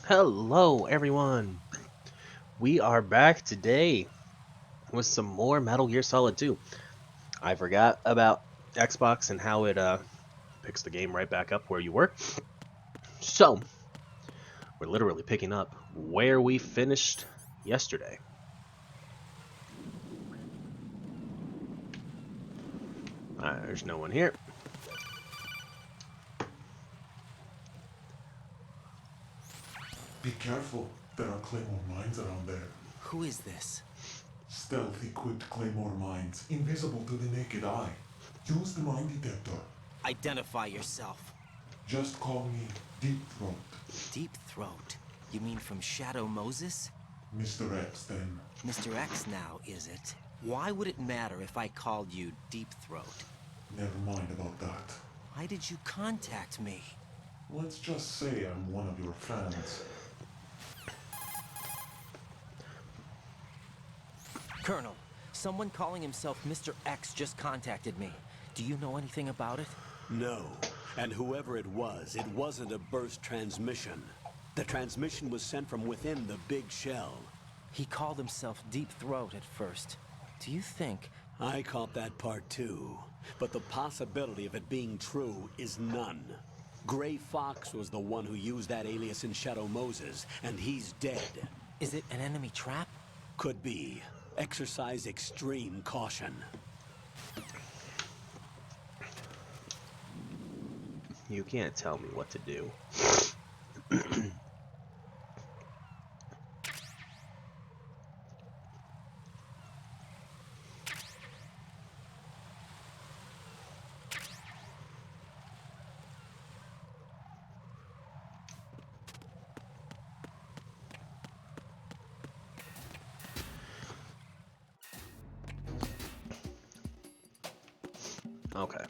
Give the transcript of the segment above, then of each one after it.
Hello, everyone. We are back today with some more Metal Gear Solid 2. I forgot about Xbox and how it picks the game right back up where you were. So, we're literally picking up where we finished yesterday. There's no one here. Be careful, there are claymore mines around there. Who is this? Stealth equipped claymore mines, invisible to the naked eye. Use the mine detector. Identify yourself. Just call me Deep Throat. Deep Throat? You mean from Shadow Moses? Mr. X, then. Mr. X now, is it? Why would it matter if I called you Deep Throat? Never mind about that. Why did you contact me? Let's just say I'm one of your fans. Colonel, someone calling himself Mr. X just contacted me. Do you know anything about it? No, and whoever it wasn't a burst transmission. The transmission was sent from within the big shell. He called himself Deep Throat at first. Do you think... I caught that part too, but the possibility of it being true is none. Gray Fox was the one who used that alias in Shadow Moses, and he's dead. Is it an enemy trap? Could be. Exercise extreme caution. You can't tell me what to do. Okay.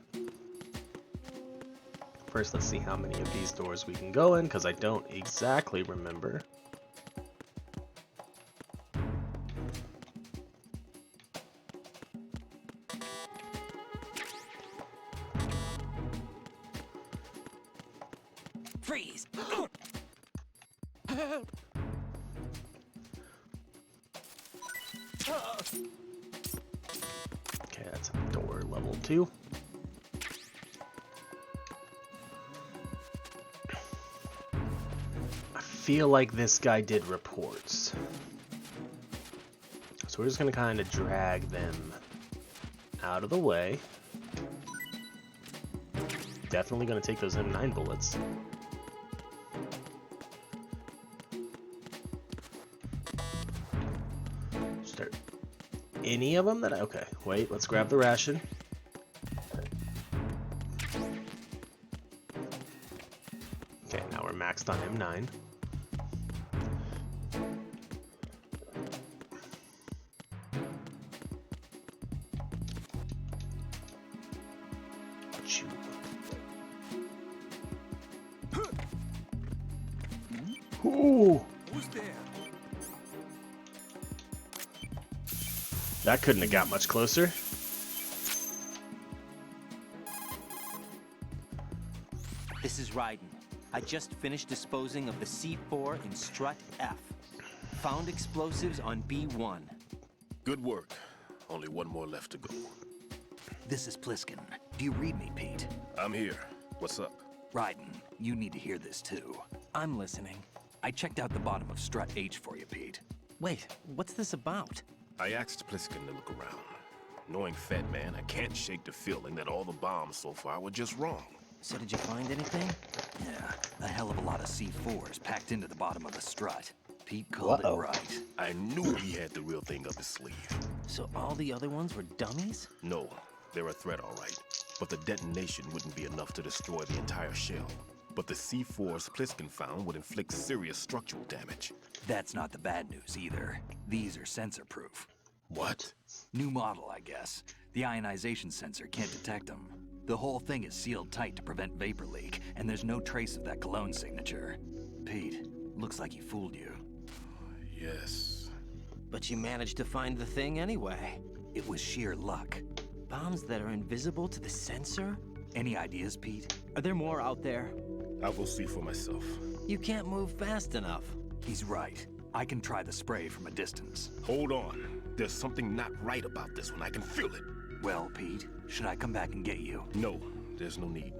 First, let's see how many of these doors we can go in, because I don't exactly remember. Freeze! Okay, that's door level 2. I feel like this guy did reports. So we're just going to kind of drag them out of the way. Definitely going to take those M9 bullets. Start any of them that okay, wait, let's grab the ration. Okay, now we're maxed on M9. Choo. Ooh. Who's there? That couldn't have got much closer. This is Raiden. I just finished disposing of the C4 in Strut F. Found explosives on B1. Good work. Only one more left to go. This is Pliskin. Do you read me, Pete? I'm here. What's up? Raiden, you need to hear this too. I'm listening. I checked out the bottom of Strut H for you, Pete. Wait, what's this about? I asked Pliskin to look around. Knowing Fat Man, I can't shake the feeling that all the bombs so far were just wrong. So did you find anything? Yeah, a hell of a lot of C4s packed into the bottom of the Strut. Pete called Uh-oh. it right. I knew he had the real thing up his sleeve. So all the other ones were dummies? No, they're a threat, all right. But the detonation wouldn't be enough to destroy the entire shell. But the C4s Pliskin found would inflict serious structural damage. That's not the bad news either. These are sensor-proof. What? New model, I guess. The ionization sensor can't detect them. The whole thing is sealed tight to prevent vapor leak, and there's no trace of that cologne signature. Pete, looks like he fooled you. Yes. But you managed to find the thing anyway. It was sheer luck. Bombs that are invisible to the sensor? Any ideas, Pete? Are there more out there? I'll go see for myself. You can't move fast enough. He's right. I can try the spray from a distance. Hold on. There's something not right about this one. I can feel it. Well, Pete, should I come back and get you? No, there's no need.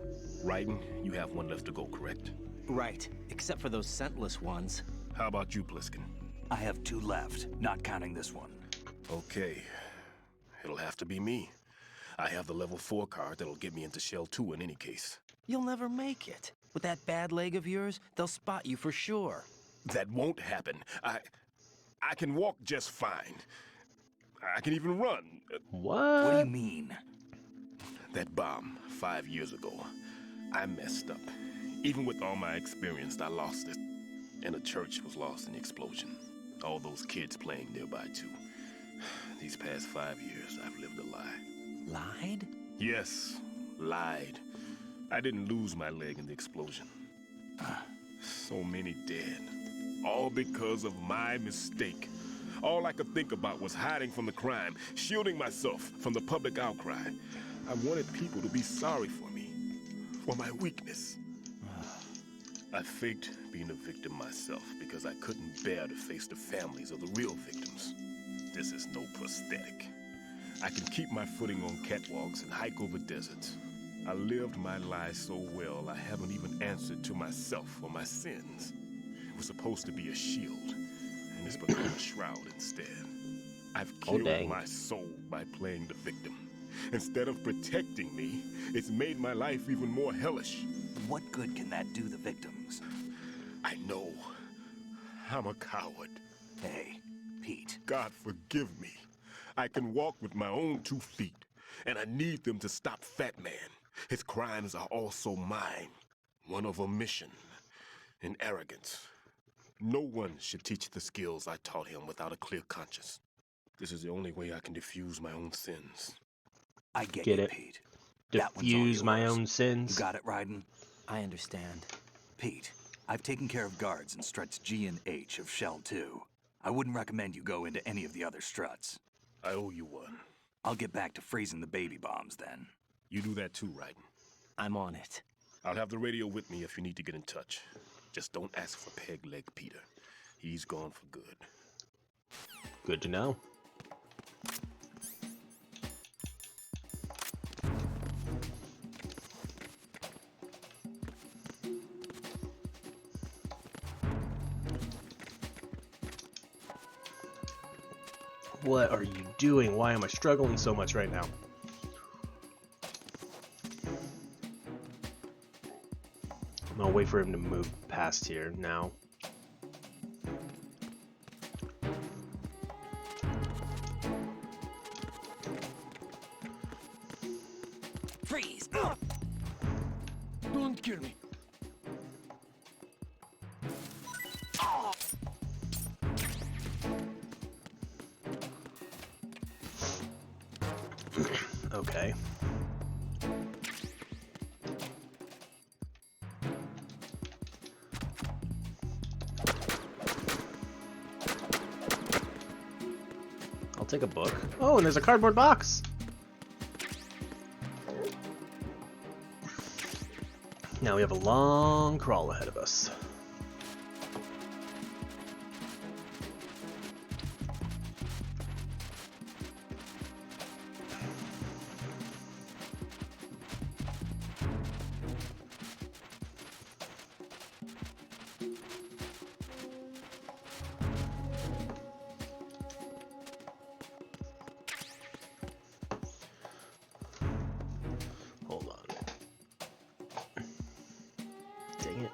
Raiden, you have one left to go, correct? Right, except for those scentless ones. How about you, Pliskin? I have 2 left, not counting this one. Okay. It'll have to be me. I have the level 4 card that'll get me into Shell 2 in any case. You'll never make it. With that bad leg of yours, they'll spot you for sure. That won't happen. I can walk just fine. I can even run. What do you What? mean? That bomb 5 years ago, I messed up. Even with all my experience, I lost it. And the church was lost in the explosion. All those kids playing nearby, too. These past 5 years, I've lived a lie. Lied? Yes, lied. I didn't lose my leg in the explosion. So many dead. All because of my mistake. All I could think about was hiding from the crime, shielding myself from the public outcry. I wanted people to be sorry for me, for my weakness. I faked being a victim myself because I couldn't bear to face the families of the real victims. This is no prosthetic. I can keep my footing on catwalks and hike over deserts. I lived my life so well, I haven't even answered to myself for my sins. It was supposed to be a shield, and it's become a shroud instead. I've Oh, killed dang. my soul by playing the victim. Instead of protecting me, it's made my life even more hellish. What good can that do the victims? I know. I'm a coward. Hey, Pete. God forgive me. I can walk with my own 2 feet, and I need them to stop Fat Man. His crimes are also mine. One of omission and arrogance. No one should teach the skills I taught him without a clear conscience. This is the only way I can diffuse my own sins. I get Get you, it? Pete. That one's all Diffuse my yours. own You sins. got it, Raiden? I understand. Pete, I've taken care of guards in struts G and H of Shell 2. I wouldn't recommend you go into any of the other struts. I owe you one. I'll get back to freezing the baby bombs then. You do that too, Raiden. I'm on it. I'll have the radio with me if you need to get in touch. Just don't ask for Peg Leg Peter. He's gone for good. Good to know. What are you doing? Why am I struggling so much right now? I'll wait for him to move past here now. Freeze! Don't kill me. Okay. I'll take a book. Oh, and there's a cardboard box. Now we have a long crawl ahead of us. Hold on. Dang it.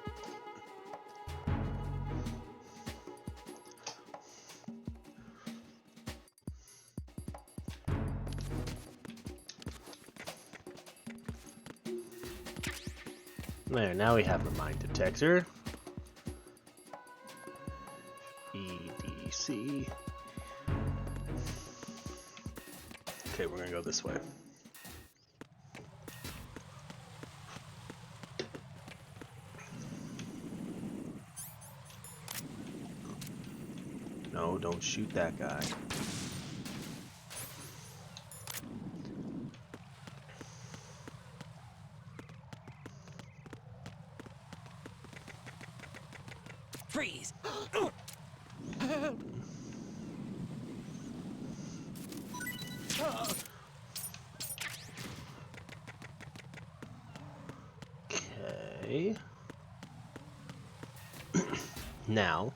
There, now we have a mine detector. EDC. Okay, we're gonna go this way. No, don't shoot that guy. Freeze! Okay. Now,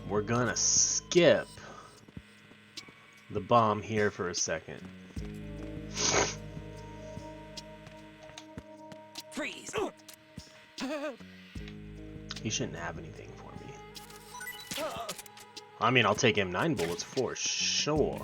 we're gonna skip the bomb here for a second. Freeze! He shouldn't have anything for me. I mean, I'll take M9 bullets for sure.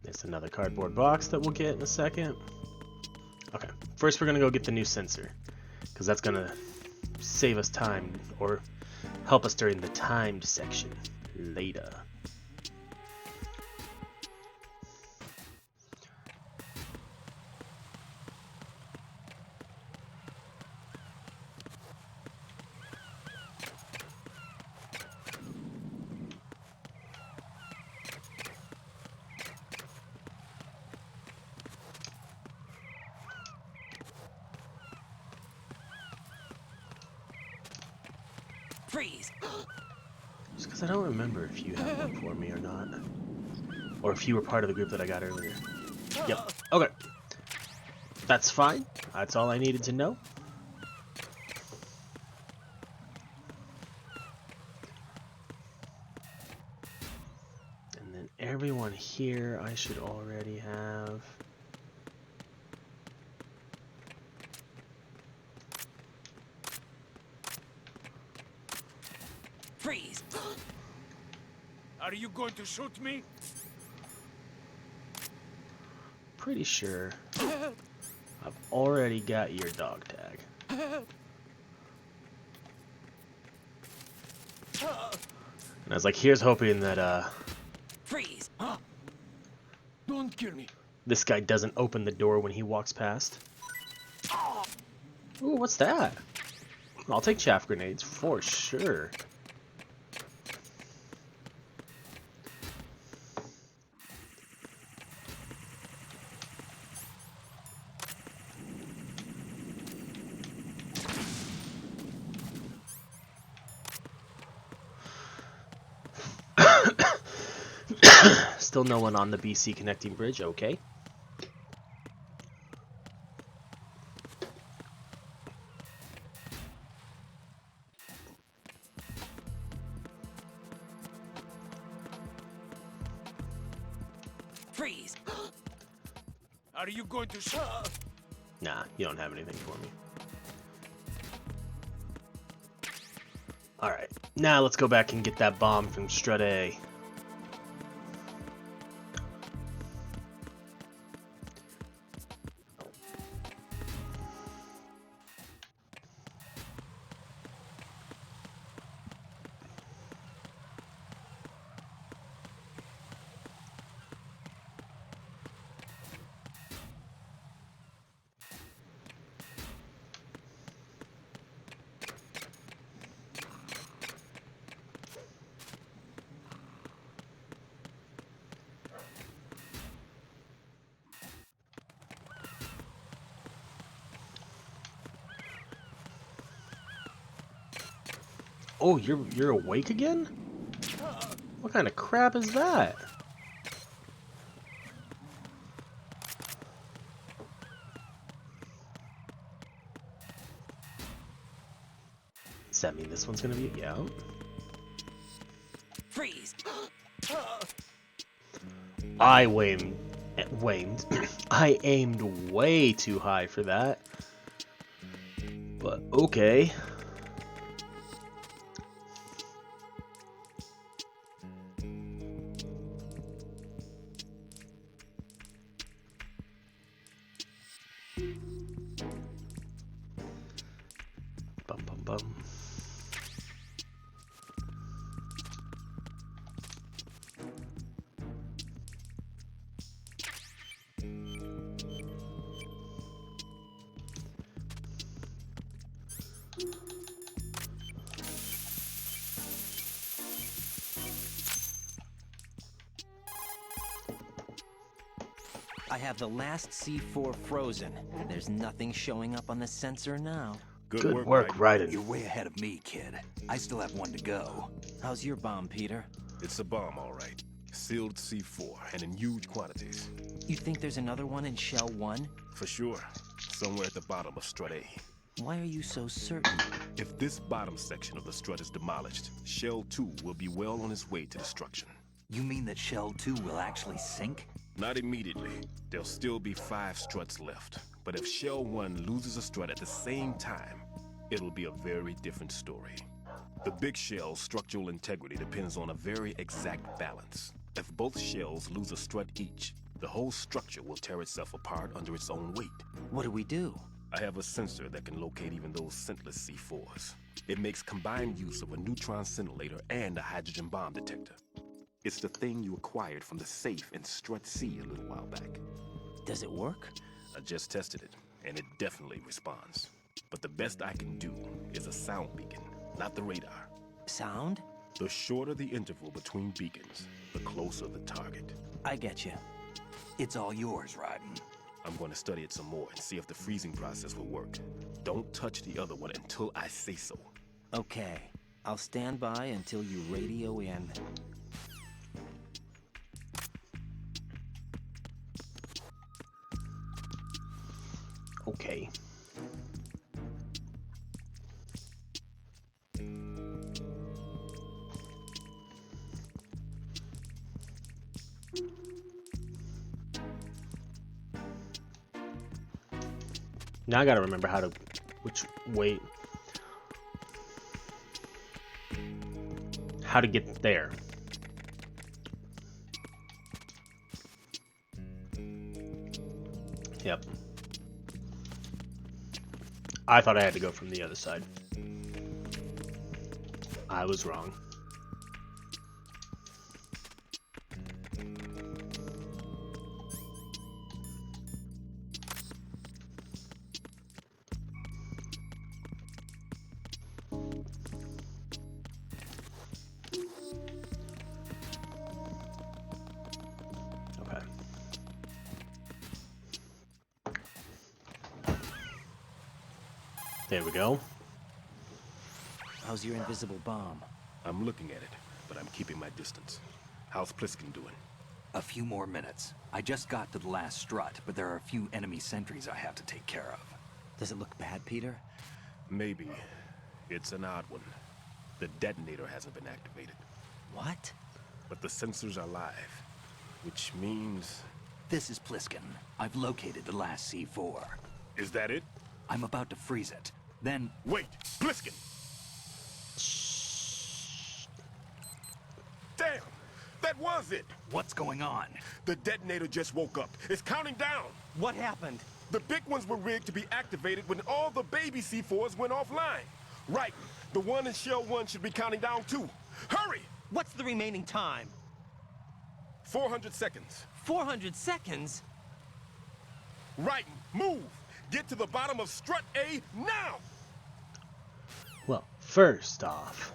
There's another cardboard box that we'll get in a second. Okay, first we're gonna go get the new sensor, because that's gonna save us time, or help us during the timed section later. Freeze! Just because I don't remember if you have one for me or not. Or if you were part of the group that I got earlier. Yep. Okay. That's fine. That's all I needed to know. And then everyone here I should already have. Freeze! Are you going to shoot me? Pretty sure I've already got your dog tag. And I was like, here's hoping that Freeze! Don't kill me. this guy doesn't open the door when he walks past. Ooh, what's that? I'll take chaff grenades for sure. Still no one on the BC connecting bridge, okay. Freeze! Are you going to shoot? Nah, you don't have anything for me. Alright, now let's go back and get that bomb from Strut A. Oh, you're awake again? What kind of crap is that? Does that mean this one's gonna be yeah? Freeze! I I aimed way too high for that. But okay. Bum bum bum. I have the last C4 frozen. There's nothing showing up on the sensor now. Good work, Raiden. You're way ahead of me, kid. I still have one to go. How's your bomb, Peter? It's a bomb, all right. Sealed C4, and in huge quantities. You think there's another one in Shell 1? For sure. Somewhere at the bottom of Strut A. Why are you so certain? If this bottom section of the strut is demolished, Shell 2 will be well on its way to destruction. You mean that Shell 2 will actually sink? Not immediately. There'll still be 5 struts left. But if Shell 1 loses a strut at the same time, it'll be a very different story. The big shell's structural integrity depends on a very exact balance. If both shells lose a strut each, the whole structure will tear itself apart under its own weight. What do we do? I have a sensor that can locate even those scentless C4s. It makes combined use of a neutron scintillator and a hydrogen bomb detector. It's the thing you acquired from the safe in Strut C a little while back. Does it work? I just tested it, and it definitely responds. But the best I can do is a sound beacon, not the radar. Sound? The shorter the interval between beacons, the closer the target. I get you. It's all yours, Raiden. I'm going to study it some more and see if the freezing process will work. Don't touch the other one until I say so. Okay. I'll stand by until you radio in. Okay. Now I gotta remember which way, how to get there. Yep. I thought I had to go from the other side. I was wrong. Okay. There we go. How's your invisible bomb? I'm looking at it, but I'm keeping my distance. How's Pliskin doing? A few more minutes. I just got to the last strut, but there are a few enemy sentries I have to take care of. Does it look bad, Peter? Maybe. It's an odd one. The detonator hasn't been activated, What? but the sensors are live, which means... This is Pliskin. I've located the last C4. Is that it? I'm about to freeze it. Then... Wait! Pliskin! Damn! That was it! What's going on? The detonator just woke up. It's counting down! What happened? The big ones were rigged to be activated when all the baby C4s went offline. Right. The one in Shell 1 should be counting down too. Hurry! What's the remaining time? 400 seconds. 400 seconds? Right. Move! Get to the bottom of Strut A now! Well, first off,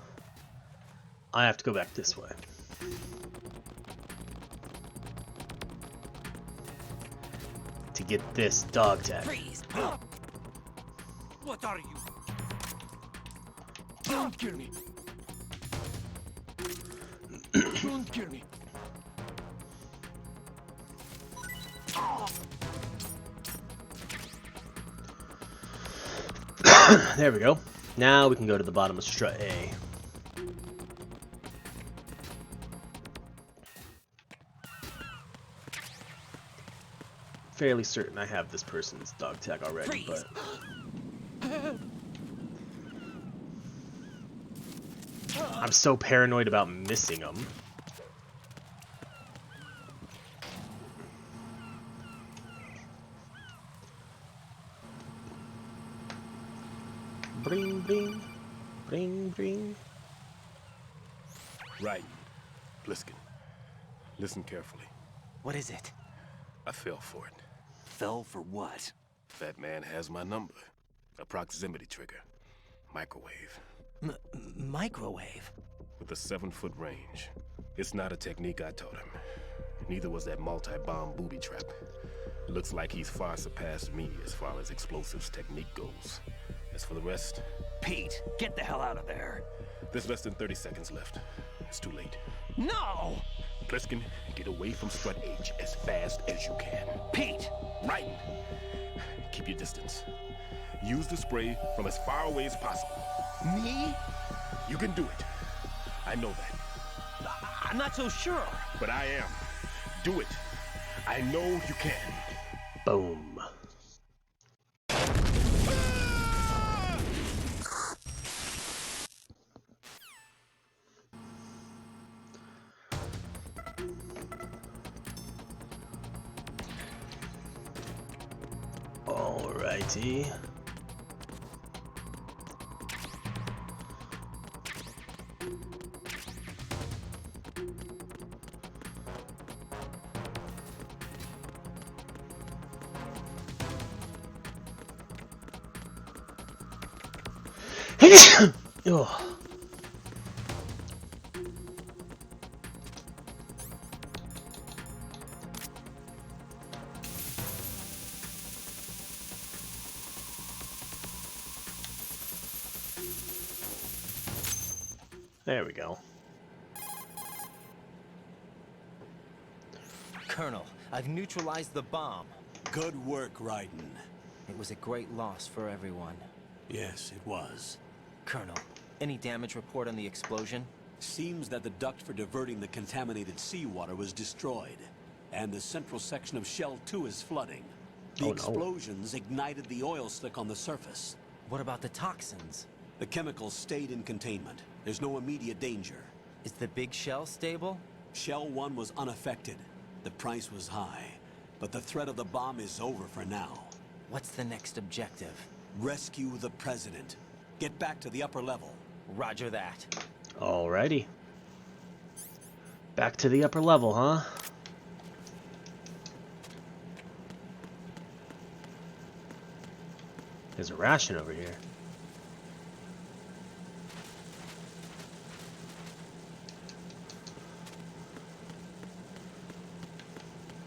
I have to go back this way. To get this dog tag. Freeze! What are you? Don't kill me! Don't kill me! There we go. Now we can go to the bottom of Strut A. Fairly certain I have this person's dog tag already, Freeze. but I'm so paranoid about missing them. Bring, bring, bring, bring. Right. Pliskin. Listen carefully. What is it? I fell for it. Fell for what? That man has my number. A proximity trigger. Microwave. Microwave? With a 7-foot range. It's not a technique I taught him. Neither was that multi-bomb booby trap. Looks like he's far surpassed me as far as explosives technique goes. As for the rest, Pete, get the hell out of there. there's less than 30 seconds left. It's too late. No! Pliskin, get away from Strut H as fast as you can. Pete! Right. Keep your distance. Use the spray from as far away as possible. Me? You can do it. I know that. I'm not so sure. But I am. Do it. I know you can. Boom. Alrighty. Oh. There we go. Colonel, I've neutralized the bomb. Good work, Raiden. It was a great loss for everyone. Yes, it was. Colonel, any damage report on the explosion? Seems that the duct for diverting the contaminated seawater was destroyed, and the central section of Shell 2 is flooding. The Oh, no. explosions ignited the oil slick on the surface. What about the toxins? The chemicals stayed in containment. There's no immediate danger. Is the big shell stable? Shell 1 was unaffected. The price was high, but the threat of the bomb is over for now. What's the next objective? Rescue the President. Get back to the upper level. Roger that. Alrighty. Back to the upper level, huh? There's a ration over here.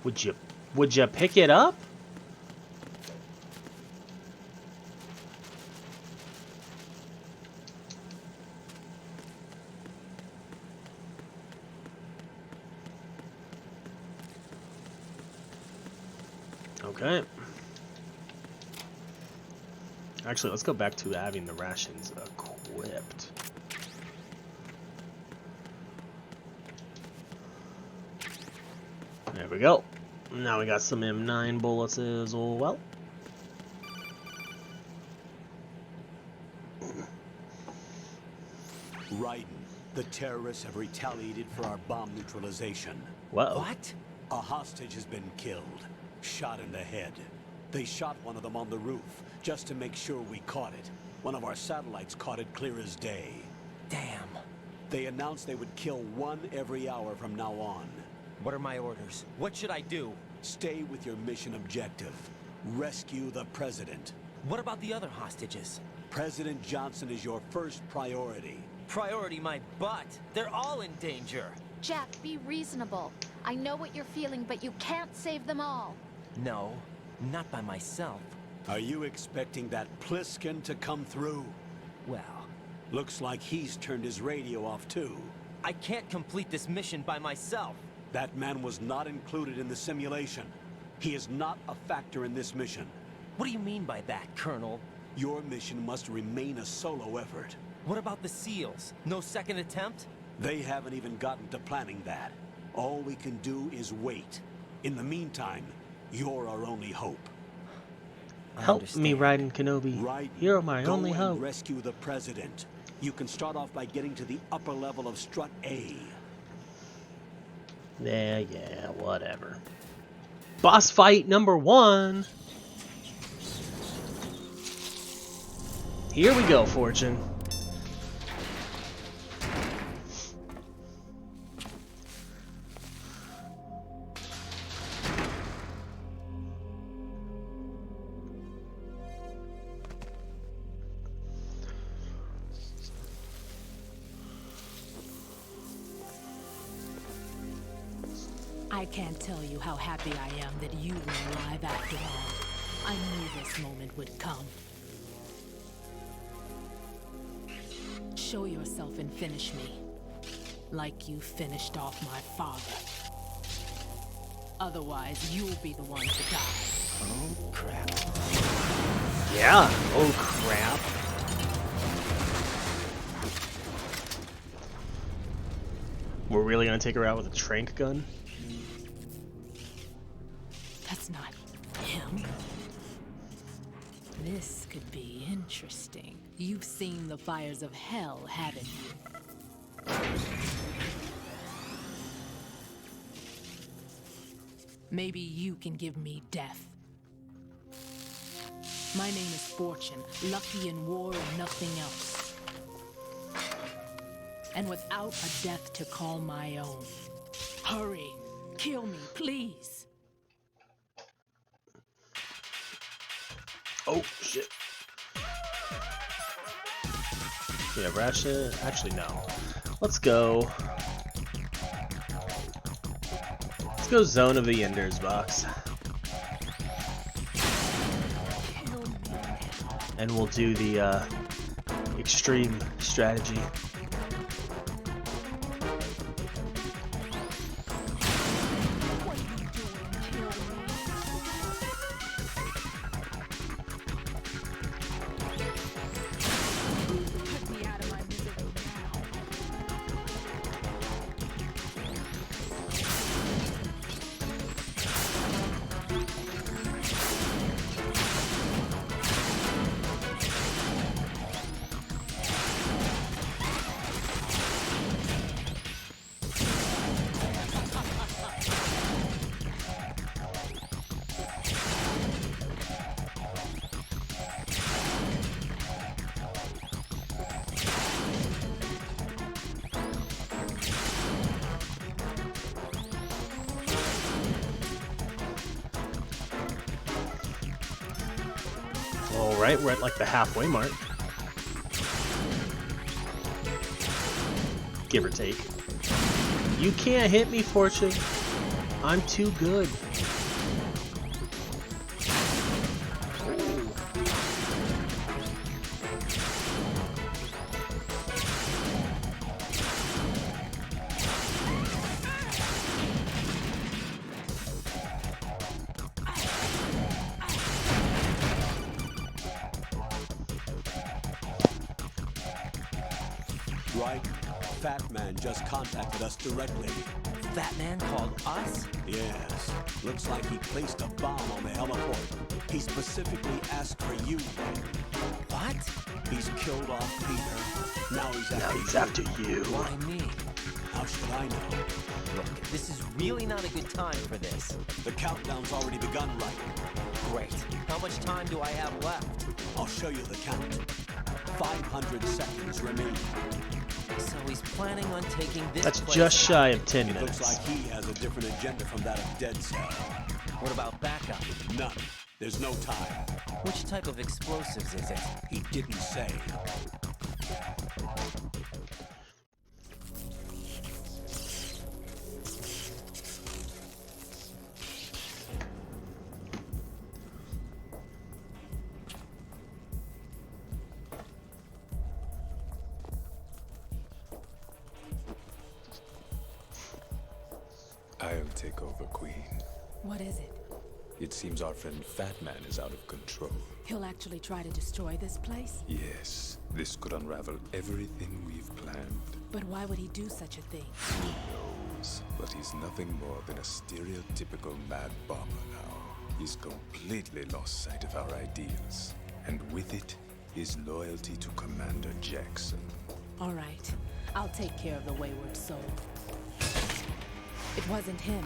Would you pick it up? Okay. Actually, let's go back to having the rations equipped. There we go. Now we got some M9 bullets as well. Raiden, the terrorists have retaliated for our bomb neutralization. Whoa. What? A hostage has been killed, shot in the head. They shot one of them on the roof, just to make sure we caught it. One of our satellites caught it clear as day. Damn. They announced they would kill one every hour from now on. What are my orders? What should I do? Stay with your mission objective. Rescue the President. What about the other hostages? President Johnson is your first priority. Priority my butt. They're all in danger. Jack, be reasonable. I know what you're feeling, but you can't save them all. No, not by myself. Are you expecting that Pliskin to come through? Well, Looks like he's turned his radio off too. I can't complete this mission by myself. That man was not included in the simulation. He is not a factor in this mission. What do you mean by that, Colonel? Your mission must remain a solo effort. What about the SEALs? No second attempt? They haven't even gotten to planning that. All we can do is wait. In the meantime, you're our only hope. I Help me, understand. Raiden Kenobi. Right. You're my Go only and hope. rescue the President. You can start off by getting to the upper level of Strut A. Yeah, whatever. Boss fight number 1. Here we go, Fortune. I can't tell you how happy I am that you were alive after all. I knew this moment would come. Show yourself and finish me. Like you finished off my father. Otherwise, you'll be the one to die. Oh, crap. Yeah. Oh crap. We're really gonna take her out with a trank gun? That's not him. This could be interesting. You've seen the fires of hell, haven't you? Maybe you can give me death. My name is Fortune, lucky in war and nothing else. And without a death to call my own. Hurry, kill me, please. Oh shit. Yeah, Ratchet. Actually, no. Let's go. Let's go Zone of the Enders box. And we'll do the extreme strategy. Alright, we're at like the halfway mark. Give or take. You can't hit me, Fortune. I'm too good. Right? Fat Man just contacted us directly. Fat Man called us? Yes. Looks like he placed a bomb on the heliport. He specifically asked for you, Right? What? He's killed off Peter. Now he's after you. Why me? How should I know? Look, this is really not a good time for this. The countdown's already begun, Right? Great. How much time do I have left? I'll show you the count. 500 seconds remaining. So he's planning on taking this That's place just shy of 10 It minutes. looks like he has a different agenda from that of Dead Cell. What about backup? None. There's no time. Which type of explosives is it? He didn't say. I'll take over, Queen. What is it? It seems our friend Fat Man is out of control. He'll actually try to destroy this place? Yes, this could unravel everything we've planned. But why would he do such a thing? Who knows? But he's nothing more than a stereotypical mad bomber now. He's completely lost sight of our ideals. And with it, his loyalty to Commander Jackson. All right. I'll take care of the wayward soul. It wasn't him.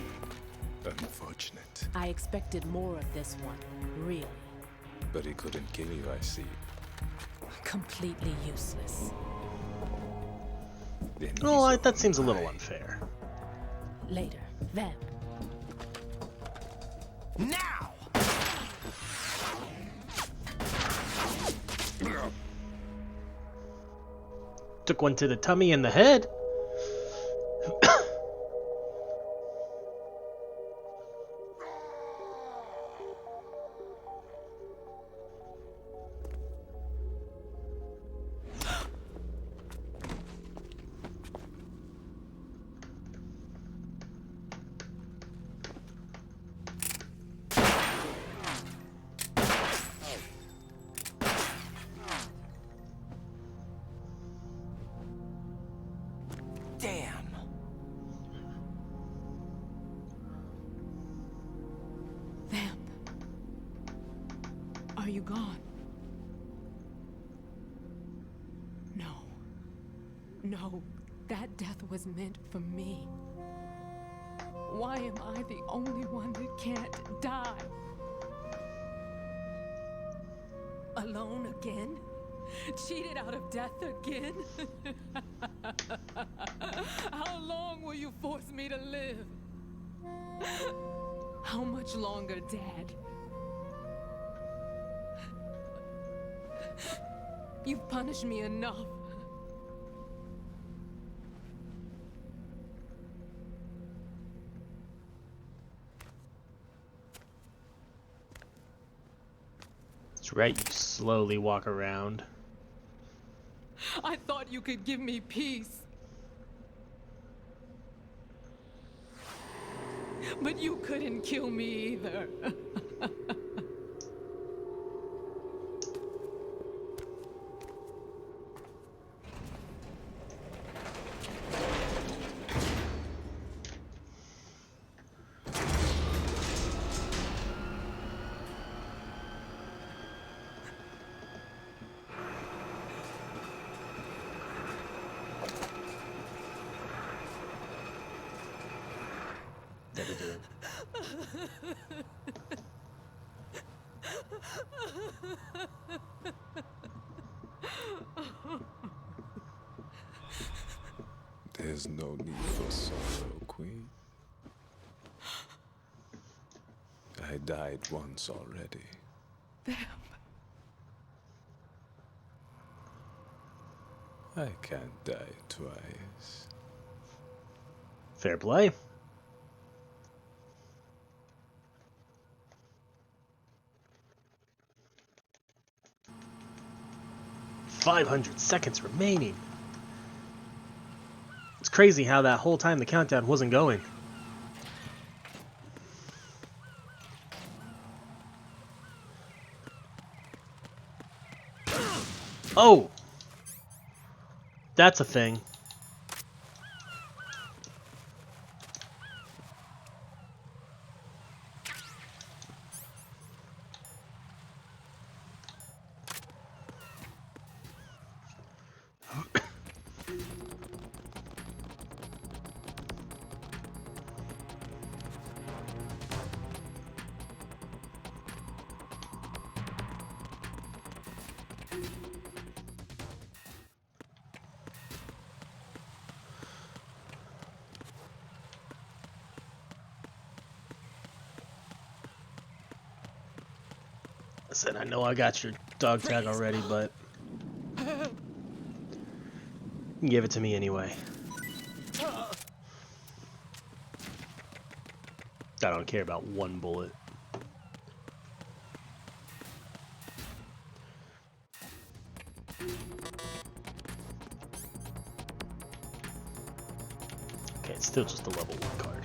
Unfortunate. I expected more of this one, really. But he couldn't kill you, I see. Completely useless. Then Oh, he's that seems a all little mine. unfair. Later, then. Now! Took one to the tummy and the head. Are you gone? No. No, that death was meant for me. Why am I the only one that can't die? Alone again? Cheated out of death again? How long will you force me to live? How much longer, Dad? You've punished me enough. That's right, you slowly walk around. I thought you could give me peace. But you couldn't kill me either. There's no need for sorrow, Queen. I died once already. I can't die twice. Fair play. "500 seconds remaining." It's crazy how that whole time the countdown wasn't going. Oh! That's a thing. I said, I know I got your dog tag already, but give it to me anyway. I don't care about one bullet. Okay, it's still just a level 1 card.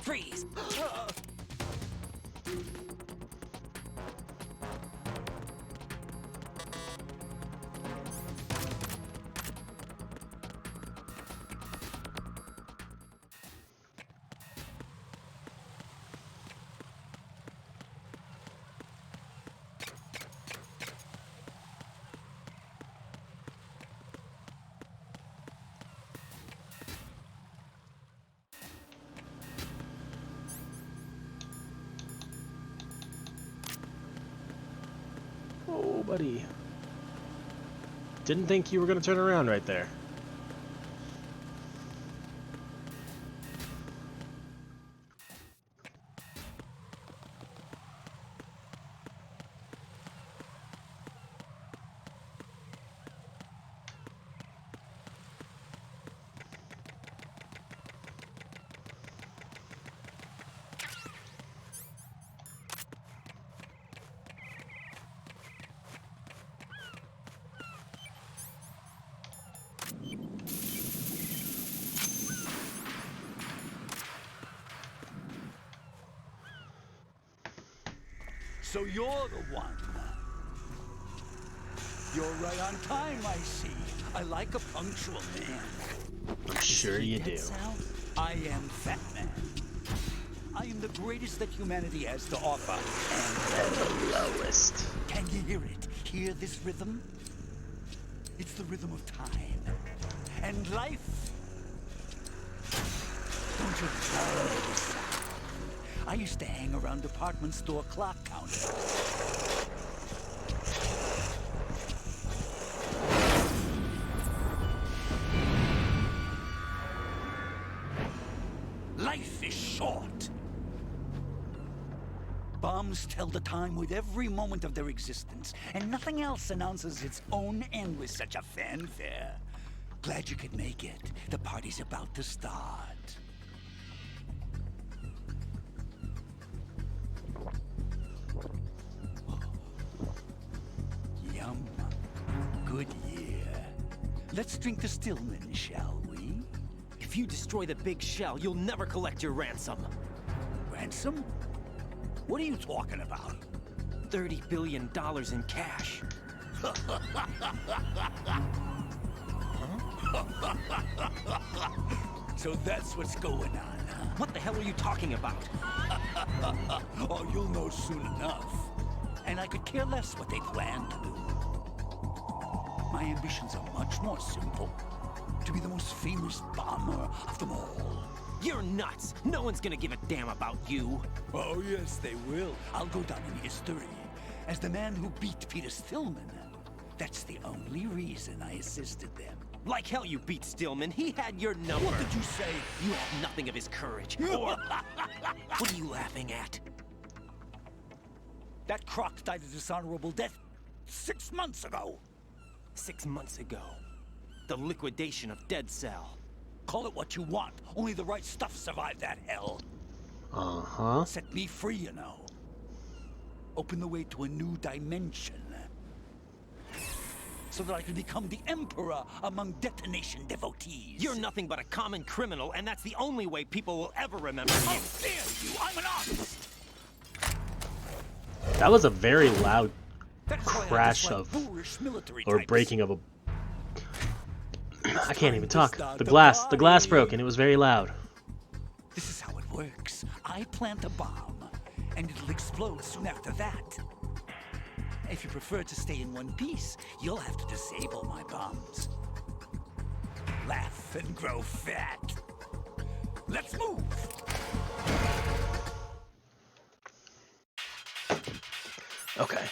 Freeze! Oh, buddy. Didn't think you were going to turn around right there. So you're the one. You're right on time, I see. I like a punctual man. I'm sure you do. I am Fat Man. I am the greatest that humanity has to offer. And the lowest. Can you hear it? Hear this rhythm? It's the rhythm of time and life. Don't you love this sound? I used to hang around department store clock counters. Life is short. Bombs tell the time with every moment of their existence, and nothing else announces its own end with such a fanfare. Glad you could make it. The party's about to start. Yum. Good year. Let's drink the Stillman, shall we? If you destroy the big shell, you'll never collect your ransom. Ransom? What are you talking about? $30 billion in cash. So that's what's going on, huh? What the hell are you talking about? Oh, you'll know soon enough. And I could care less what they plan to do. My ambitions are much more simple. To be the most famous bomber of them all. You're nuts! No one's gonna give a damn about you! Oh, yes, they will. I'll go down in history as the man who beat Peter Stillman. That's the only reason I assisted them. Like hell you beat Stillman. He had your number. What did you say? You have nothing of his courage. Or... What are you laughing at? That croc died a dishonorable death 6 months ago. 6 months ago. The liquidation of Dead Cell. Call it what you want. Only the right stuff survived that hell. Uh-huh. Set me free, you know. Open the way to a new dimension. So that I can become the emperor among detonation devotees. You're nothing but a common criminal, and that's the only way people will ever remember you. How dare you! I'm an artist! That was a very loud That is why I crash dislike of, boorish military or types. breaking of a... I can't even talk. The glass broke and it was very loud. This is how it works. I plant a bomb, and it'll explode soon after that. If you prefer to stay in one piece, you'll have to disable my bombs. Laugh and grow fat. Let's move! Okay.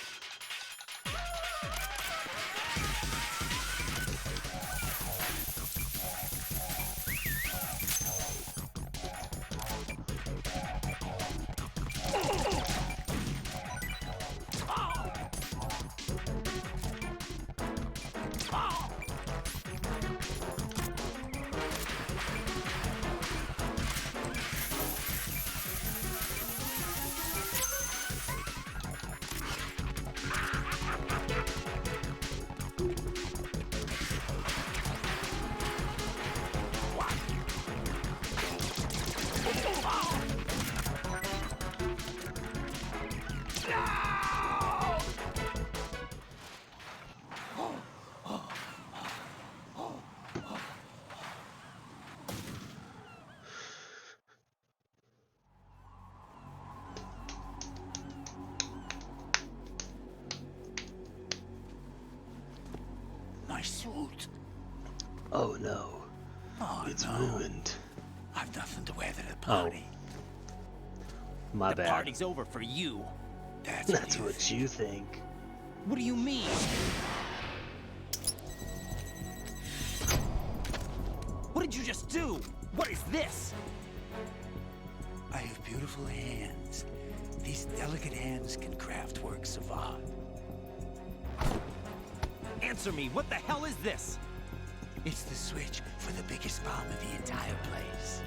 My suit. Oh no. Oh, It's no. ruined. I've nothing to wear to the party. My The bad. party's over for you. That's what you think. What do you mean? What did you just do? What is this? I have beautiful hands. These delicate hands can craft works of art. Answer me, what the hell is this? It's the switch for the biggest bomb in the entire place.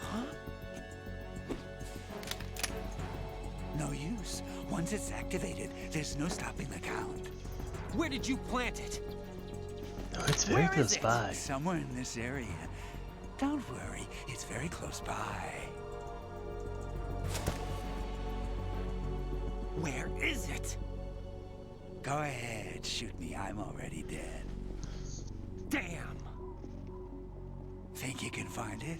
Huh? No use. Once it's activated, there's no stopping the count. Where did you plant it? Oh, it's very Where is close it? by. Somewhere in this area. Don't worry, it's very close by. Where is it? Go ahead, shoot me. I'm already dead. Damn! Think you can find it?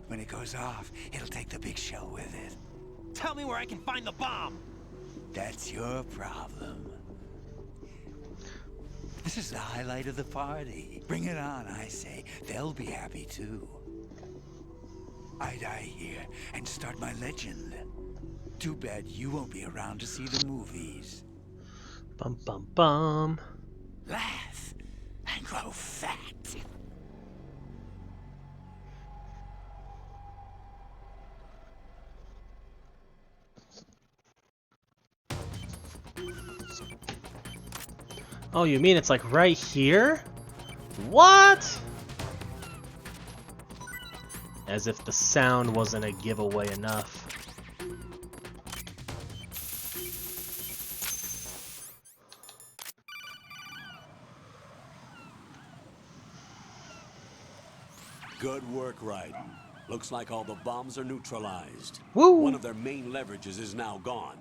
When it goes off, it'll take the big shell with it. Tell me where I can find the bomb! That's your problem. This is the highlight of the party. Bring it on, I say. They'll be happy too. I die here and start my legend. Too bad you won't be around to see the movies. Bum bum bum. Laugh and grow fat. Oh, you mean it's like right here? What? As if the sound wasn't a giveaway enough. Good work, Raiden. Looks like all the bombs are neutralized. Woo! One of their main leverages is now gone.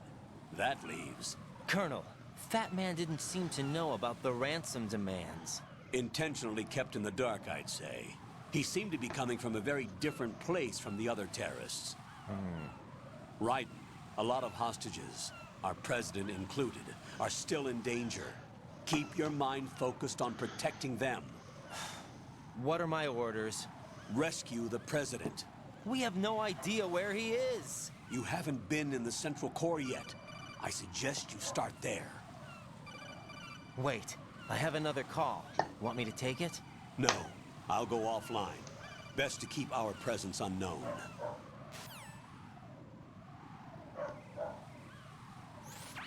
That leaves Colonel, Fat Man didn't seem to know about the ransom demands. intentionally kept in the dark, I'd say. He seemed to be coming from a very different place from the other terrorists. Raiden, a lot of hostages, our president included, are still in danger. Keep your mind focused on protecting them. What are my orders? Rescue the president. We have no idea where he is. You haven't been in the Central Core yet. I suggest you start there. Wait, I have another call. Want me to take it? No, I'll go offline. Best to keep our presence unknown.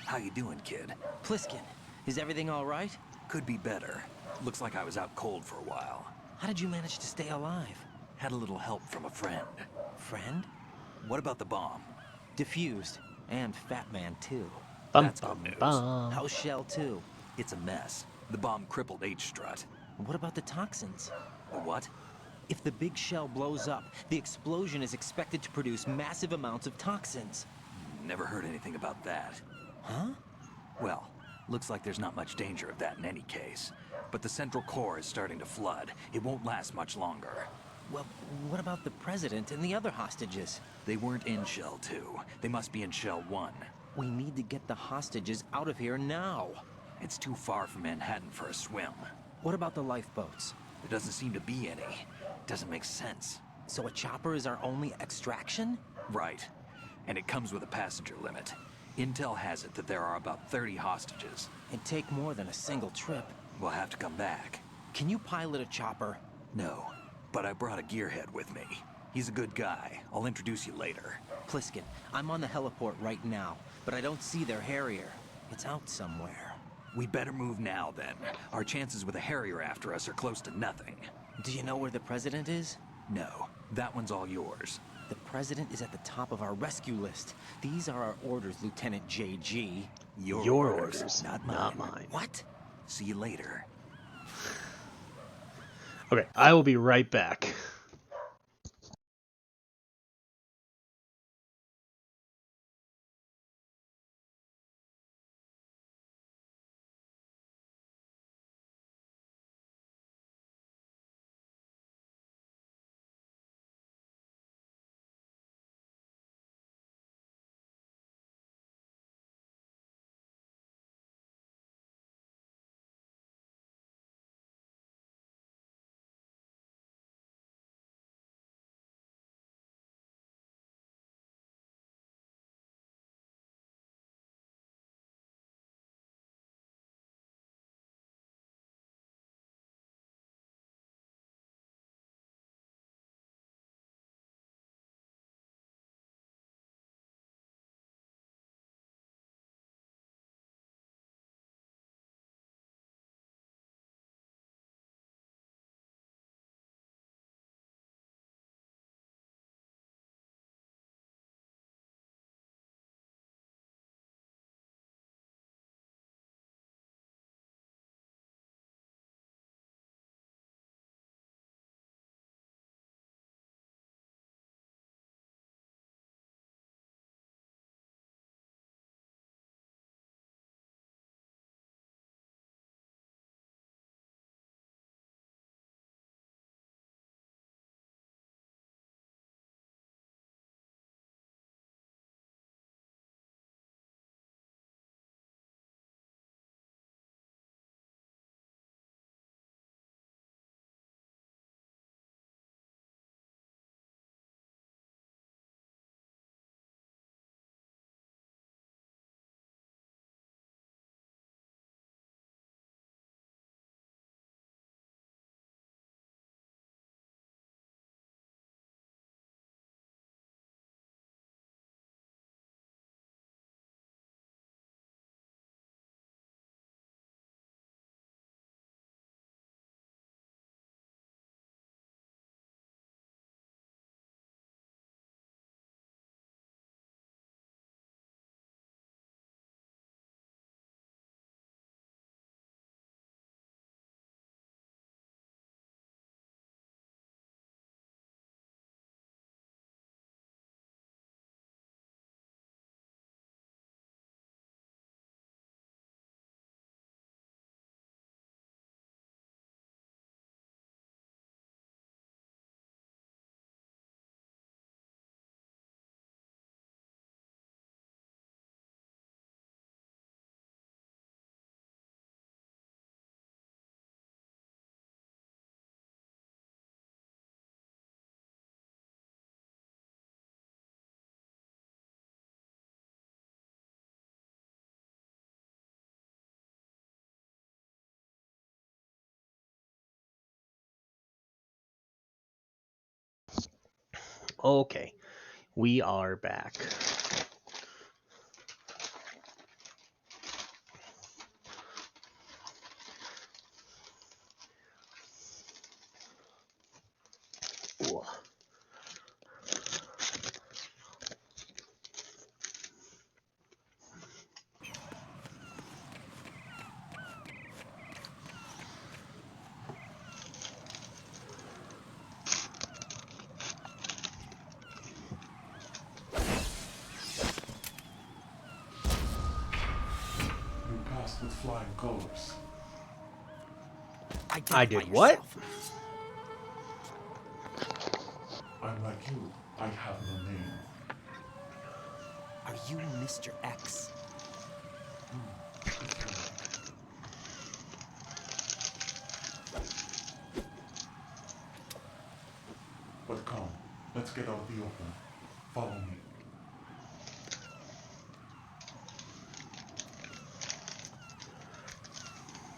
How you doing, kid? Pliskin, is everything all right? Could be better. Looks like I was out cold for a while. How did you manage to stay alive? Had a little help from a friend. Friend? What about the bomb? Diffused. And Fat Man, too. Bum That's bum good news. bum. How's Shell, too? It's a mess. The bomb crippled H-Strut. What about the toxins? The what? If the big shell blows up, the explosion is expected to produce massive amounts of toxins. Never heard anything about that. Huh? Well, looks like there's not much danger of that in any case. But the Central Core is starting to flood. It won't last much longer. Well, what about the president and the other hostages? They weren't in Shell 2. They must be in Shell 1. We need to get the hostages out of here now. It's too far from Manhattan for a swim. What about the lifeboats? There doesn't seem to be any. Doesn't make sense. So a chopper is our only extraction? Right. And it comes with a passenger limit. Intel has it that there are about 30 hostages. It'd take more than a single trip. We'll have to come back. Can you pilot a chopper? No, but I brought a gearhead with me. He's a good guy. I'll introduce you later. Pliskin, I'm on the heliport right now, but I don't see their Harrier. It's out somewhere. We better move now, then. Our chances with a Harrier after us are close to nothing. Do you know where the president is? No, that one's all yours. The president is at the top of our rescue list. These are our orders, Lieutenant JG. Your orders, not mine. not mine. What? See you later. Okay, I will be right back. Okay, we are back. Ooh. You passed with flying colors. I Identify did what? yourself. I'm like you. I have no name. Are you Mr. X? If you like. But come, let's get out of the open. Follow me.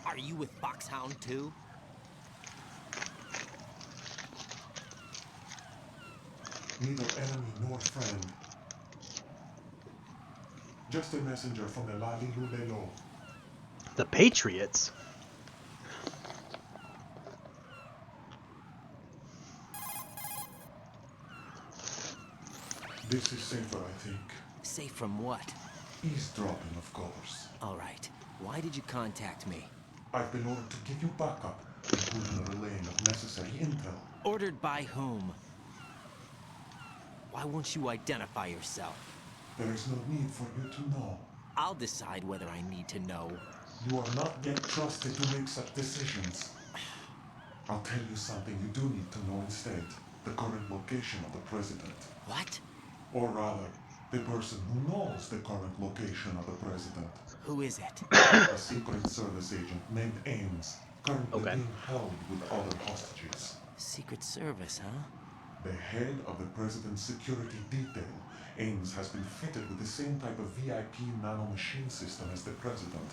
Are you with Foxhound too? Neither enemy nor friend. Just a messenger from the Lali Lulelo. The Patriots? This is safer, I think. Safe from what? Eavesdropping, of course. All right. Why did you contact me? I've been ordered to give you backup, including the relaying of necessary intel. Ordered by whom? Why won't you identify yourself? There is no need for you to know. I'll decide whether I need to know. You are not yet trusted to make such decisions. I'll tell you something you do need to know instead. The current location of the president. What? Or rather, the person who knows the current location of the president. Who is it? A Secret Service agent named Ames, currently Okay. being held with other hostages. Secret Service, huh? The head of the president's security detail, Ames has been fitted with the same type of VIP nanomachine system as the president.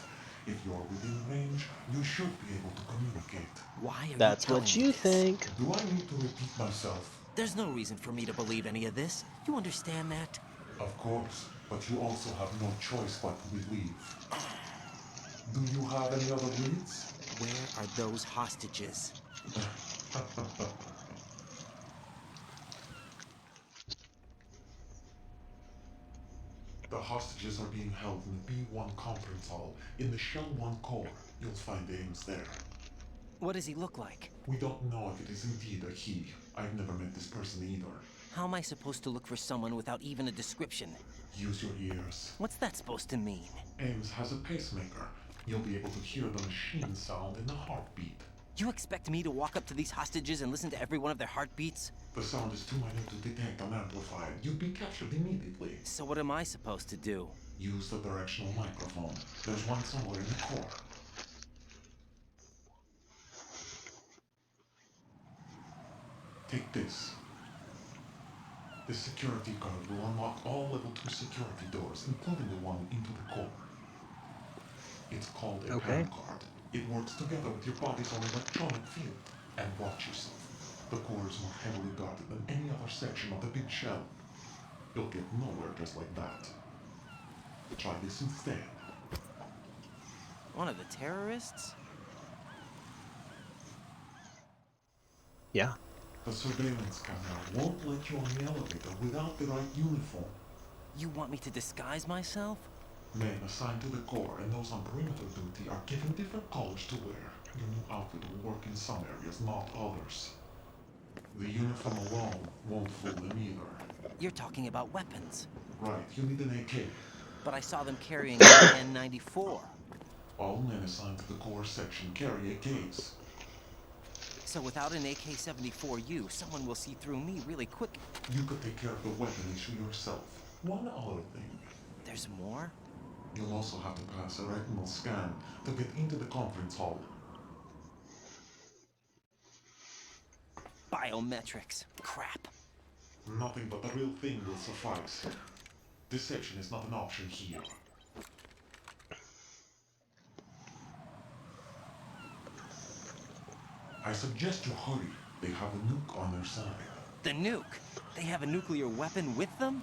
If you're within range, you should be able to communicate. Why are you That's telling what me you this? think. Do I need to repeat myself? There's no reason for me to believe any of this. You understand that? Of course, but you also have no choice but to believe. Do you have any other leads? Where are those hostages? The hostages are being held in the B1 conference hall in the Shell 1 core. You'll find Ames there. What does he look like? We don't know if it is indeed a he. I've never met this person either. How am I supposed to look for someone without even a description? Use your ears. What's that supposed to mean? Ames has a pacemaker. You'll be able to hear the machine sound in the heartbeat. You expect me to walk up to these hostages and listen to every one of their heartbeats? The sound is too minute to detect and amplify it. You'd be captured immediately. So what am I supposed to do? Use the directional microphone. There's one somewhere in the core. Take this. The security card will unlock all level 2 security doors, including the one into the core. It's called a Okay. PAM card. It works together with your body's own electronic field. And watch yourself. The core is more heavily guarded than any other section of the big shell. You'll get nowhere just like that. Try this instead. One of the terrorists? Yeah. The surveillance camera won't let you on the elevator without the right uniform. You want me to disguise myself? Men assigned to the core and those on perimeter duty are given different colors to wear. Your new outfit will work in some areas, not others. The uniform alone won't fool them either. You're talking about weapons. Right, you need an AK. But I saw them carrying an N94. All men assigned to the core section carry AKs. So without an AK-74U, someone will see through me really quick. You could take care of the weapon issue yourself. One other thing. There's more? You'll also have to pass a retinal scan to get into the conference hall. Biometrics. Crap. Nothing but the real thing will suffice. Deception is not an option here. I suggest you hurry. They have a nuke on their side. The nuke? They have a nuclear weapon with them?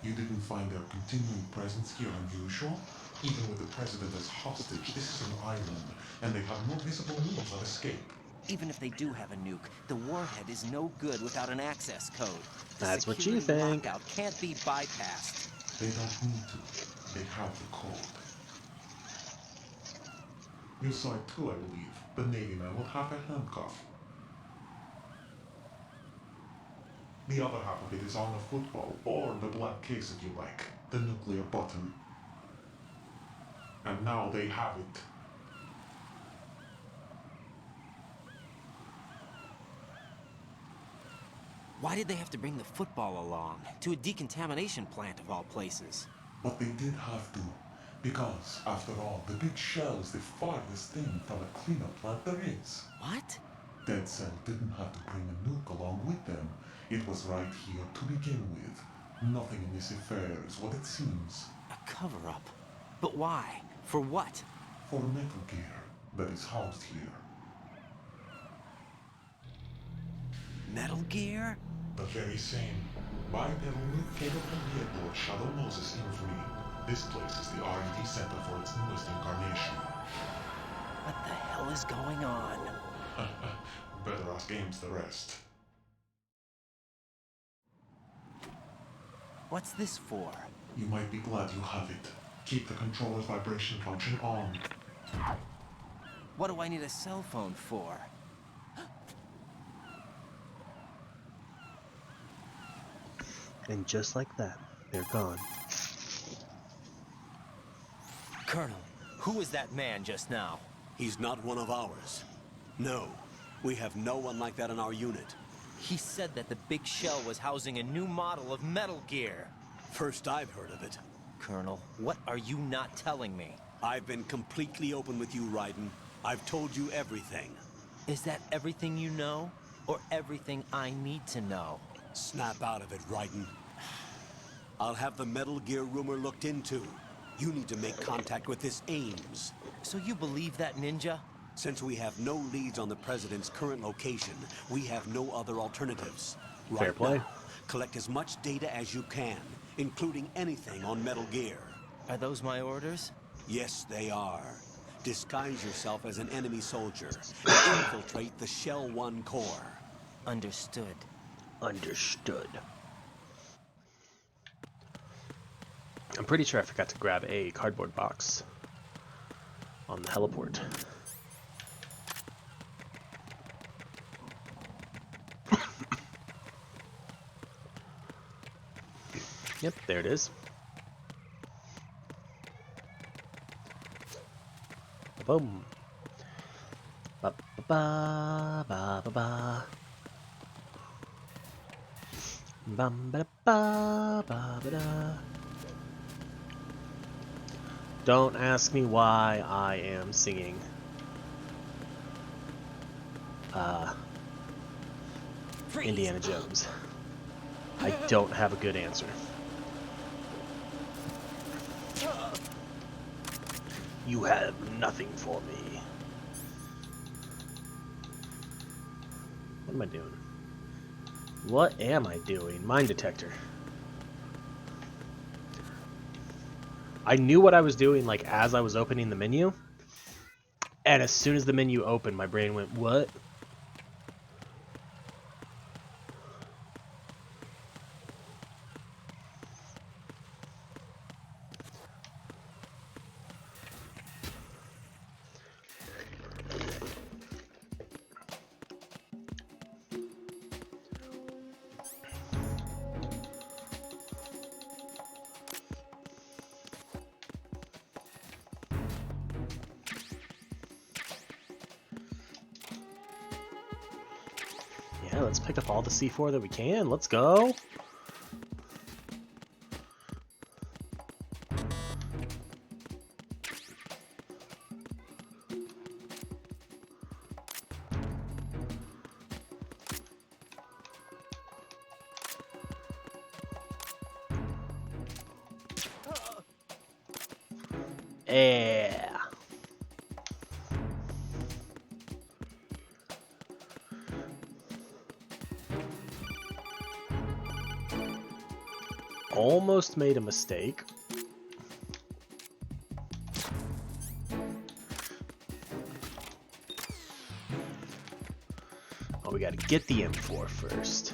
You didn't find their continuing presence here unusual? Even with the president as hostage, this is an island, and they have no visible means of escape. Even if they do have a nuke, the warhead is no good without an access code. The That's what you security think. lockout can't be bypassed. They don't need to. They have the code. You saw it too, I believe. The Navy man will have a handcuff. The other half of it is on a football, or the black case if you like. The nuclear button. And now they have it. Why did they have to bring the football along? To a decontamination plant of all places. But they did have to. Because, after all, the big shell is the farthest thing from a cleanup plant there is. What? Dead Cell didn't have to bring a nuke along with them. It was right here to begin with. Nothing in this affair is what it seems. A cover-up? But why? For what? For Metal Gear that is housed here. Metal Gear? The very same. Bipedal nuke came from the airport Shadow Moses infamy. This place is the R&D center for its newest incarnation. What the hell is going on? Better ask Ames the rest. What's this for? You might be glad you have it. Keep the controller's vibration function on. What do I need a cell phone for? And just like that, they're gone. Colonel, who was that man just now? He's not one of ours. No, we have no one like that in our unit. He said that the big shell was housing a new model of Metal Gear. First I've heard of it. Colonel, what are you not telling me? I've been completely open with you, Raiden. I've told you everything. Is that everything you know? Or everything I need to know? Snap out of it, Raiden. I'll have the Metal Gear rumor looked into. You need to make contact with this Ames. So you believe that ninja? Since we have no leads on the President's current location, we have no other alternatives. Fair Right play. now, collect as much data as you can, including anything on Metal Gear. Are those my orders? Yes, they are. Disguise yourself as an enemy soldier and infiltrate the Shell 1 core. Understood. Understood. I'm pretty sure I forgot to grab a cardboard box on the heliport. Yep, there it is. Boom. Ba ba ba ba ba ba. Bum ba ba ba ba da. Don't ask me why I am singing Indiana Jones. I don't have a good answer. You have nothing for me. What am I doing? What am I doing? Mine detector. I knew what I was doing like as I was opening the menu. And as soon as the menu opened, my brain went, what? Yeah, let's pick up all the C4 that we can. Let's go. Yeah. almost made a mistake. Oh, we gotta get the M4 first.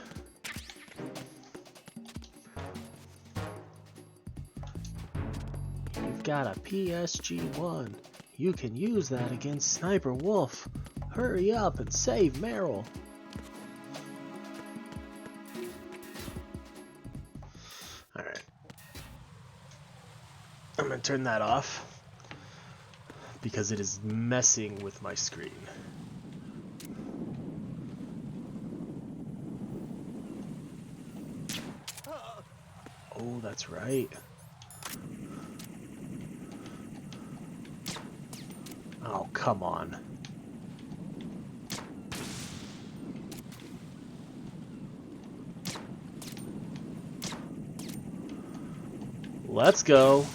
You've got a PSG-1. You can use that against Sniper Wolf. Hurry up and save Meryl. Alright. I'm gonna turn that off because it is messing with my screen. Oh, that's right. Oh, come on. Let's go.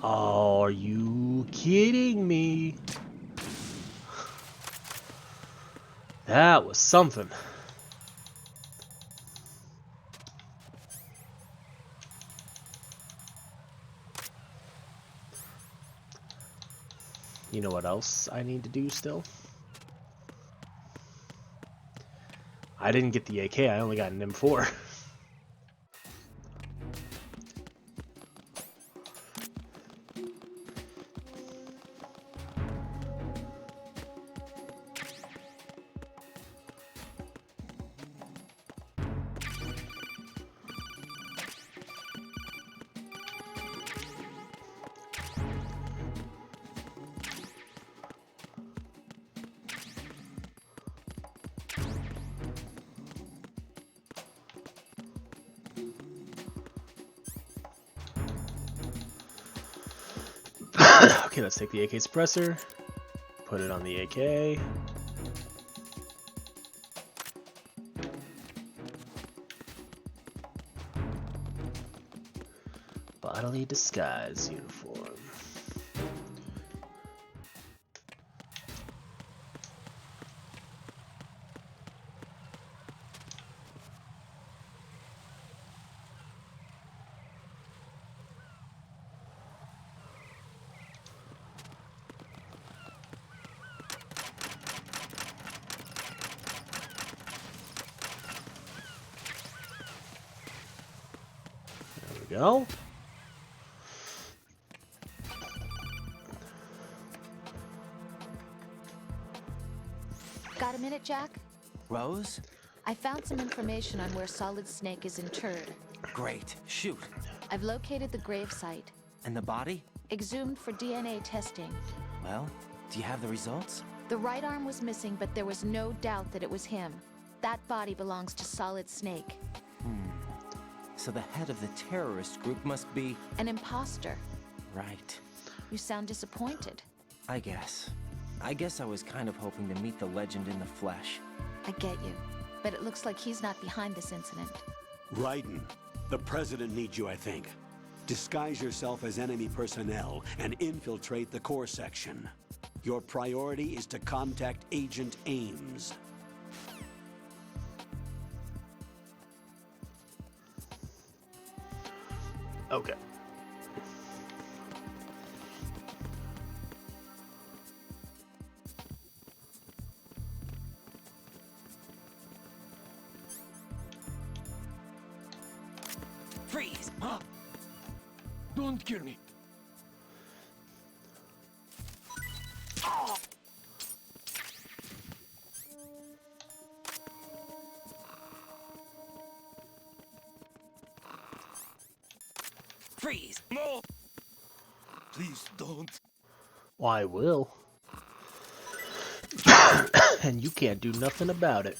Oh, are you kidding me? That was something. You know what else I need to do still? I didn't get the AK, I only got an M4. Okay, let's take the AK suppressor, put it on the AK. Bodily disguise uniform. There we go. Got a minute, Jack? Rose? I found some information on where Solid Snake is interred. Great. Shoot. I've located the grave site. And the body? Exhumed for DNA testing. Well, do you have the results? The right arm was missing, but there was no doubt that it was him. That body belongs to Solid Snake. So the head of the terrorist group must be... An imposter. Right. You sound disappointed. I guess I was kind of hoping to meet the legend in the flesh. I get you. But it looks like he's not behind this incident. Raiden, the president needs you, I think. Disguise yourself as enemy personnel and infiltrate the core section. Your priority is to contact Agent Ames. Okay. Freeze! Huh? Don't kill me. Freeze! No! Please don't. Well, I will. And you can't do nothing about it.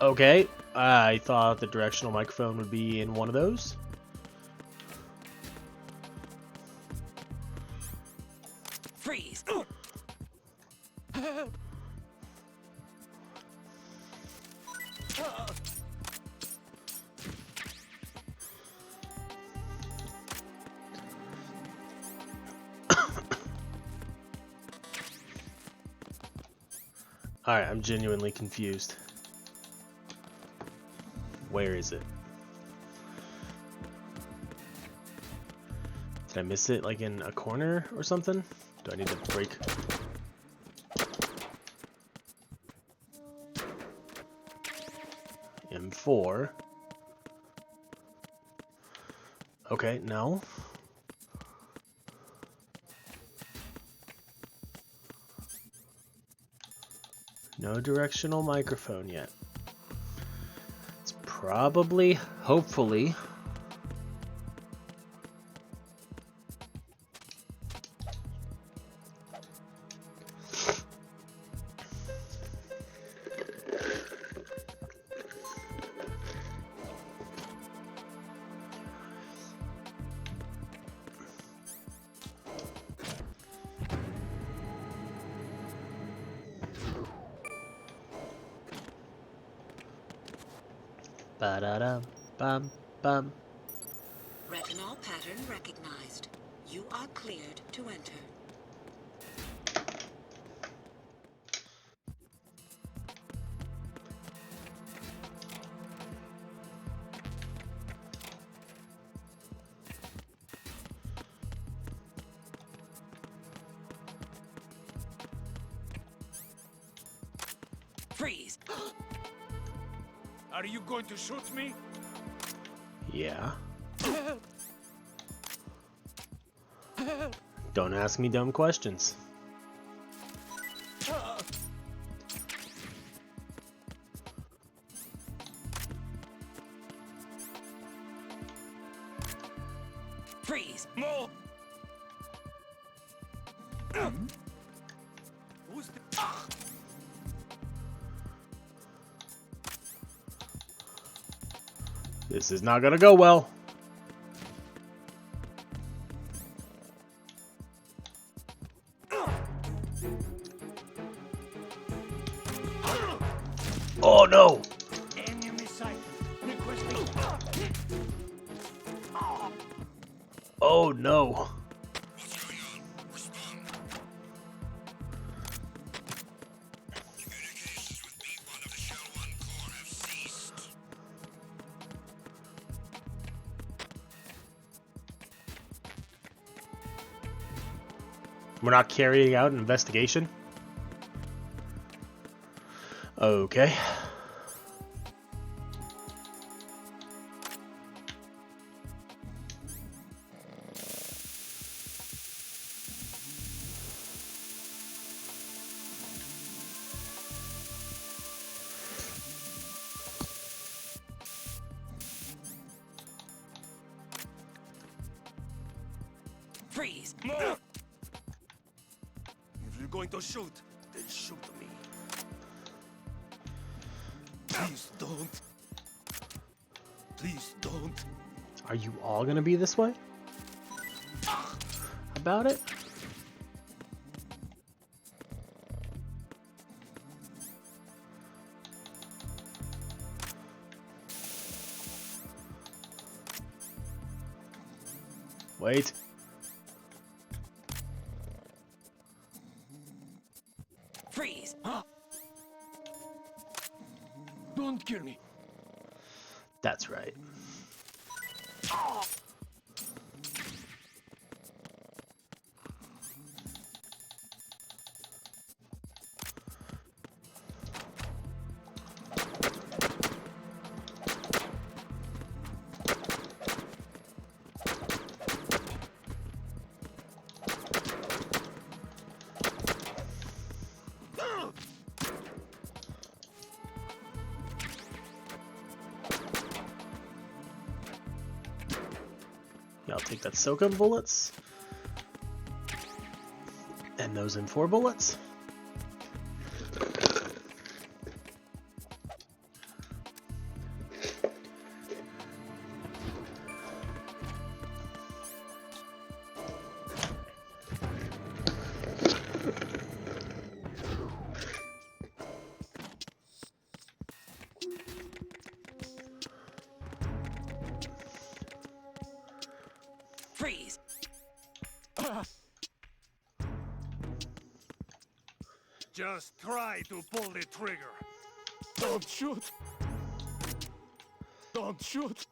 Okay, I thought the directional microphone would be in one of those. Freeze! Alright, I'm genuinely confused. Where is it? Did I miss it like in a corner or something? Do I need to break? M4. Okay, no. No directional microphone yet. It's probably, hopefully, ba-da-dum, bum, bum. Retinol pattern recognized. You are cleared to enter. Freeze! Are you going to shoot me? Yeah. Don't ask me dumb questions. Freeze! No! Who's the... This is not gonna go well. Oh no! Enemy sighted. Requesting. Oh no! We're not carrying out an investigation? Okay. Freeze! No! If you're going to shoot, then shoot me. Please don't. Please don't. Are you all gonna be this way? About it? Wait. Freeze! Don't kill me. That's right. Yeah, I'll take that Soakum bullets. And those M4 bullets. Freeze! Just try to pull the trigger. Don't shoot! Don't shoot!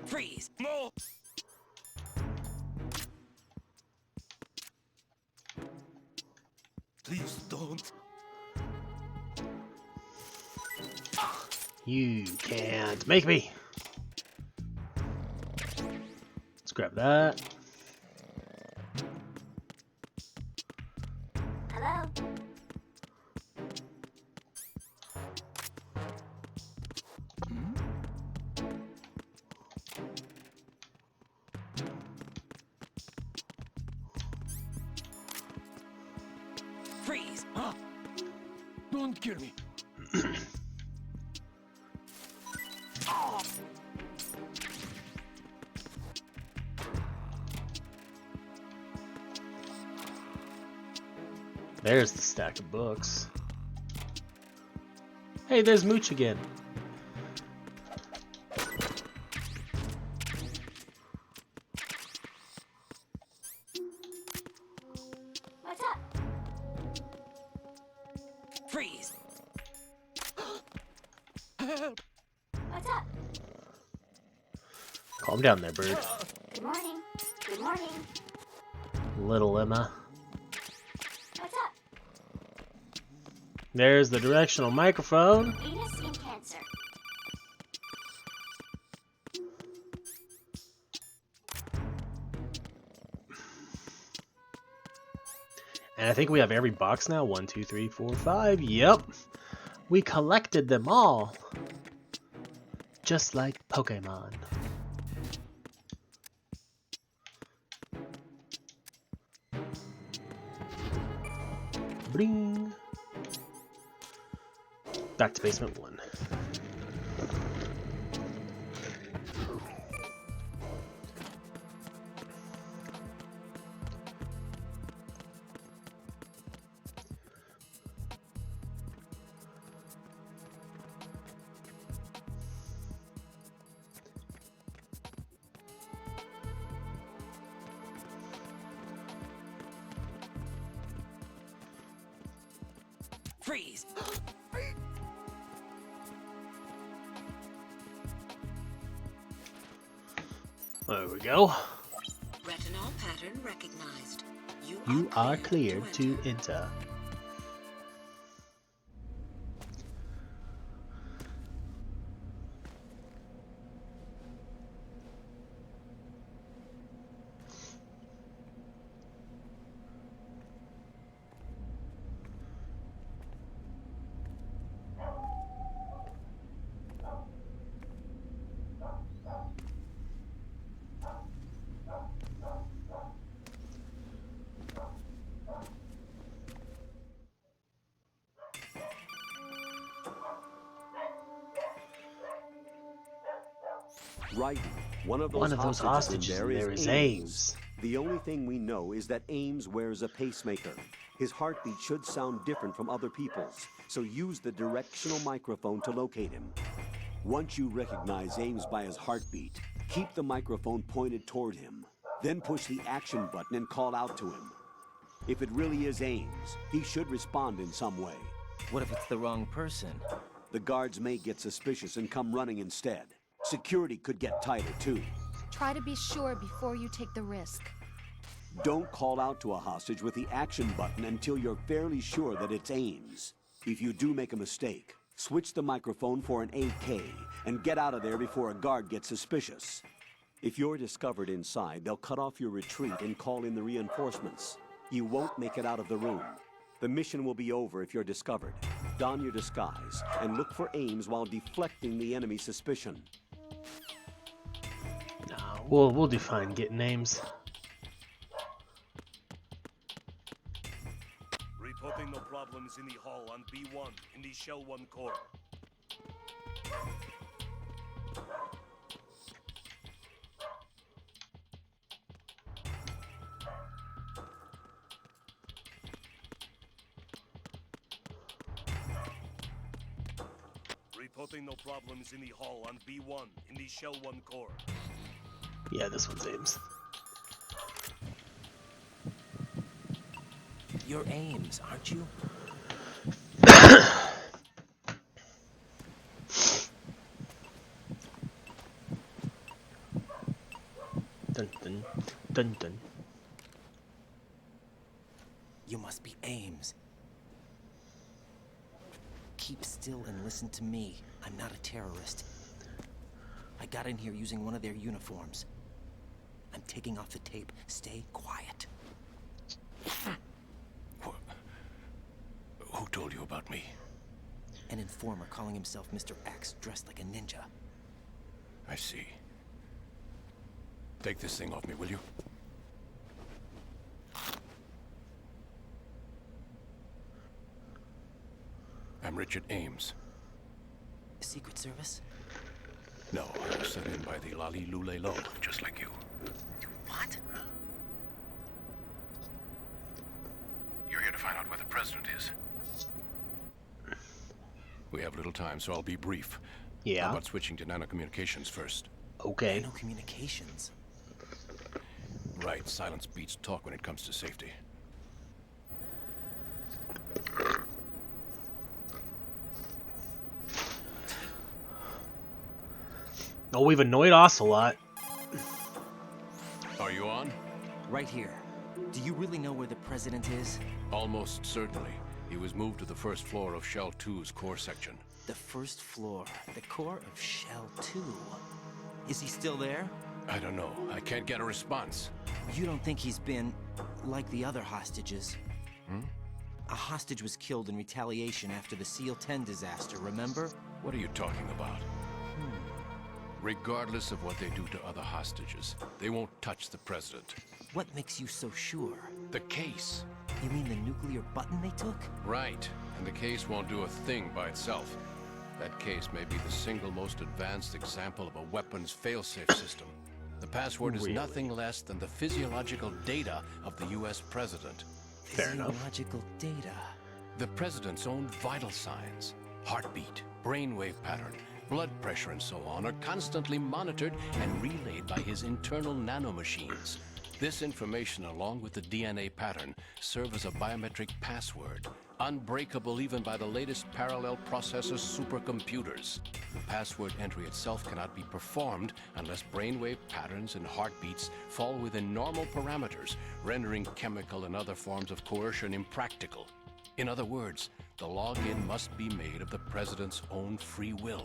Freeze! No! Please don't. You can't make me. Let's grab that. Hello? Freeze! Don't kill me. There's the stack of books. Hey, there's Mooch again. What's up? Freeze! What's up? Calm down there, bird. Good morning. Good morning. Little Emma. What's up? There's the directional microphone. Venus in Cancer. And I think we have every box now. 1, 2, 3, 4, 5. Yep. We collected them all. Just like Pokemon. Bring. Back to basement 1. Freeze! There we go. Retinol pattern recognized. You are cleared to enter. Right. One of One those of those hostages in in there is Ames. The only thing we know is that Ames wears a pacemaker. His heartbeat should sound different from other people's, so use the directional microphone to locate him. Once you recognize Ames by his heartbeat, keep the microphone pointed toward him. Then push the action button and call out to him. If it really is Ames, he should respond in some way. What if it's the wrong person? The guards may get suspicious and come running instead. Security could get tighter, too. Try to be sure before you take the risk. Don't call out to a hostage with the action button until you're fairly sure that it's Ames. If you do make a mistake, switch the microphone for an AK and get out of there before a guard gets suspicious. If you're discovered inside, they'll cut off your retreat and call in the reinforcements. You won't make it out of the room. The mission will be over if you're discovered. Don your disguise and look for Ames while deflecting the enemy's suspicion. No, we'll define getting names. Reporting no problems in the hall on B1 in the Shell 1 core. Reporting no problems in the hull on B1 in the Shell 1 core. Yeah, this one's Ames. You're Ames, aren't you? Dun dun dun dun. You must be Ames. Keep still and listen to me. I'm not a terrorist. I got in here using one of their uniforms. I'm taking off the tape. Stay quiet. Who told you about me? An informer calling himself Mr. X, dressed like a ninja. I see. Take this thing off me, will you? I'm Richard Ames. Secret Service? No, I was sent in by the Lali Lule Lo, just like you. What? You're here to find out where the president is. We have little time, so I'll be brief. Yeah. How about switching to nanocommunications first? Okay. No communications. Right, silence beats talk when it comes to safety. Oh, we've annoyed Ocelot. Are you on? Right here. Do you really know where the president is? Almost certainly. He was moved to the first floor of Shell 2's core section. The first floor. The core of Shell 2. Is he still there? I don't know. I can't get a response. You don't think he's been like the other hostages? Hmm? A hostage was killed in retaliation after the SEAL 10 disaster, remember? What are you talking about? Regardless of what they do to other hostages, they won't touch the president. What makes you so sure? The case. You mean the nuclear button they took? Right. And the case won't do a thing by itself. That case may be the single most advanced example of a weapons failsafe system. The password is nothing less than the physiological data of the US president. Fair enough. Physiological data. The president's own vital signs, heartbeat, brainwave pattern, blood pressure and so on are constantly monitored and relayed by his internal nanomachines. This information, along with the DNA pattern, serve as a biometric password, unbreakable even by the latest parallel processor supercomputers. The password entry itself cannot be performed unless brainwave patterns and heartbeats fall within normal parameters, rendering chemical and other forms of coercion impractical. In other words, the login must be made of the president's own free will.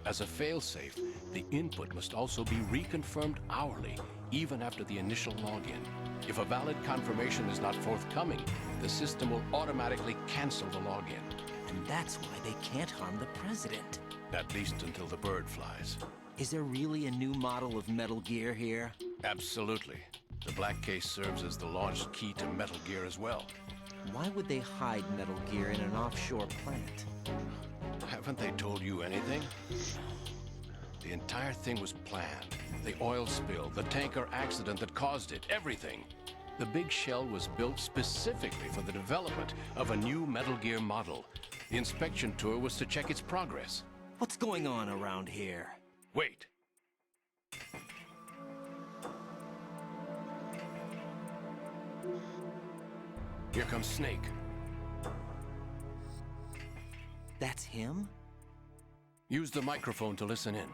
As a failsafe, the input must also be reconfirmed hourly, even after the initial login. If a valid confirmation is not forthcoming, the system will automatically cancel the login. And that's why they can't harm the president. At least until the bird flies. Is there really a new model of Metal Gear here? Absolutely. The black case serves as the launch key to Metal Gear as well. Why would they hide Metal Gear in an offshore plant? Haven't they told you anything? The entire thing was planned. The oil spill, the tanker accident that caused it, everything. The big shell was built specifically for the development of a new Metal Gear model. The inspection tour was to check its progress. What's going on around here? Wait. Here comes Snake. That's him? Use the microphone to listen in.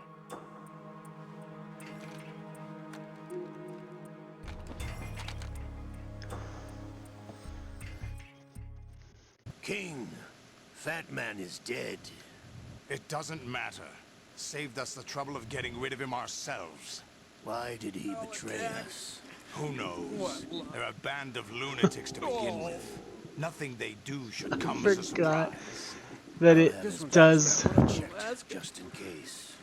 King, Fat Man is dead. It doesn't matter. Saved us the trouble of getting rid of him ourselves. Why did he betray us? Who knows? They're a band of lunatics to begin with. Nothing they do should come as a Forgot surprise. that it does Just in case.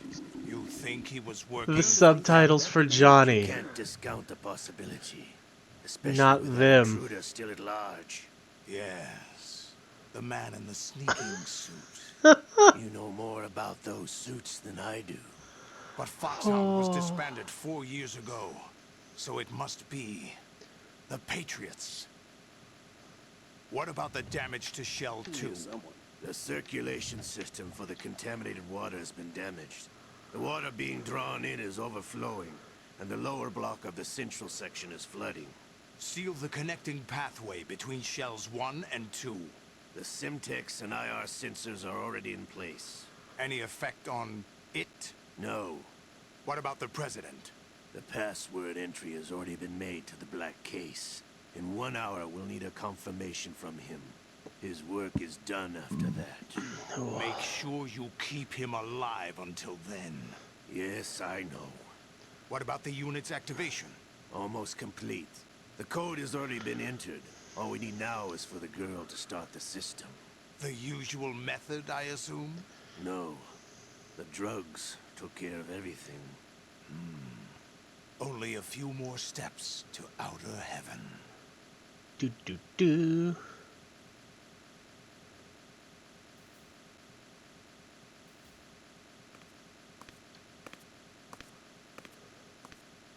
You think he was working? the subtitles for Johnny, Can't discount the possibility. Especially not with an them. intruder still at large. Yes. The man in the sneaking suit. You know more about those suits than I do. But Foxhound was disbanded 4 years ago. So it must be the Patriots. What about the damage to Shell 2? The circulation system for the contaminated water has been damaged. The water being drawn in is overflowing, and the lower block of the central section is flooding. Seal the connecting pathway between shells 1 and 2. The Simtex and IR sensors are already in place. Any effect on it? No. What about the President? The password entry has already been made to the black case. In 1 hour, we'll need a confirmation from him. His work is done after that. Make sure you keep him alive until then. Yes, I know. What about the unit's activation? Almost complete. The code has already been entered. All we need now is for the girl to start the system. The usual method, I assume? No. The drugs took care of everything. Only a few more steps to outer heaven. Do do do.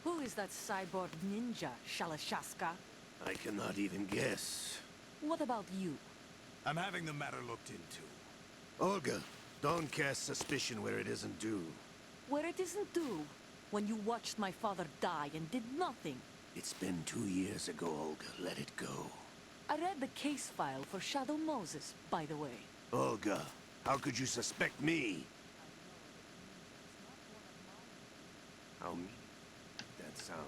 Who is that cyborg ninja, Shalashaska? I cannot even guess. What about you? I'm having the matter looked into. Olga, don't cast suspicion where it isn't due. Where it isn't due? When you watched my father die and did nothing. It's been 2 years ago, Olga. Let it go. I read the case file for Shadow Moses, by the way. Olga, how could you suspect me? How mean that sound?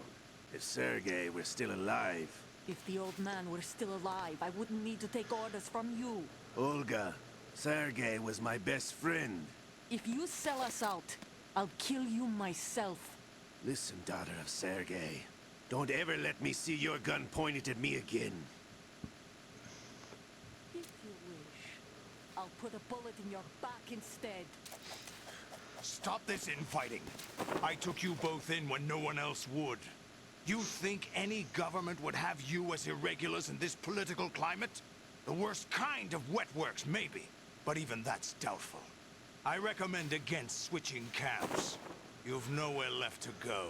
If Sergei were still alive... If the old man were still alive, I wouldn't need to take orders from you. Olga, Sergei was my best friend. If you sell us out, I'll kill you myself. Listen, daughter of Sergei. Don't ever let me see your gun pointed at me again. If you wish, I'll put a bullet in your back instead. Stop this infighting. I took you both in when no one else would. You think any government would have you as irregulars in this political climate? The worst kind of wet works, maybe. But even that's doubtful. I recommend against switching camps. You've nowhere left to go.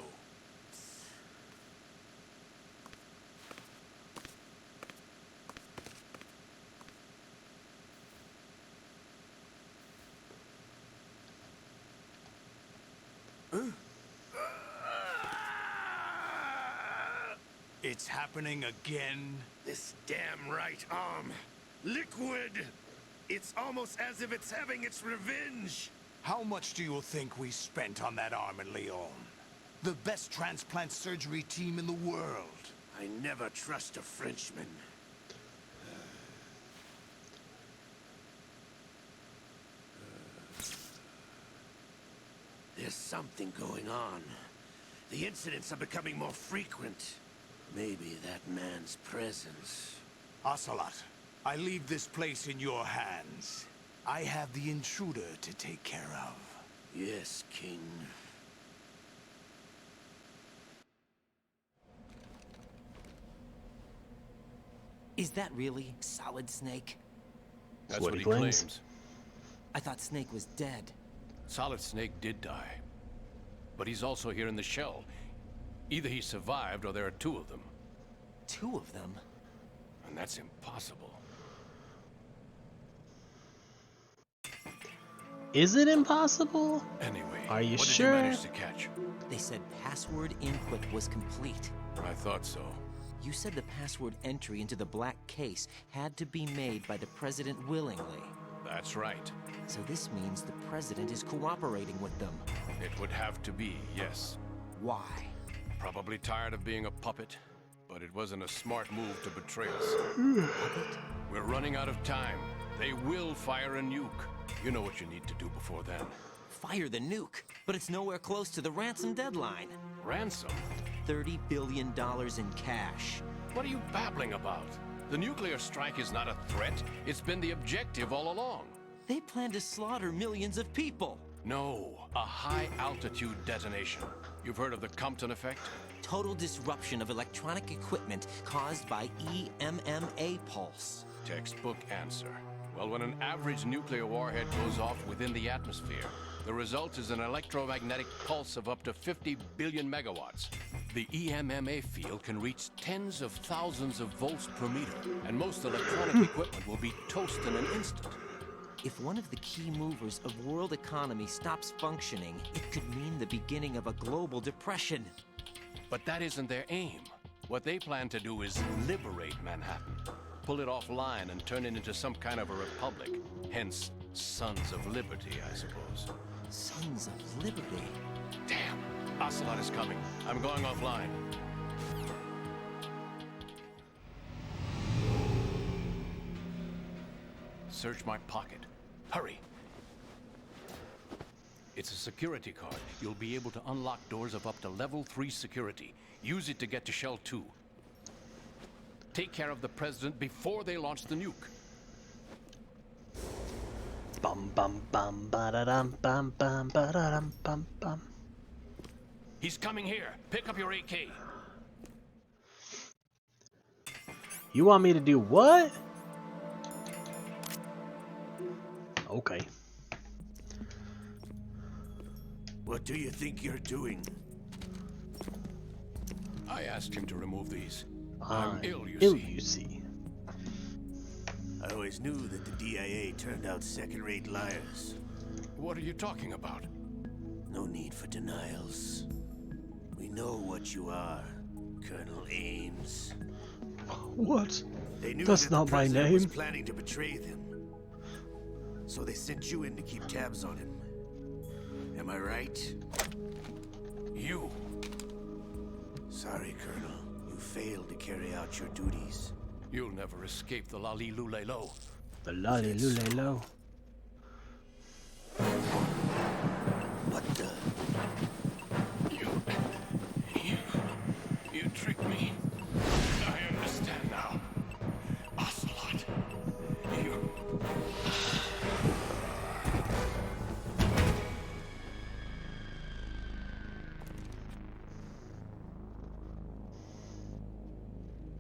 It's happening again? This damn right arm. Liquid! It's almost as if it's having its revenge! How much do you think we spent on that arm in Lyon? The best transplant surgery team in the world. I never trust a Frenchman. There's something going on. The incidents are becoming more frequent. Maybe that man's presence. Ocelot, I leave this place in your hands. I have the intruder to take care of. Yes, King. Is that really Solid Snake? That's what he claims. I thought Snake was dead. Solid Snake did die. But he's also here in the shell. Either he survived or there are 2 of them. 2 of them? And that's impossible. Is it impossible? Anyway, are you what sure? Did you manage to catch? They said password input was complete. I thought so. You said the password entry into the black case had to be made by the President willingly. That's right. So this means the President is cooperating with them. It would have to be, yes. Why? Probably tired of being a puppet, but it wasn't a smart move to betray us. Puppet? We're running out of time. They will fire a nuke. You know what you need to do before then. Fire the nuke, but it's nowhere close to the ransom deadline. Ransom? $30 billion in cash. What are you babbling about? The nuclear strike is not a threat. It's been the objective all along. They plan to slaughter millions of people. No, a high-altitude detonation. You've heard of the Compton effect? Total disruption of electronic equipment caused by EMMA pulse. Textbook answer. Well, when an average nuclear warhead goes off within the atmosphere, the result is an electromagnetic pulse of up to 50 billion megawatts. The EMMA field can reach tens of thousands of volts per meter, and most electronic equipment will be toast in an instant. If one of the key movers of world economy stops functioning, it could mean the beginning of a global depression. But that isn't their aim. What they plan to do is liberate Manhattan. Pull it offline and turn it into some kind of a republic. Hence, Sons of Liberty, I suppose. Sons of Liberty? Damn! Ocelot is coming. I'm going offline. Search my pocket. Hurry! It's a security card. You'll be able to unlock doors of up to level 3 security. Use it to get to Shell 2. Take care of the president before they launch the nuke. Bum bum bum ba da dum bum bum ba da dum bum bum. He's coming here. Pick up your AK. You want me to do what? Okay. What do you think you're doing? I asked him to remove these. I'm ill, you you see. I always knew that the DIA turned out second-rate liars. What are you talking about? No need for denials. We know what you are, Colonel Ames. What? They knew That's that not the my president name. was planning to betray them. So they sent you in to keep tabs on him. Am I right? You. Sorry, Colonel. You failed to carry out your duties. You'll never escape the Lali-Lulelo. The Lali-Lulelo. What the? You tricked me. I understand now. Ocelot. You...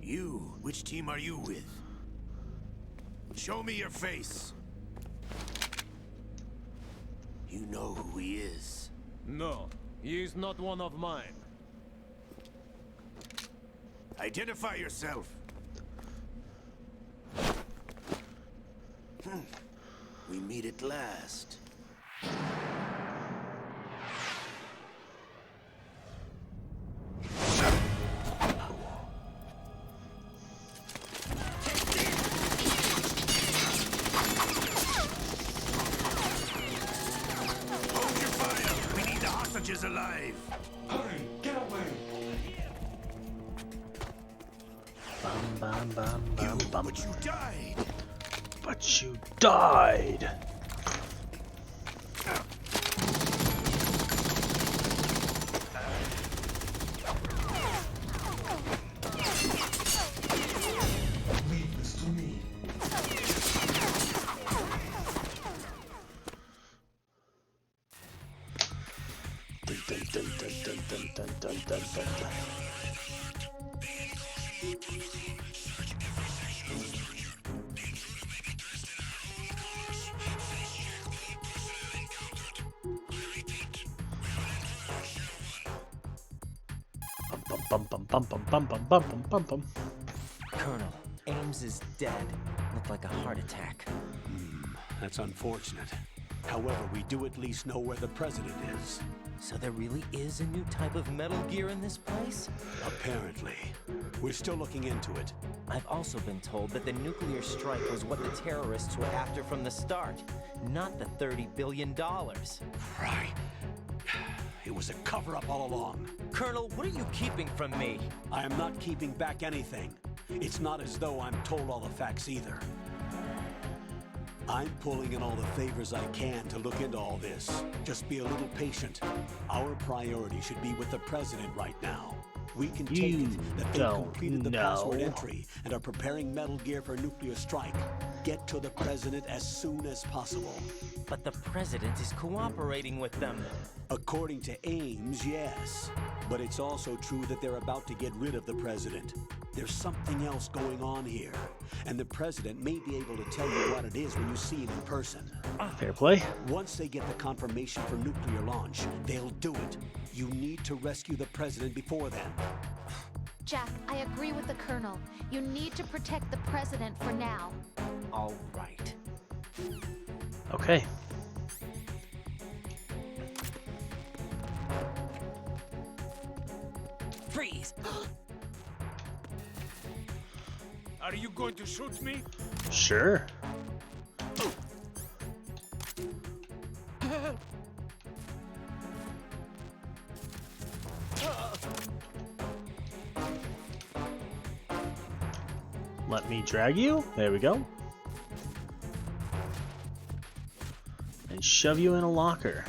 You? Which team are you with? Show me your face. You know who he is. No, he is not one of mine. Identify yourself. We meet at last. Hold your fire. We need the hostages alive. Hurry, get away. Bum bum bum bum bum. But you died. But you died. Leave this to me. Dun, dun, dun, dun, dun, dun, dun, dun, dun, dun. Bum bum bum bum bum bum bum bum bum bum. Colonel, Ames is dead. Looked like a heart attack. That's unfortunate. However, we do at least know where the president is. So there really is a new type of Metal Gear in this place? Apparently. We're still looking into it. I've also been told that the nuclear strike was what the terrorists were after from the start, not the $30 billion. Right. It was a cover-up all along. Colonel, what are you keeping from me? I am not keeping back anything. It's not as though I'm told all the facts either. I'm pulling in all the favors I can to look into all this. Just be a little patient. Our priority should be with the president right now. We can take it that they've completed the password entry and are preparing Metal Gear for nuclear strike. Get to the president as soon as possible. But the president is cooperating with them. According to Ames, yes. But it's also true that they're about to get rid of the president. There's something else going on here. And the president may be able to tell you what it is when you see him in person. Fair play. Once they get the confirmation for nuclear launch, they'll do it. You need to rescue the president before then. Jack, I agree with the Colonel. You need to protect the President for now. All right. Okay. Freeze! Are you going to shoot me? Sure. Let me drag you. There we go. And shove you in a locker.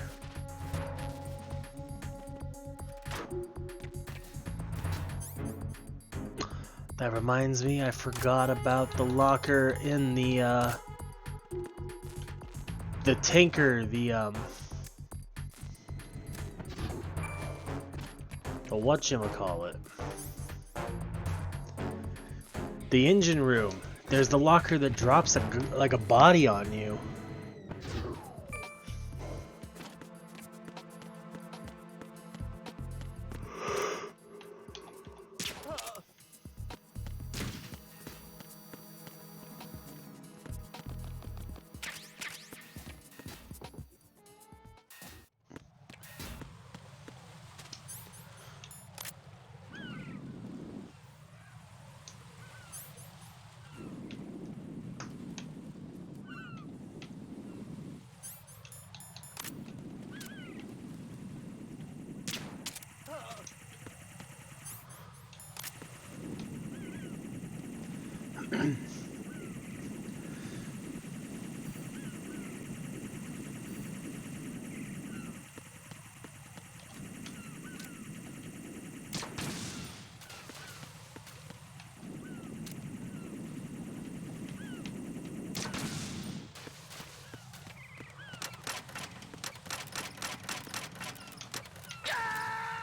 That reminds me, I forgot about the locker in the tanker, the whatchamacallit. The engine room. There's the locker that drops like a body on you.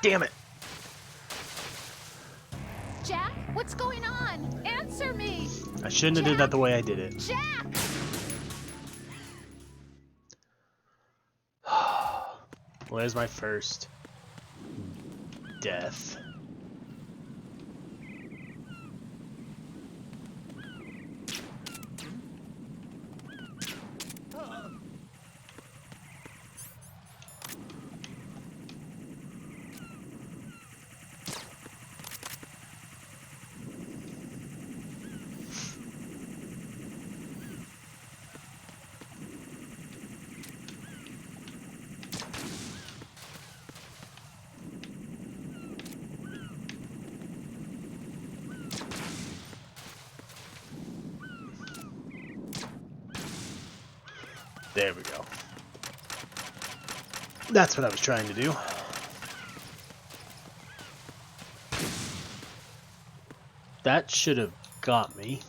Damn it! Jack, what's going on? Answer me! I shouldn't have did that the way I did it. Jack! Well, there's my first death. There we go. That's what I was trying to do. That should have got me,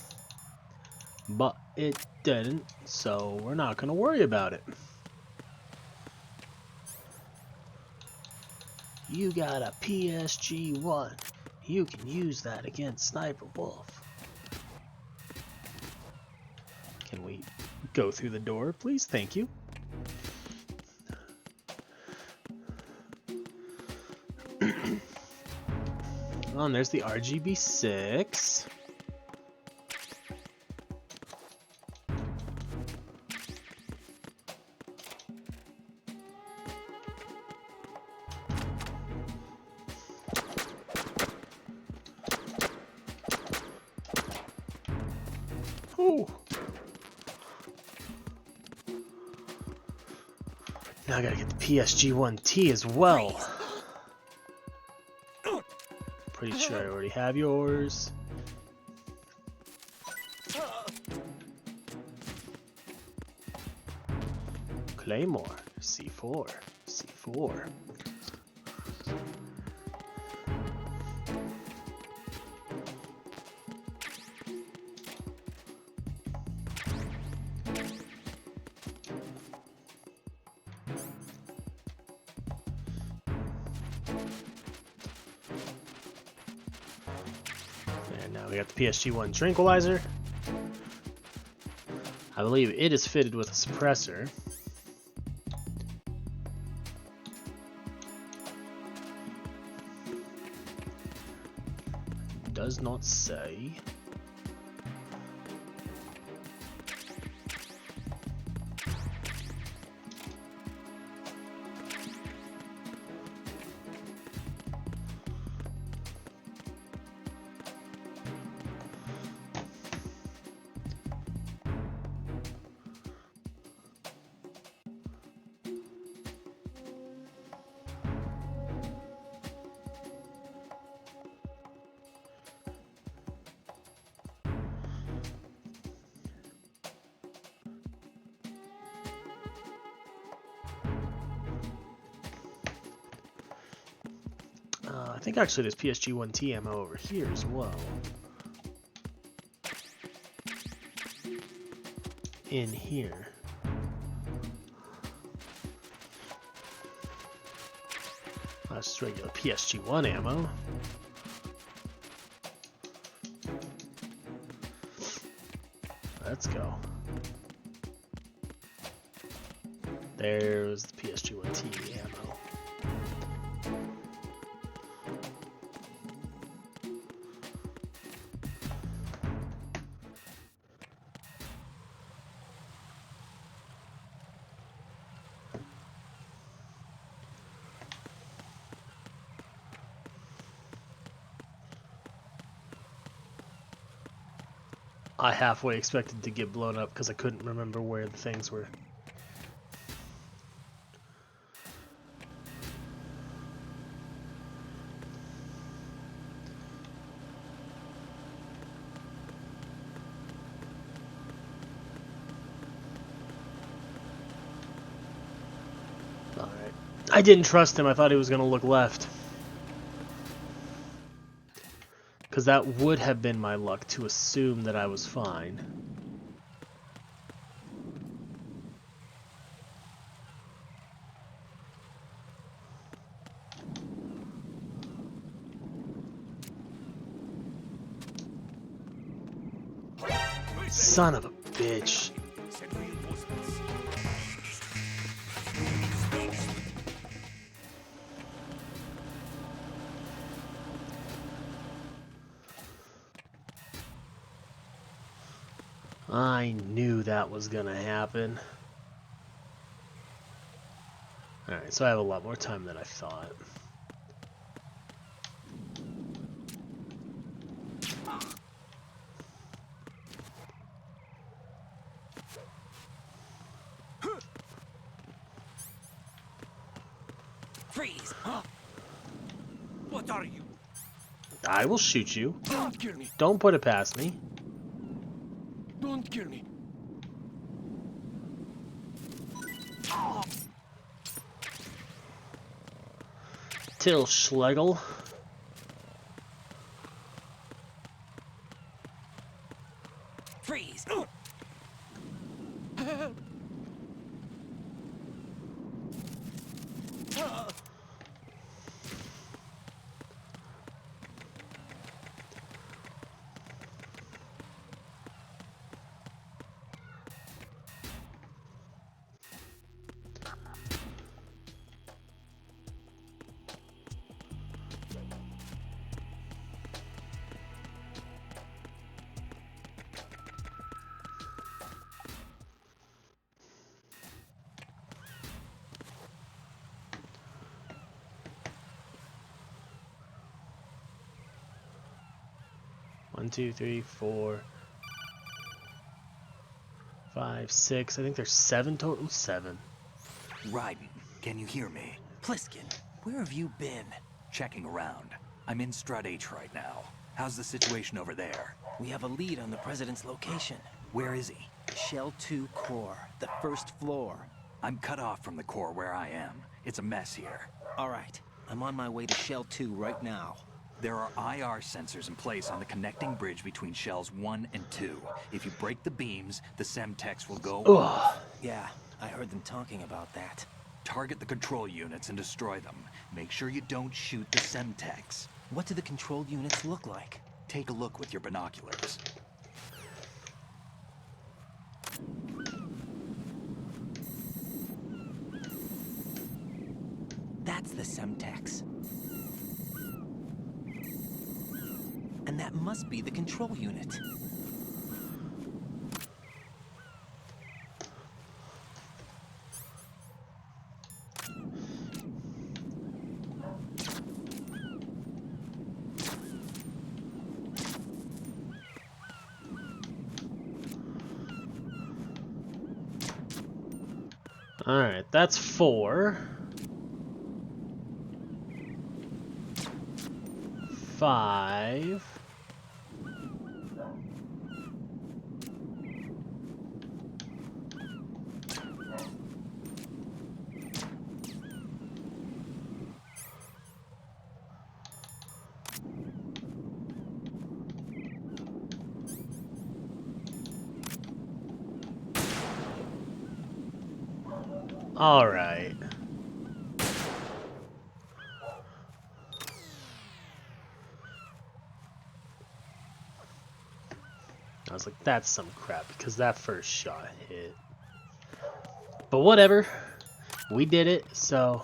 but it didn't, so we're not going to worry about it. You got a PSG-1. You can use that against Sniper Wolf. Can we go through the door, please? Thank you. Oh, and there's the RGB6. Ooh. Now I gotta get the PSG-1T as well. Pretty sure I already have yours. Claymore, C4, C4. And now we got the PSG-1 tranquilizer. I believe it is fitted with a suppressor. Does not say. think actually there's PSG-1T ammo over here as well. In here. That's just regular PSG-1 ammo. Let's go. There's the PSG-1T ammo. I halfway expected to get blown up because I couldn't remember where the things were. Alright. I didn't trust him. I thought he was going to look left. Because that would have been my luck to assume that I was fine. Son of a bitch. I knew that was gonna happen. Alright, so I have a lot more time than I thought. Freeze! Huh? What are you? I will shoot you. Don't kill me! Don't put it past me. Don't kill me! Till Schlegel. Freeze! One, two, three, 4, 5, 6. I think there's 7 total. 7. Raiden, can you hear me? Pliskin, where have you been? Checking around. I'm in Strut H right now. How's the situation over there? We have a lead on the president's location. Where is he? Shell 2 core, the first floor. I'm cut off from the core where I am. It's a mess here. All right, I'm on my way to Shell 2 right now. There are IR sensors in place on the connecting bridge between Shells 1 and 2. If you break the beams, the Semtex will go off. Yeah, I heard them talking about that. Target the control units and destroy them. Make sure you don't shoot the Semtex. What do the control units look like? Take a look with your binoculars. That's the Semtex. And that must be the control unit. Alright, that's 4. 5. All right. I was like, that's some crap because that first shot hit. But whatever. We did it, so.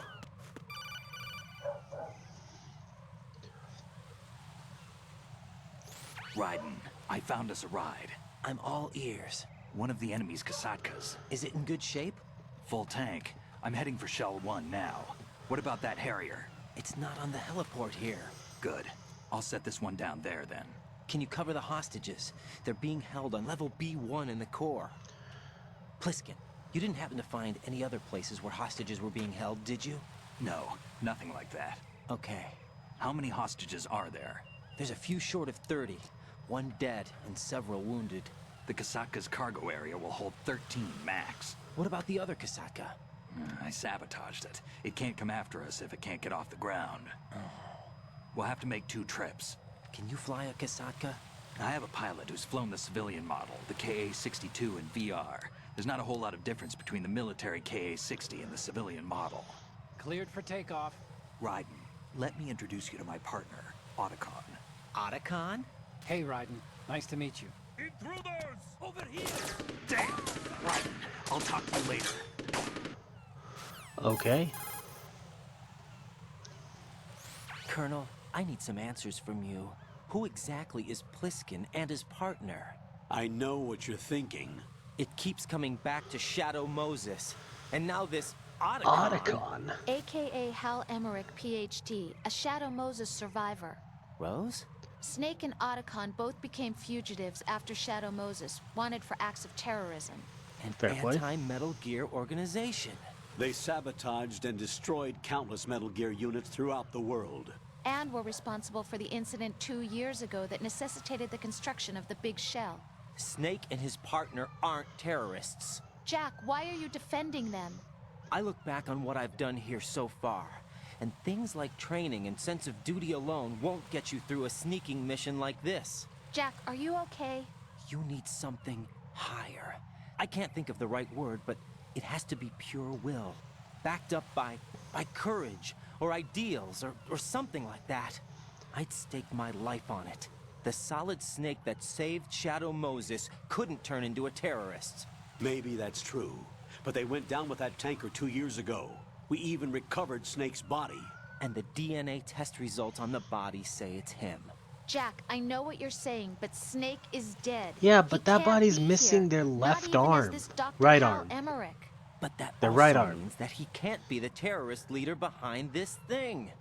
Raiden, I found us a ride. I'm all ears. One of the enemy's Kasatkas. Is it in good shape? Full tank. I'm heading for Shell 1 now. What about that Harrier? It's not on the heliport here. Good. I'll set this one down there then. Can you cover the hostages? They're being held on level B1 in the core. Pliskin, you didn't happen to find any other places where hostages were being held, did you? No, nothing like that. Okay. How many hostages are there? There's a few short of 30. One dead and several wounded. The Kasatka's cargo area will hold 13 max. What about the other Kasatka? I sabotaged it. It can't come after us if it can't get off the ground. We'll have to make 2 trips. Can you fly a Kasatka? I have a pilot who's flown the civilian model, the KA-62 in VR. There's not a whole lot of difference between the military KA-60 and the civilian model. Cleared for takeoff. Raiden, let me introduce you to my partner, Otacon. Otacon? Hey, Raiden. Nice to meet you. Intruders! Over here! Damn! Raiden, I'll talk to you later. Okay. Colonel, I need some answers from you. Who exactly is Pliskin and his partner? I know what you're thinking. It keeps coming back to Shadow Moses. And now this Otacon. Otacon. AKA Hal Emmerich, PhD, a Shadow Moses survivor. Rose? Snake and Otacon both became fugitives after Shadow Moses, wanted for acts of terrorism. An Fair play. anti-Metal Gear organization. They sabotaged and destroyed countless Metal Gear units throughout the world. And were responsible for the incident 2 years ago that necessitated the construction of the Big Shell. Snake and his partner aren't terrorists. Jack, why are you defending them? I look back on what I've done here so far, and things like training and sense of duty alone won't get you through a sneaking mission like this. Jack, are you okay? You need something higher. I can't think of the right word, but it has to be pure will, backed up by courage, or ideals, or something like that. I'd stake my life on it. The solid Snake that saved Shadow Moses couldn't turn into a terrorist. Maybe that's true, but they went down with that tanker 2 years ago. We even recovered Snake's body. And the DNA test results on the body say it's him. Jack, I know what you're saying, but Snake is dead. Yeah, but He that can't body's be missing here. their Not left even as arm. this Dr. Right Hal arm. Emmerich. But that The also right arm. means that he can't be the terrorist leader behind this thing.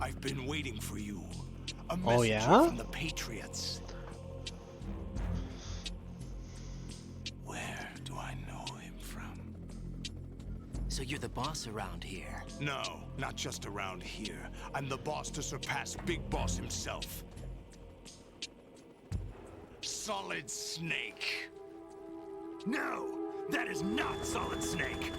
I've been waiting for you. A messenger Oh, yeah? from the Patriots. Where do I know him from? So you're the boss around here? No, not just around here. I'm the boss to surpass Big Boss himself. Solid Snake. No, that is not Solid Snake.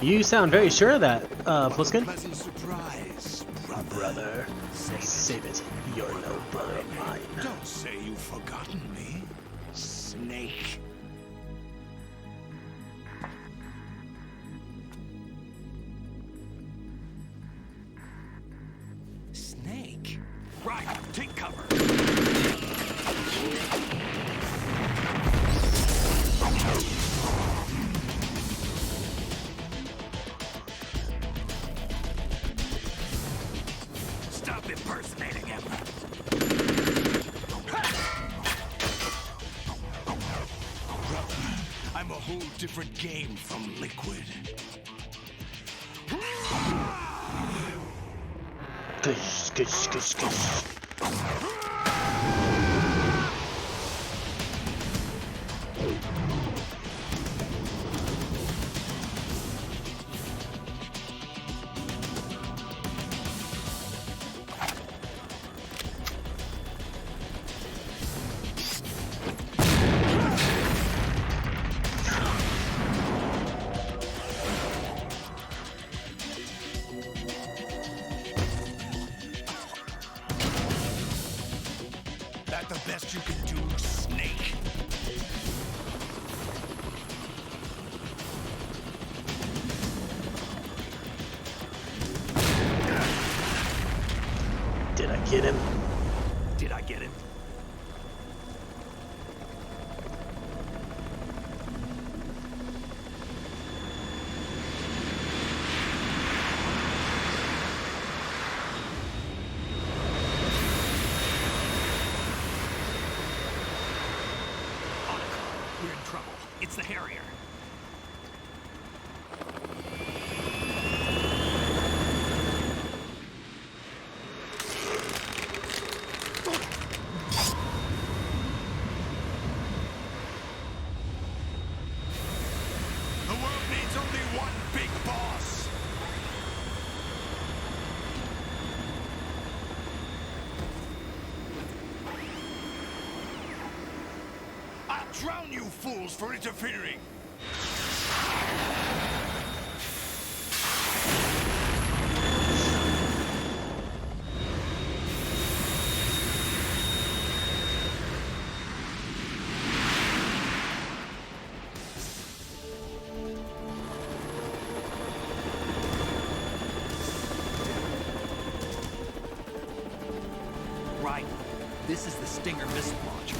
You sound very sure of that, Pliskin. Pleasant surprise, Brother, save it. You're no brother of mine. Don't say you've forgotten me, Snake. Snake? Right, take cover. Stop impersonating him. I'm a whole different game from Liquid. Kush, kush, kush, kush. That the best you can do, Snake? Did I get him? Did I get him? We're in trouble. It's the Harrier. The world needs only one big boss. I'll drown you fools for interfering. Right. This is the Stinger missile launcher.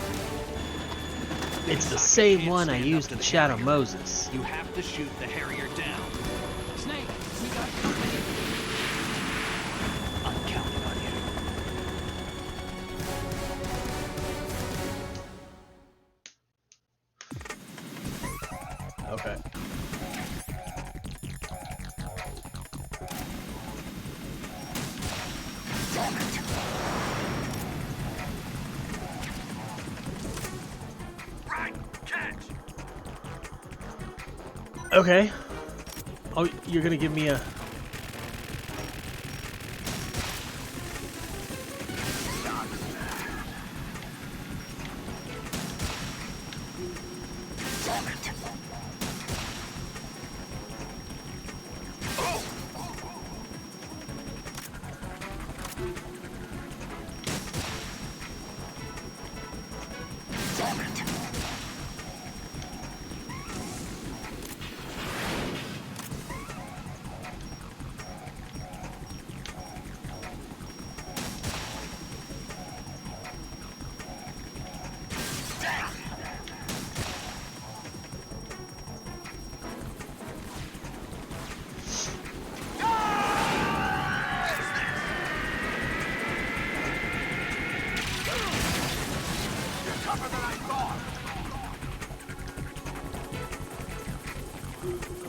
It's the same one I used in Shadow Moses. You have to shoot the Harrier down. Snake, we got company. I'm counting on you. Okay. Okay. Oh, you're gonna give me a...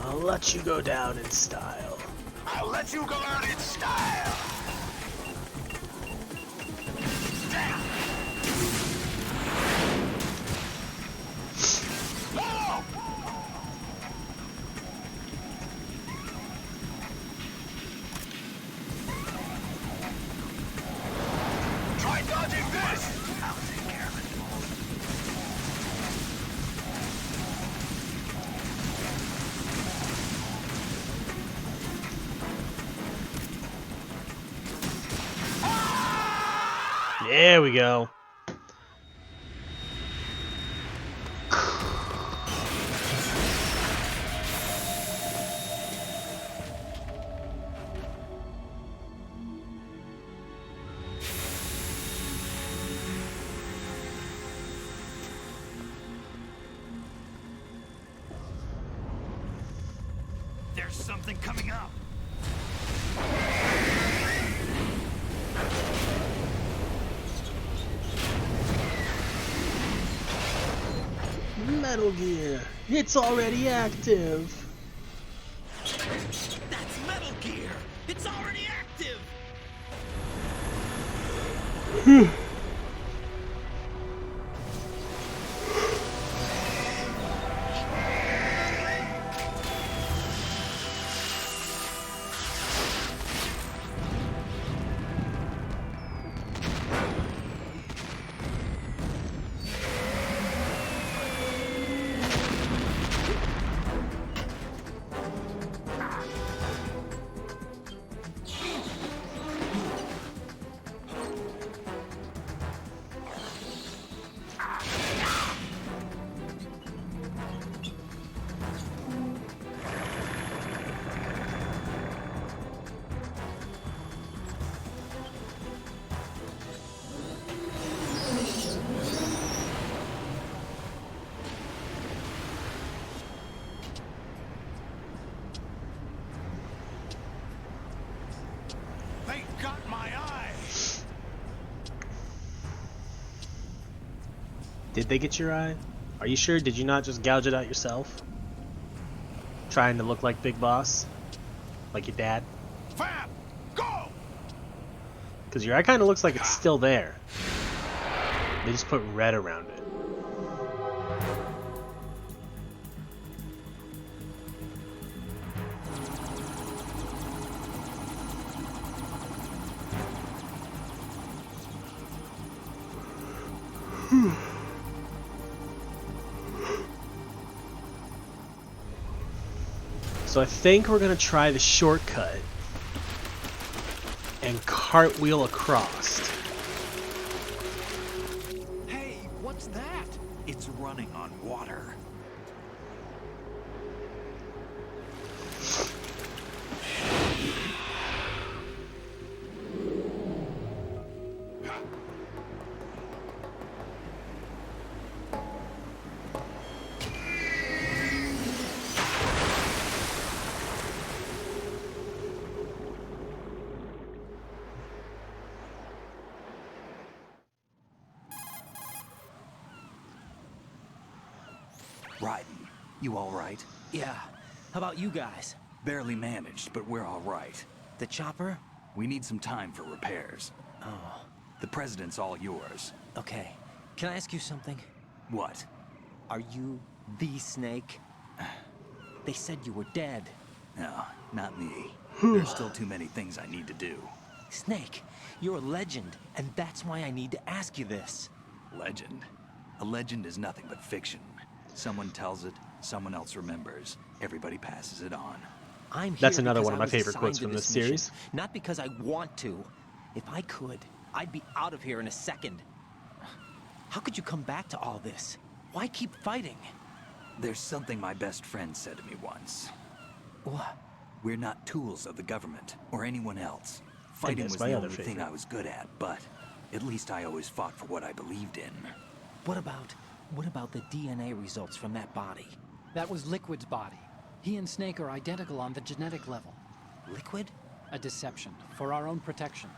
I'll let you go down in style. I'll let you go out in style. Try dodging this. I'll take care of it. There we go. There's something coming up. Metal Gear. It's already active. That's Metal Gear! It's already active! They got my eye! Did they get your eye? Are you sure? Did you not just gouge it out yourself? Trying to look like Big Boss? Like your dad? Fab! Go! Because your eye kind of looks like it's still there. They just put red around it. So I think we're gonna try the shortcut and cartwheel across. Hey, what's that? It's running on water. Raiden, you all right? Yeah. How about you guys? Barely managed, but we're all right. The chopper? We need some time for repairs. Oh. The president's all yours. Okay. Can I ask you something? What? Are you the Snake? They said you were dead. No, not me. There's still too many things I need to do. Snake, you're a legend, and that's why I need to ask you this. Legend? A legend is nothing but fiction. Someone tells it, someone else remembers. Everybody passes it on. I'm here That's another because one of I my was favorite assigned quotes to from this mission, series. Not because I want to. If I could, I'd be out of here in a second. How could you come back to all this? Why keep fighting? There's something my best friend said to me once. What? We're not tools of the government or anyone else. Fighting that's was my the other only thing favorite. I was good at, but at least I always fought for what I believed in. What about the DNA results from that body? That was Liquid's body. He and Snake are identical on the genetic level. Liquid? A deception, for our own protection.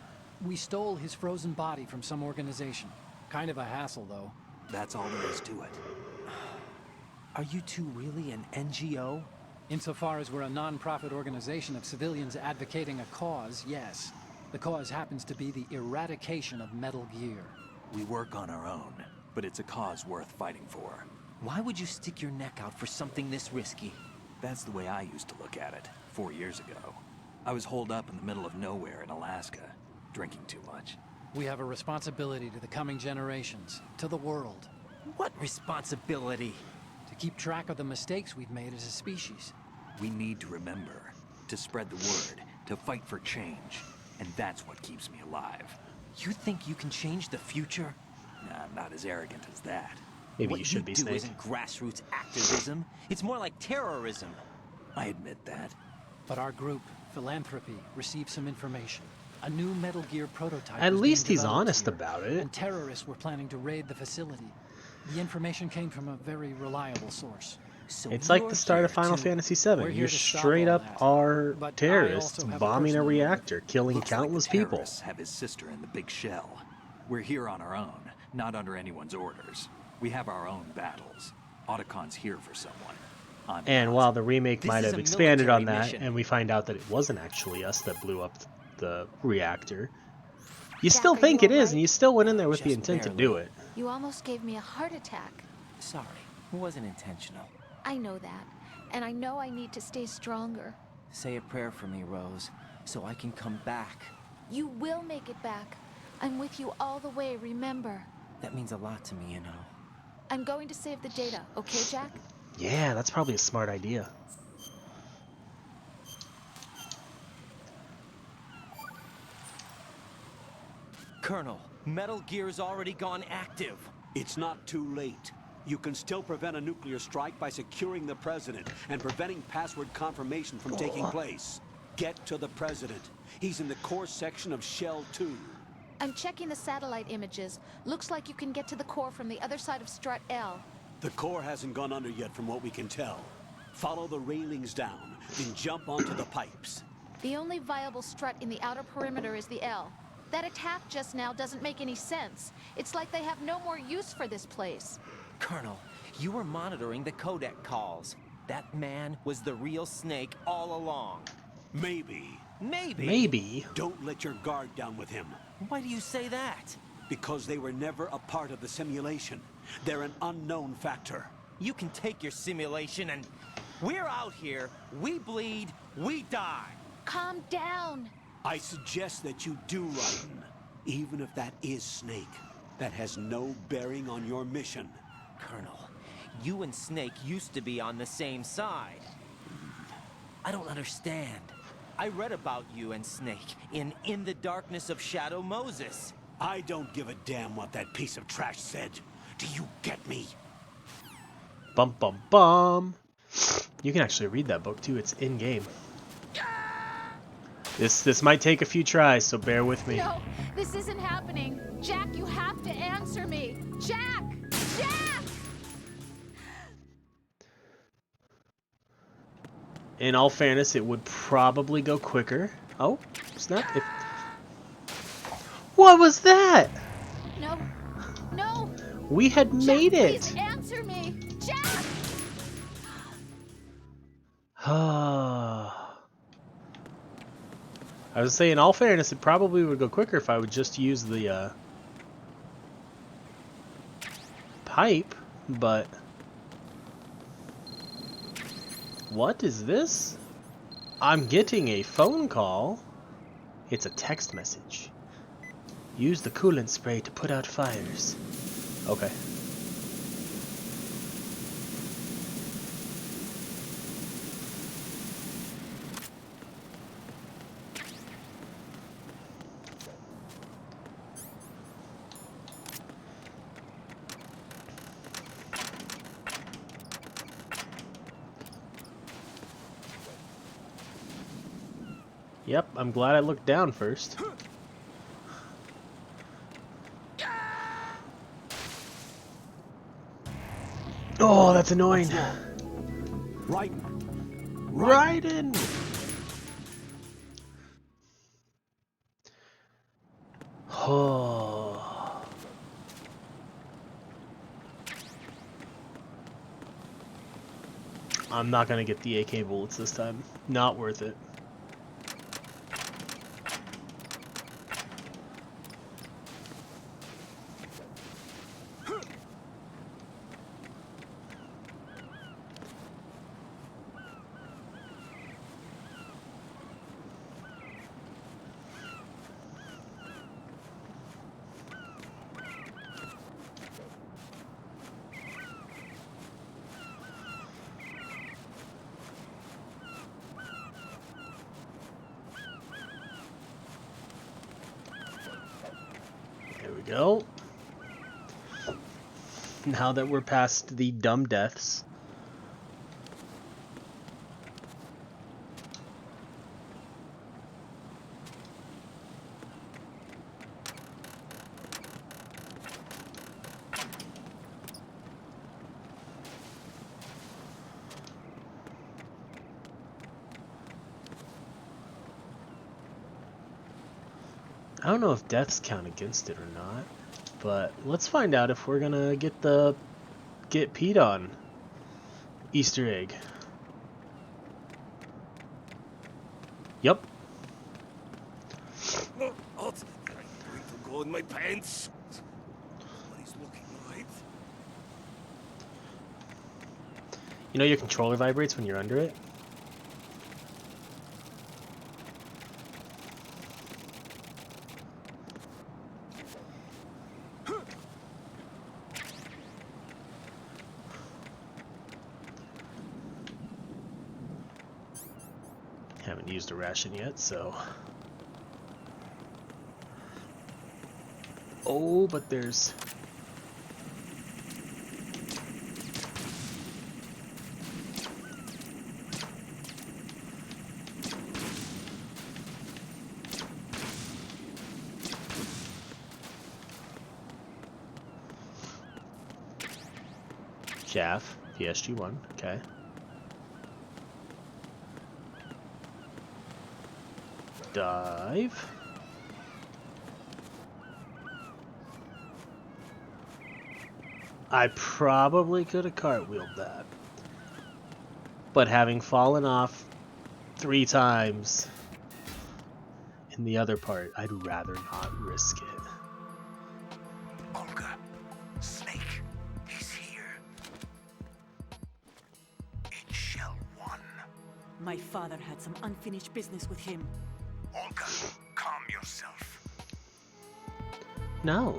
We stole his frozen body from some organization. Kind of a hassle, though. That's all there is to it. Are you two really an NGO? Insofar as we're a non-profit organization of civilians advocating a cause, yes. The cause happens to be the eradication of Metal Gear. We work on our own, but it's a cause worth fighting for. Why would you stick your neck out for something this risky? That's the way I used to look at it, 4 years ago. I was holed up in the middle of nowhere in Alaska, drinking too much. We have a responsibility to the coming generations, to the world. What responsibility? To keep track of the mistakes we've made as a species. We need to remember, to spread the word, to fight for change. And that's what keeps me alive. You think you can change the future? Nah, I'm not as arrogant as that. Maybe What you should be, do Snake. isn't grassroots activism. It's more like terrorism. I admit that. But our group, Philanthropy, received some information. A new Metal Gear prototype At was least being he's developed honest here, about it. And terrorists were planning to raid the facility. The information came from a very reliable source. So It's like you're the start of here Final to- Fantasy We're VII. here You're to stop straight all up that. are But I terrorists also have a bombing a personal reactor, killing Looks countless like the people. terrorists have his sister in the big shell. We're here on our own, not under anyone's orders. We have our own battles. Otacon's here for someone. And while the remake This might is have a expanded on military that, mission. and we find out that it wasn't actually us that blew up the reactor, you Jack, still are you think it is, alright? and you still went in there with the Just intent to barely. do it. You almost gave me a heart attack. Sorry, it wasn't intentional. I know that. And I know I need to stay stronger. Say a prayer for me, Rose, so I can come back. You will make it back. I'm with you all the way, remember. That means a lot to me, you know. I'm going to save the data, okay, Jack? Yeah, that's probably a smart idea. Colonel, Metal Gear's already gone active. It's not too late. You can still prevent a nuclear strike by securing the president and preventing password confirmation from taking place. Get to the president. He's in the core section of Shell 2. I'm checking the satellite images. Looks like you can get to the core from the other side of Strut L. The core hasn't gone under yet from what we can tell. Follow the railings down, then jump onto the pipes. The only viable strut in the outer perimeter is the L. That attack just now doesn't make any sense. It's like they have no more use for this place. Colonel, you were monitoring the codec calls. That man was the real Snake all along. Maybe. Maybe? Maybe. Don't let your guard down with him. Why do you say that? Because they were never a part of the simulation. They're an unknown factor. You can take your simulation and... We're out here, we bleed, we die. Calm down. I suggest that you do, Raiden. Even if that is Snake. That has no bearing on your mission. Colonel, you and Snake used to be on the same side. I don't understand. I read about you and Snake in the Darkness of Shadow Moses. I don't give a damn what that piece of trash said. Do you get me? Bum bum bum. You can actually read that book too. It's in game. This might take a few tries, so bear with me. No, this isn't happening. Jack, you have to answer me. Jack! Jack! In all fairness, it would probably go quicker. Oh, snap. What was that? No. No. We had made Jack, it. Please answer me. Jack! I was saying, in all fairness, it probably would go quicker if I would just use the pipe, but... What is this? I'm getting a phone call. It's a text message. Use the coolant spray to put out fires. Okay. Yep, I'm glad I looked down first. Oh, that's annoying. Raiden! Oh. I'm not gonna get the AK bullets this time. Not worth it. There we go. Now that we're past the dumb deaths. I don't know if deaths count against it or not, but let's find out if we're gonna get Pete on. Easter egg. Yep. Oh, I'm going to go in my pants. Somebody's looking, right? You know your controller vibrates when you're under it? Haven't used a ration yet, so... Oh, but there's... Chaff, PSG-1, okay. Dive. I probably could have cartwheeled that. But having fallen off 3 times in the other part, I'd rather not risk it. Olga, Snake, he's here. In Shell 1. My father had some unfinished business with him. Olga, calm yourself. No.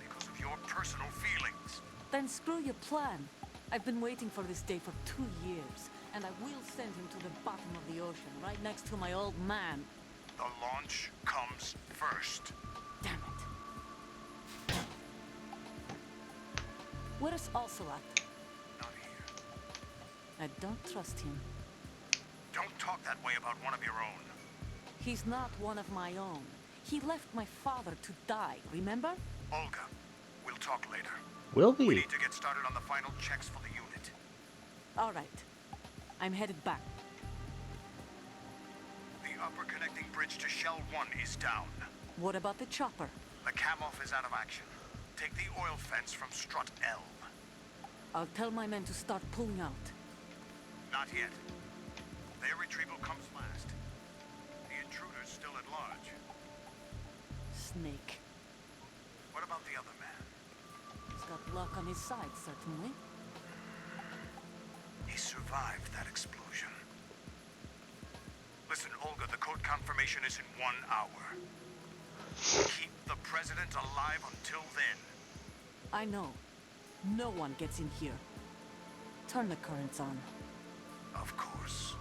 Because of your personal feelings. Then screw your plan. I've been waiting for this day for 2 years, and I will send him to the bottom of the ocean, right next to my old man. The launch comes first. Damn it. Where's Ocelot? Not here. I don't trust him. Don't talk that way about one of your own. He's not one of my own. He left my father to die, remember? Olga, we'll talk later. Will we? We need to get started on the final checks for the unit. All right. I'm headed back. The upper connecting bridge to Shell 1 is down. What about the chopper? The cam-off is out of action. Take the oil fence from Strut L. I'll tell my men to start pulling out. Not yet. Their retrieval comes last. The intruder's still at large. Snake. What about the other man? He's got luck on his side, certainly. He survived that explosion. Listen, Olga, the code confirmation is in 1 hour. Keep the president alive until then. I know. No one gets in here. Turn the currents on. Of course.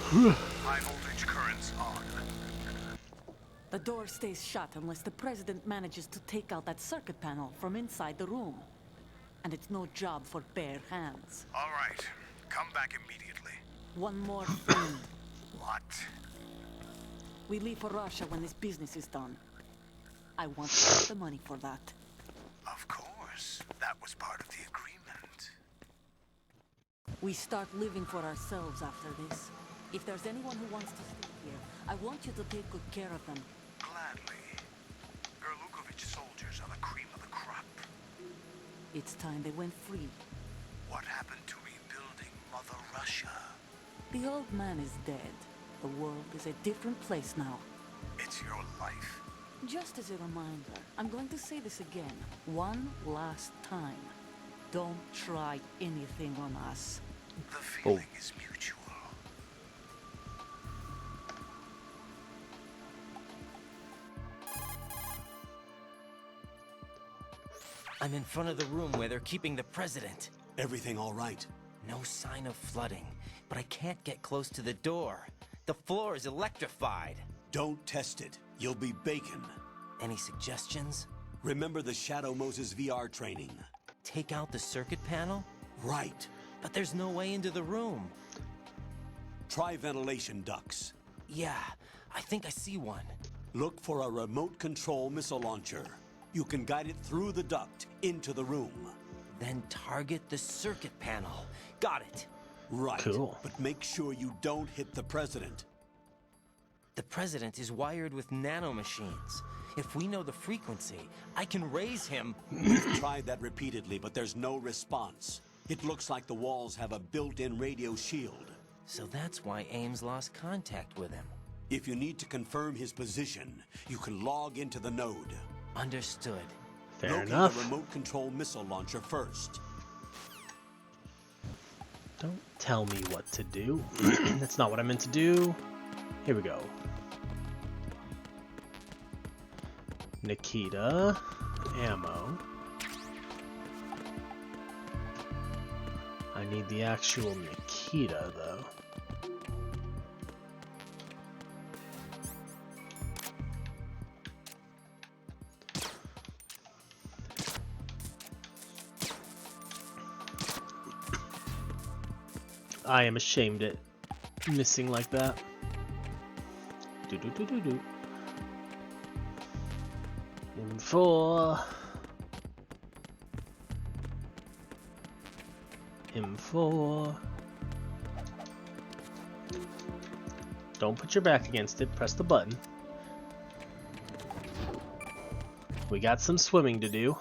High voltage currents on. The door stays shut unless the president manages to take out that circuit panel from inside the room. And it's no job for bare hands. All right. Come back immediately. One more thing. What? We leave for Russia when this business is done. I want to get the money for that. Of course. That was part of the agreement. We start living for ourselves after this. If there's anyone who wants to stay here, I want you to take good care of them. Gladly. Gerlukovich soldiers are the cream of the crop. It's time they went free. What happened to rebuilding Mother Russia? The old man is dead. The world is a different place now. It's your life. Just as a reminder, I'm going to say this again, one last time. Don't try anything on us. The feeling is mutual. I'm in front of the room where they're keeping the president. Everything all right? No sign of flooding, but I can't get close to the door. The floor is electrified. Don't test it. You'll be bacon. Any suggestions? Remember the Shadow Moses VR training? Take out the circuit panel? Right. But there's no way into the room. Try ventilation ducts. Yeah, I think I see one. Look for a remote control missile launcher. You can guide it through the duct into the room. Then target the circuit panel. Got it. Right. Cool. But make sure you don't hit the president. The president is wired with nanomachines. If we know the frequency, I can raise him. We've tried that repeatedly, but there's no response. It looks like the walls have a built-in radio shield. So that's why Ames lost contact with him. If you need to confirm his position, you can log into the node. Understood. Fair Locate enough. a remote control missile launcher first. Don't tell me what to do. That's not what I meant to do. Here we go. Nikita. Ammo. I need the actual Nikita, though. I am ashamed at missing like that. Do do do do do. M4. M4. Don't put your back against it. Press the button. We got some swimming to do.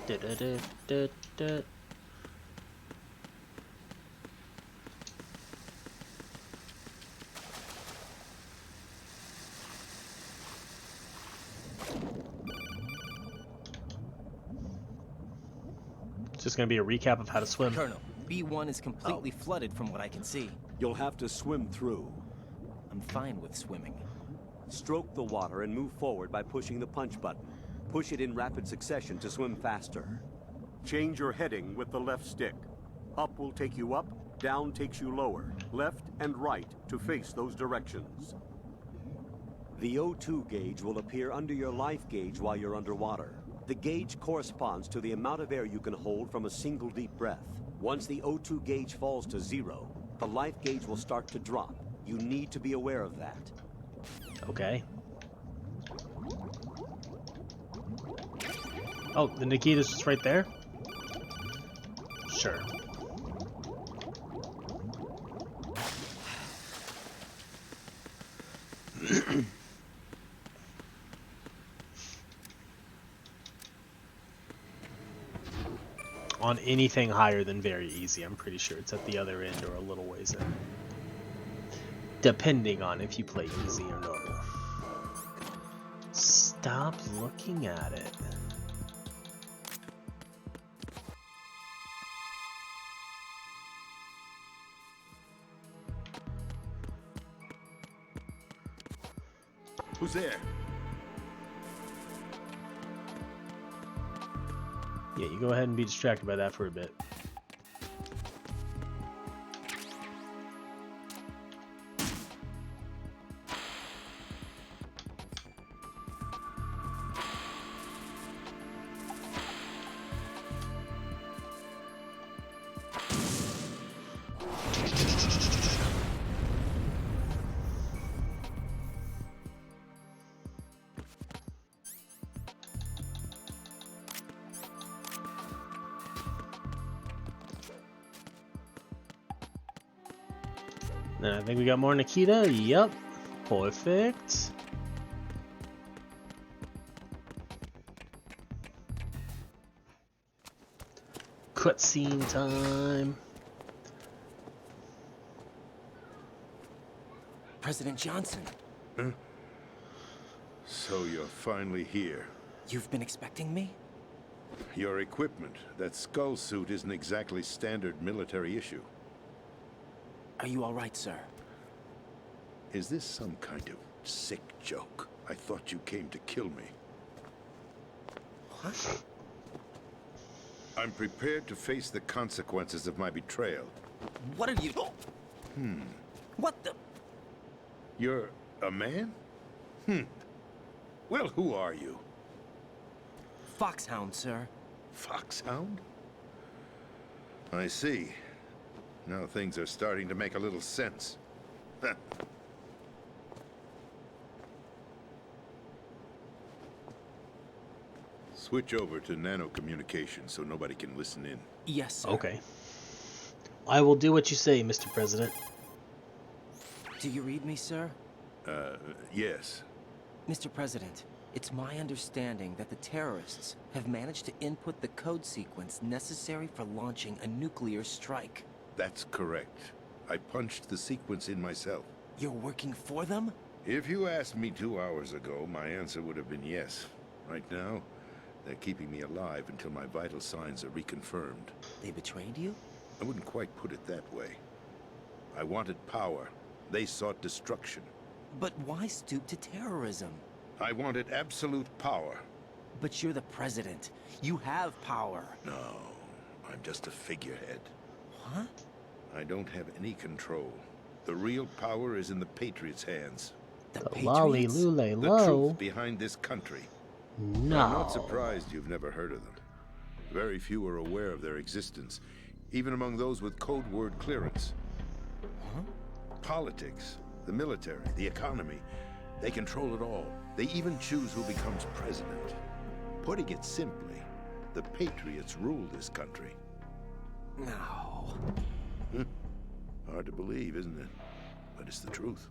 Da-da-da-da-da. It's just gonna be a recap of how to swim. Colonel, B1 is completely flooded from what I can see. You'll have to swim through. I'm fine with swimming. Stroke the water and move forward by pushing the punch button. Push it in rapid succession to swim faster. Change your heading with the left stick. Up will take you up, down takes you lower, left and right to face those directions. The O2 gauge will appear under your life gauge while you're underwater. The gauge corresponds to the amount of air you can hold from a single deep breath. Once the O2 gauge falls to 0, the life gauge will start to drop. You need to be aware of that. Okay. Oh, the Nikita's just right there? Sure. On anything higher than very easy, I'm pretty sure it's at the other end or a little ways in. Depending on if you play easy or normal. Stop looking at it. Who's there? Yeah, you go ahead and be distracted by that for a bit. I think we got more Nikita. Yep. Perfect. Cutscene time. President Johnson. Huh? So you're finally here. You've been expecting me? Your equipment, that skull suit, isn't exactly standard military issue. Are you all right, sir? Is this some kind of sick joke? I thought you came to kill me. What? I'm prepared to face the consequences of my betrayal. What are you... What the... You're a man? Well, who are you? Foxhound, sir. Foxhound? I see. Now things are starting to make a little sense. Switch over to nano communication so nobody can listen in. Yes, sir. Okay. I will do what you say, Mr. President. Do you read me, sir? Yes. Mr. President, it's my understanding that the terrorists have managed to input the code sequence necessary for launching a nuclear strike. That's correct. I punched the sequence in myself. You're working for them? If you asked me 2 hours ago, my answer would have been yes. Right now, they're keeping me alive until my vital signs are reconfirmed. They betrayed you? I wouldn't quite put it that way. I wanted power. They sought destruction. But why stoop to terrorism? I wanted absolute power. But you're the president. You have power. No, I'm just a figurehead. Huh? I don't have any control. The real power is in the Patriots' hands. The Lolly Patriots? Lule The Low. truth behind this country. No. I'm not surprised you've never heard of them. Very few are aware of their existence, even among those with code word clearance. Huh? Politics, the military, the economy, they control it all. They even choose who becomes president. Putting it simply, the Patriots rule this country. No. Hard to believe, isn't it? But it's the truth.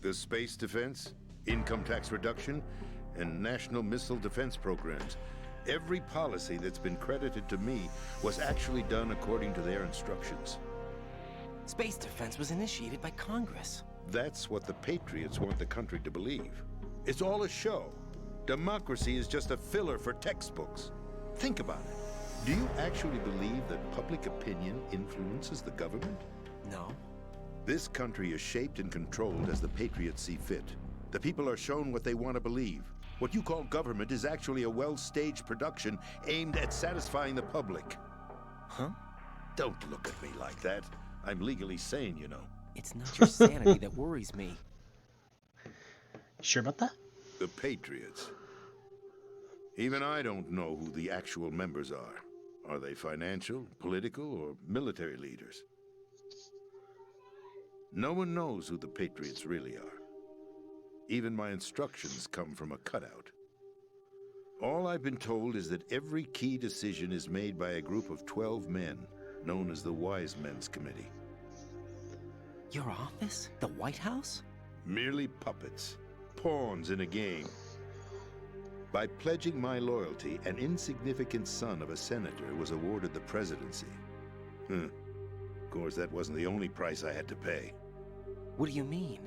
The space defense, income tax reduction, and national missile defense programs. Every policy that's been credited to me was actually done according to their instructions. Space defense was initiated by Congress. That's what the Patriots want the country to believe. It's all a show. Democracy is just a filler for textbooks. Think about it. Do you actually believe that public opinion influences the government? No. This country is shaped and controlled as the Patriots see fit. The people are shown what they want to believe. What you call government is actually a well-staged production aimed at satisfying the public. Huh? Don't look at me like that. I'm legally sane, you know. It's not your sanity that worries me. Sure about that? The Patriots. Even I don't know who the actual members are. Are they financial, political, or military leaders? No one knows who the Patriots really are. Even my instructions come from a cutout. All I've been told is that every key decision is made by a group of 12 men, known as the Wise Men's Committee. Your office? The White House? Merely puppets, pawns in a game. By pledging my loyalty, an insignificant son of a senator was awarded the presidency. Of course, that wasn't the only price I had to pay. What do you mean?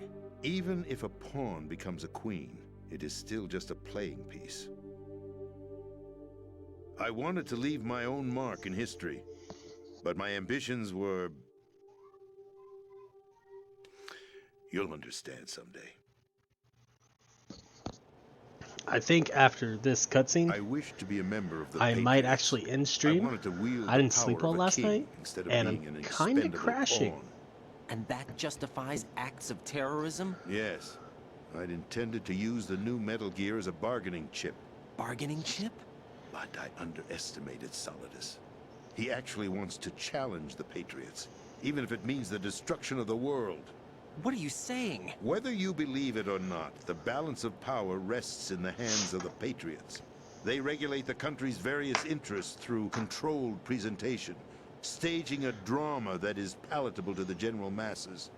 Even if a pawn becomes a queen, it is still just a playing piece. I wanted to leave my own mark in history, but my ambitions were... You'll understand someday. I think after this cutscene, I wish to be a member of the I might Patriots. actually end stream. I wanted to wield I didn't the power sleep well of a last king night, instead of and being I'm an kind of expendable crashing. pawn. And that justifies acts of terrorism? Yes. I'd intended to use the new Metal Gear as a bargaining chip. Bargaining chip? But I underestimated Solidus. He actually wants to challenge the Patriots, even if it means the destruction of the world. What are you saying? Whether you believe it or not, the balance of power rests in the hands of the Patriots. They regulate the country's various interests through controlled presentation, staging a drama that is palatable to the general masses.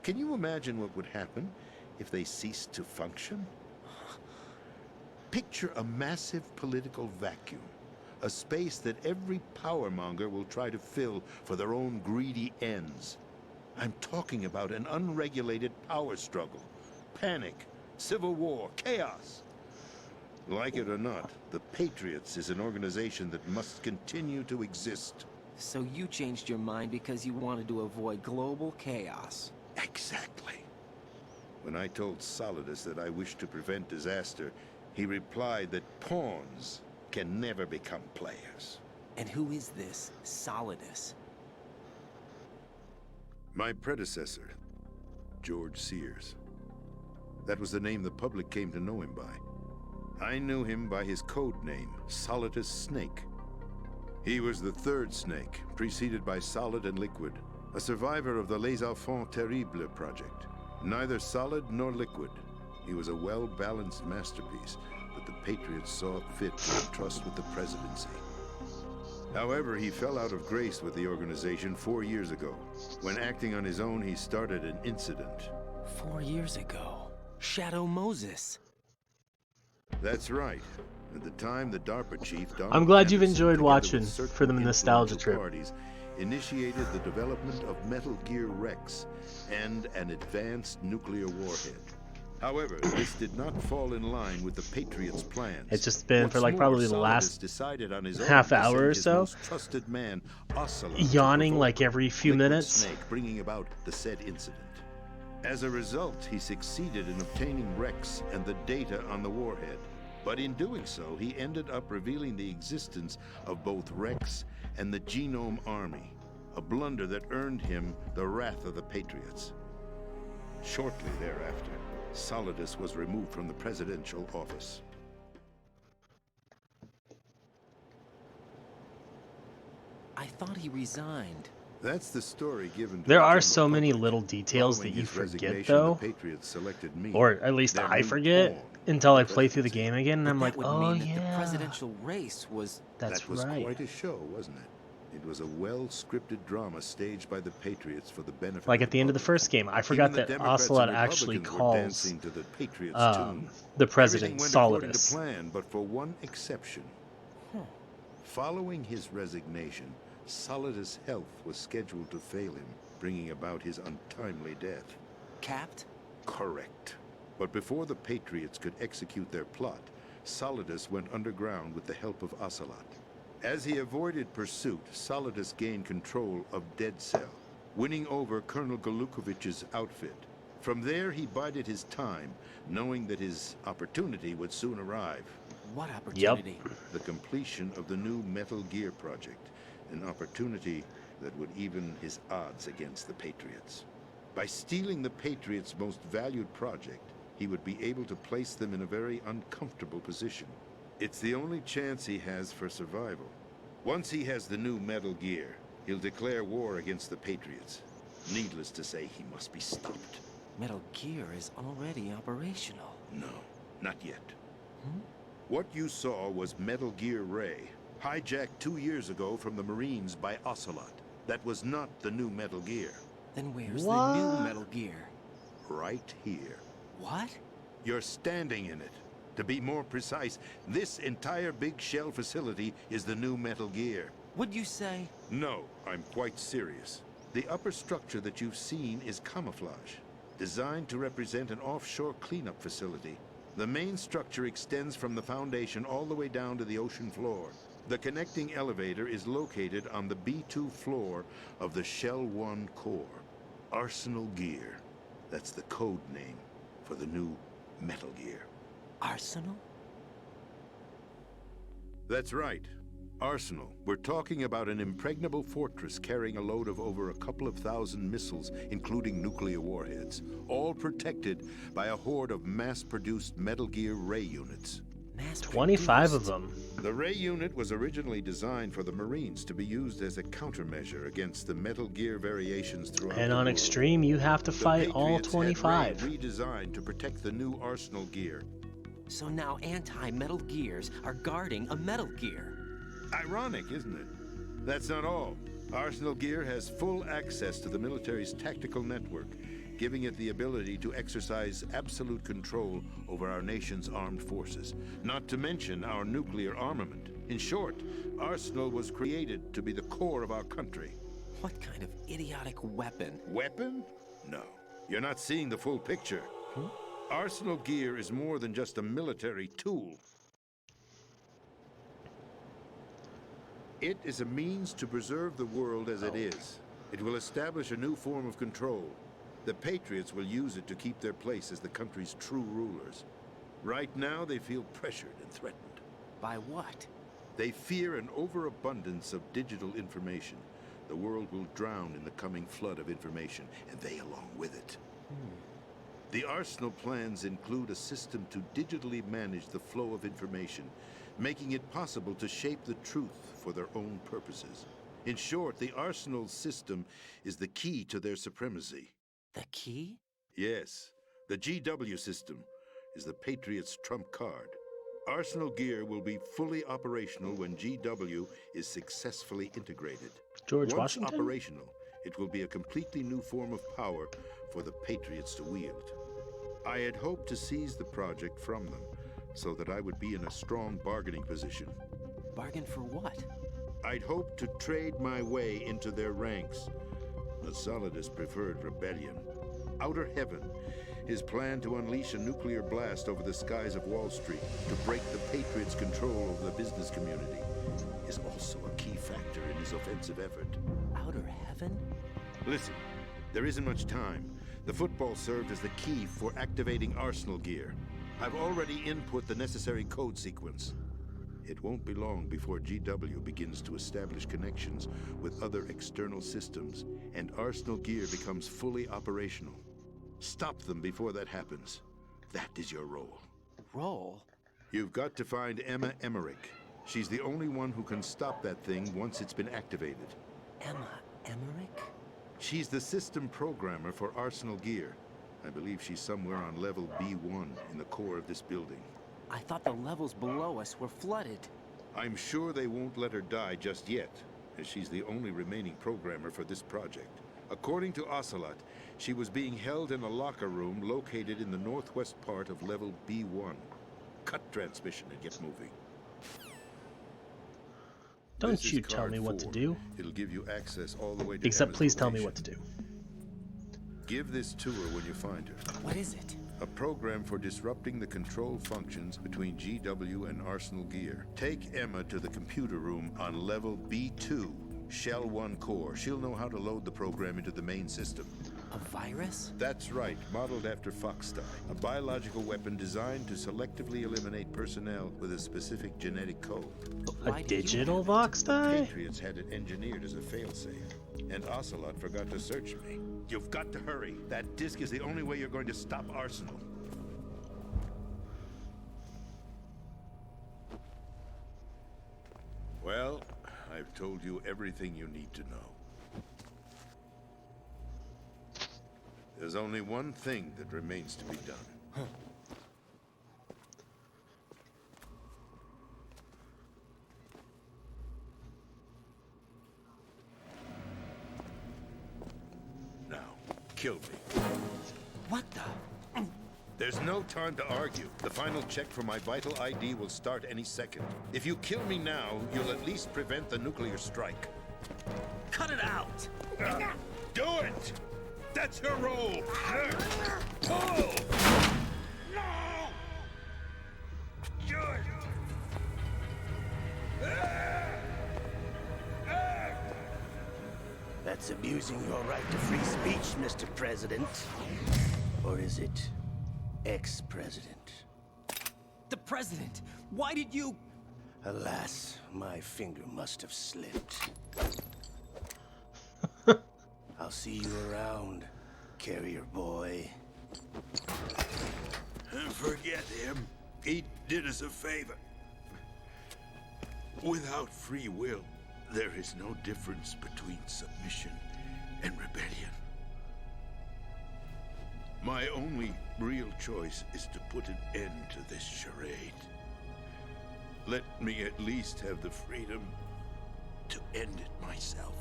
Can you imagine what would happen if they ceased to function? Picture a massive political vacuum, a space that every powermonger will try to fill for their own greedy ends. I'm talking about an unregulated power struggle, panic, civil war, chaos. Like it or not, the Patriots is an organization that must continue to exist. So you changed your mind because you wanted to avoid global chaos. Exactly. When I told Solidus that I wished to prevent disaster, he replied that pawns can never become players. And who is this Solidus? My predecessor, George Sears. That was the name the public came to know him by. I knew him by his code name, Solidus Snake. He was the third Snake, preceded by Solid and Liquid, a survivor of the Les Enfants Terribles project. Neither solid nor liquid. He was a well-balanced masterpiece that the Patriots saw fit to entrust with the presidency. However, he fell out of grace with the organization 4 years ago. When acting on his own, he started an incident. 4 years ago. Shadow Moses. That's right. At the time, the DARPA chief, I'm Donald glad you've Anderson, enjoyed together watching with for the certain nostalgia influential trip. parties, initiated the development of Metal Gear Rex and an advanced nuclear warhead. However, this did not fall in line with the Patriots' plans. It's just been What's for like more, probably the Solidus last decided on his half own to hour send or his so, most trusted man, Ocelot, yawning to like provoke every few Liquid minutes. Snake, bringing about the said incident. As a result, he succeeded in obtaining Rex and the data on the warhead. But in doing so, he ended up revealing the existence of both Rex and the Genome Army, a blunder that earned him the wrath of the Patriots. Shortly thereafter, Solidus was removed from the presidential office. I thought he resigned. That's the story given to There the are general so many public. little details that Following you his forget, resignation, though. the Patriots selected me, Or at least their I new forget pawn until for I the play through the presidency. game again, and But I'm that like, would oh mean that the yeah. presidential race was... That's That was right. quite a show, wasn't it? It was a well-scripted drama staged by the Patriots for the benefit Like of at the the end of the public. first game, I Even forgot the that Democrats Ocelot and actually Republicans were calls dancing to the Patriots' tune. the Everything president went according to Solidus. plan, but for one exception. Following his resignation, Solidus' health was scheduled to fail him, bringing about his untimely death. Capped? Correct. But before the Patriots could execute their plot, Solidus went underground with the help of Ocelot. As he avoided pursuit, Solidus gained control of Dead Cell, winning over Colonel Galukovich's outfit. From there, he bided his time, knowing that his opportunity would soon arrive. What opportunity? The completion of the new Metal Gear project, an opportunity that would even his odds against the Patriots. By stealing the Patriots' most valued project, he would be able to place them in a very uncomfortable position. It's the only chance he has for survival. Once he has the new Metal Gear, he'll declare war against the Patriots. Needless to say, he must be stopped. Metal Gear is already operational. No, not yet. What you saw was Metal Gear Ray, hijacked 2 years ago from the Marines by Ocelot. That was not the new Metal Gear. Then where's the new Metal Gear? Right here. What? You're standing in it. To be more precise, this entire big shell facility is the new Metal Gear. Would you say? No, I'm quite serious. The upper structure that you've seen is camouflage, designed to represent an offshore cleanup facility. The main structure extends from the foundation all the way down to the ocean floor. The connecting elevator is located on the B2 floor of the Shell 1 core. Arsenal Gear. That's the code name for the new Metal Gear. Arsenal? That's right. Arsenal. We're talking about an impregnable fortress carrying a load of over a couple of thousand missiles, including nuclear warheads, all protected by a horde of mass-produced Metal Gear Ray units. 25 of them. The Ray unit was originally designed for the Marines to be used as a countermeasure against the Metal Gear variations throughout And the on world. Extreme, you have to fight all Patriots 25. had Ray redesigned to protect the new Arsenal Gear. So now anti-Metal Gears are guarding a Metal Gear. Ironic, isn't it? That's not all. Arsenal Gear has full access to the military's tactical network, giving it the ability to exercise absolute control over our nation's armed forces, not to mention our nuclear armament. In short, Arsenal was created to be the core of our country. What kind of idiotic weapon? Weapon? No. You're not seeing the full picture. Arsenal Gear is more than just a military tool. It is a means to preserve the world as it is. It will establish a new form of control. The Patriots will use it to keep their place as the country's true rulers. Right now, they feel pressured and threatened. By what? They fear an overabundance of digital information. The world will drown in the coming flood of information, and they along with it. The Arsenal plans include a system to digitally manage the flow of information, making it possible to shape the truth for their own purposes. In short, the Arsenal system is the key to their supremacy. The key? Yes, the GW system is the Patriots' trump card. Arsenal gear will be fully operational when GW is successfully integrated. George Once Washington? operational, it will be a completely new form of power for the Patriots to wield. I had hoped to seize the project from them, so that I would be in a strong bargaining position. Bargain for what? I'd hoped to trade my way into their ranks. The Solidus preferred rebellion. Outer Heaven, his plan to unleash a nuclear blast over the skies of Wall Street to break the Patriots' control over the business community, is also a key factor in his offensive effort. Outer Heaven? Listen, there isn't much time. The football served as the key for activating Arsenal gear. I've already input the necessary code sequence. It won't be long before GW begins to establish connections with other external systems, and Arsenal gear becomes fully operational. Stop them before that happens. That is your role. Role? You've got to find Emma Emmerich. She's the only one who can stop that thing once it's been activated. Emma Emmerich? She's the system programmer for Arsenal gear. I believe she's somewhere on level B1 in the core of this building. I thought the levels below us were flooded. I'm sure they won't let her die just yet, as she's the only remaining programmer for this project. According to Ocelot, she was being held in a locker room located in the northwest part of level B1. Cut transmission and get moving. Don't you tell me what to do. It'll give you access all the way to Except Emma's please tell me location. what to do. Give this to her when you find her. What is it? A program for disrupting the control functions between GW and Arsenal gear. Take Emma to the computer room on level B2, Shell 1 core. She'll know how to load the program into the main system. A virus? That's right, modeled after Foxdie. A biological weapon designed to selectively eliminate personnel with a specific genetic code. A digital Voxdie? Patriots had it engineered as a failsafe, and Ocelot forgot to search me. You've got to hurry. That disk is the only way you're going to stop Arsenal. Well, I've told you everything you need to know. There's only one thing that remains to be done. Now, kill me. What the? There's no time to argue. The final check for my vital ID will start any second. If you kill me now, you'll at least prevent the nuclear strike. Cut it out! Do it! That's your role! Pull! No! Do it! That's abusing your right to free speech, Mr. President. Or is it ex-president? The president! Why did you... Alas, my finger must have slipped. I'll see you around, carrier boy. Forget him. He did us a favor. Without free will, there is no difference between submission and rebellion. My only real choice is to put an end to this charade. Let me at least have the freedom to end it myself.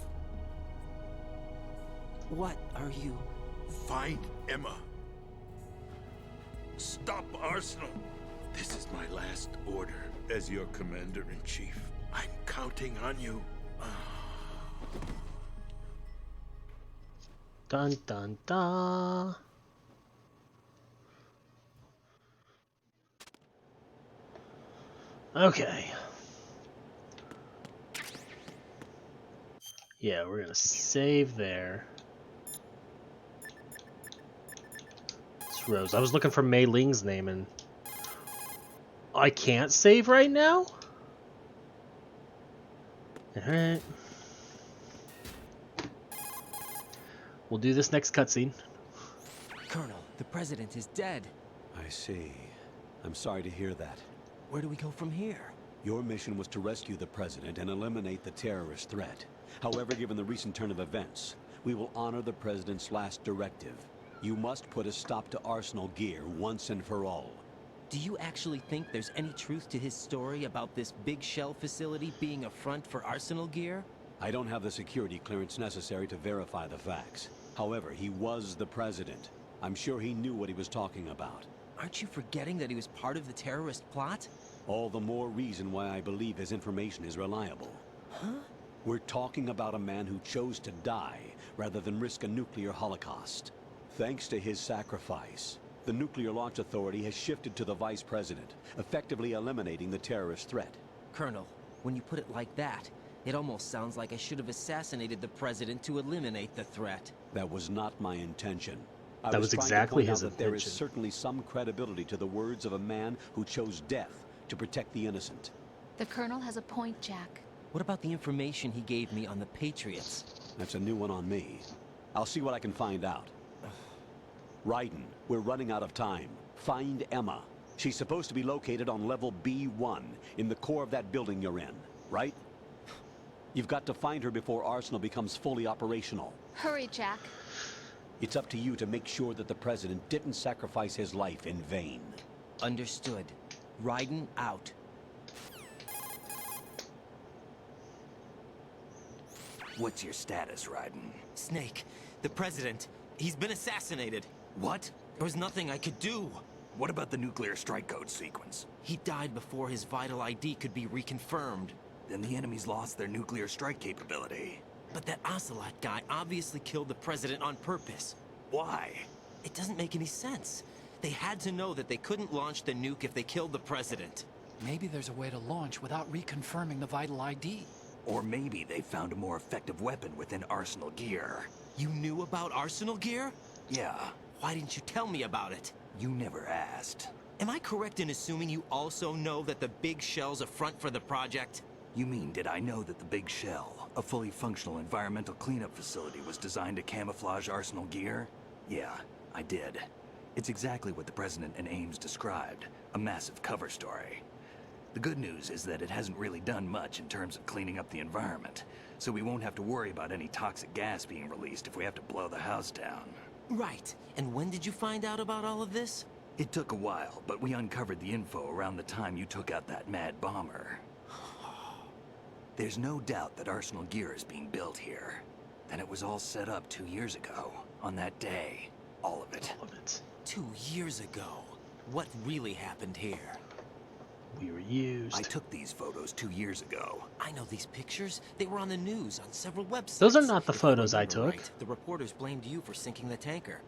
What are you... Find Emma. Stop Arsenal. This is my last order as your commander-in-chief. I'm counting on you. Dun dun dun. Okay. Yeah, we're gonna save there. It's Rose. I was looking for Mei Ling's name and I can't save right now? Alright. We'll do this next cutscene. Colonel, the president is dead. I see. I'm sorry to hear that. Where do we go from here? Your mission was to rescue the president and eliminate the terrorist threat. However, given the recent turn of events, we will honor the president's last directive. You must put a stop to Arsenal gear once and for all. Do you actually think there's any truth to his story about this big shell facility being a front for Arsenal gear? I don't have the security clearance necessary to verify the facts. However, he was the president. I'm sure he knew what he was talking about. Aren't you forgetting that he was part of the terrorist plot? All the more reason why I believe his information is reliable. Huh? We're talking about a man who chose to die rather than risk a nuclear holocaust. Thanks to his sacrifice, the Nuclear Launch Authority has shifted to the vice president, effectively eliminating the terrorist threat. Colonel, when you put it like that, it almost sounds like I should have assassinated the president to eliminate the threat. That was not my intention. That was exactly his that there is intention. certainly some credibility to the words of a man who chose death to protect the innocent. The Colonel has a point, Jack. What about the information he gave me on the Patriots? That's a new one on me. I'll see what I can find out. Raiden, we're running out of time. Find Emma. She's supposed to be located on level B1, in the core of that building you're in, right? You've got to find her before Arsenal becomes fully operational. Hurry, Jack. It's up to you to make sure that the president didn't sacrifice his life in vain. Understood. Raiden out. What's your status, Raiden? Snake, the president, he's been assassinated. What? There was nothing I could do. What about the nuclear strike code sequence? He died before his vital ID could be reconfirmed. Then the enemy's lost their nuclear strike capability. But that Ocelot guy obviously killed the president on purpose. Why? It doesn't make any sense. They had to know that they couldn't launch the nuke if they killed the president. Maybe there's a way to launch without reconfirming the vital ID. Or maybe they found a more effective weapon within Arsenal gear. You knew about Arsenal gear? Yeah. Why didn't you tell me about it? You never asked. Am I correct in assuming you also know that the big shell's a front for the project? You mean, did I know that the Big Shell, a fully functional environmental cleanup facility, was designed to camouflage Arsenal gear? Yeah, I did. It's exactly what the President and Ames described, a massive cover story. The good news is that it hasn't really done much in terms of cleaning up the environment, so we won't have to worry about any toxic gas being released if we have to blow the house down. Right. And when did you find out about all of this? It took a while, but we uncovered the info around the time you took out that mad bomber. There's no doubt that Arsenal gear is being built here. Then it was all set up 2 years ago, on that day. All of it. All of it. 2 years ago. What really happened here? We were used. I took these photos 2 years ago. I know these pictures. They were on the news on several websites. Those are not the If photos I remember took. right, the reporters blamed you for sinking the tanker.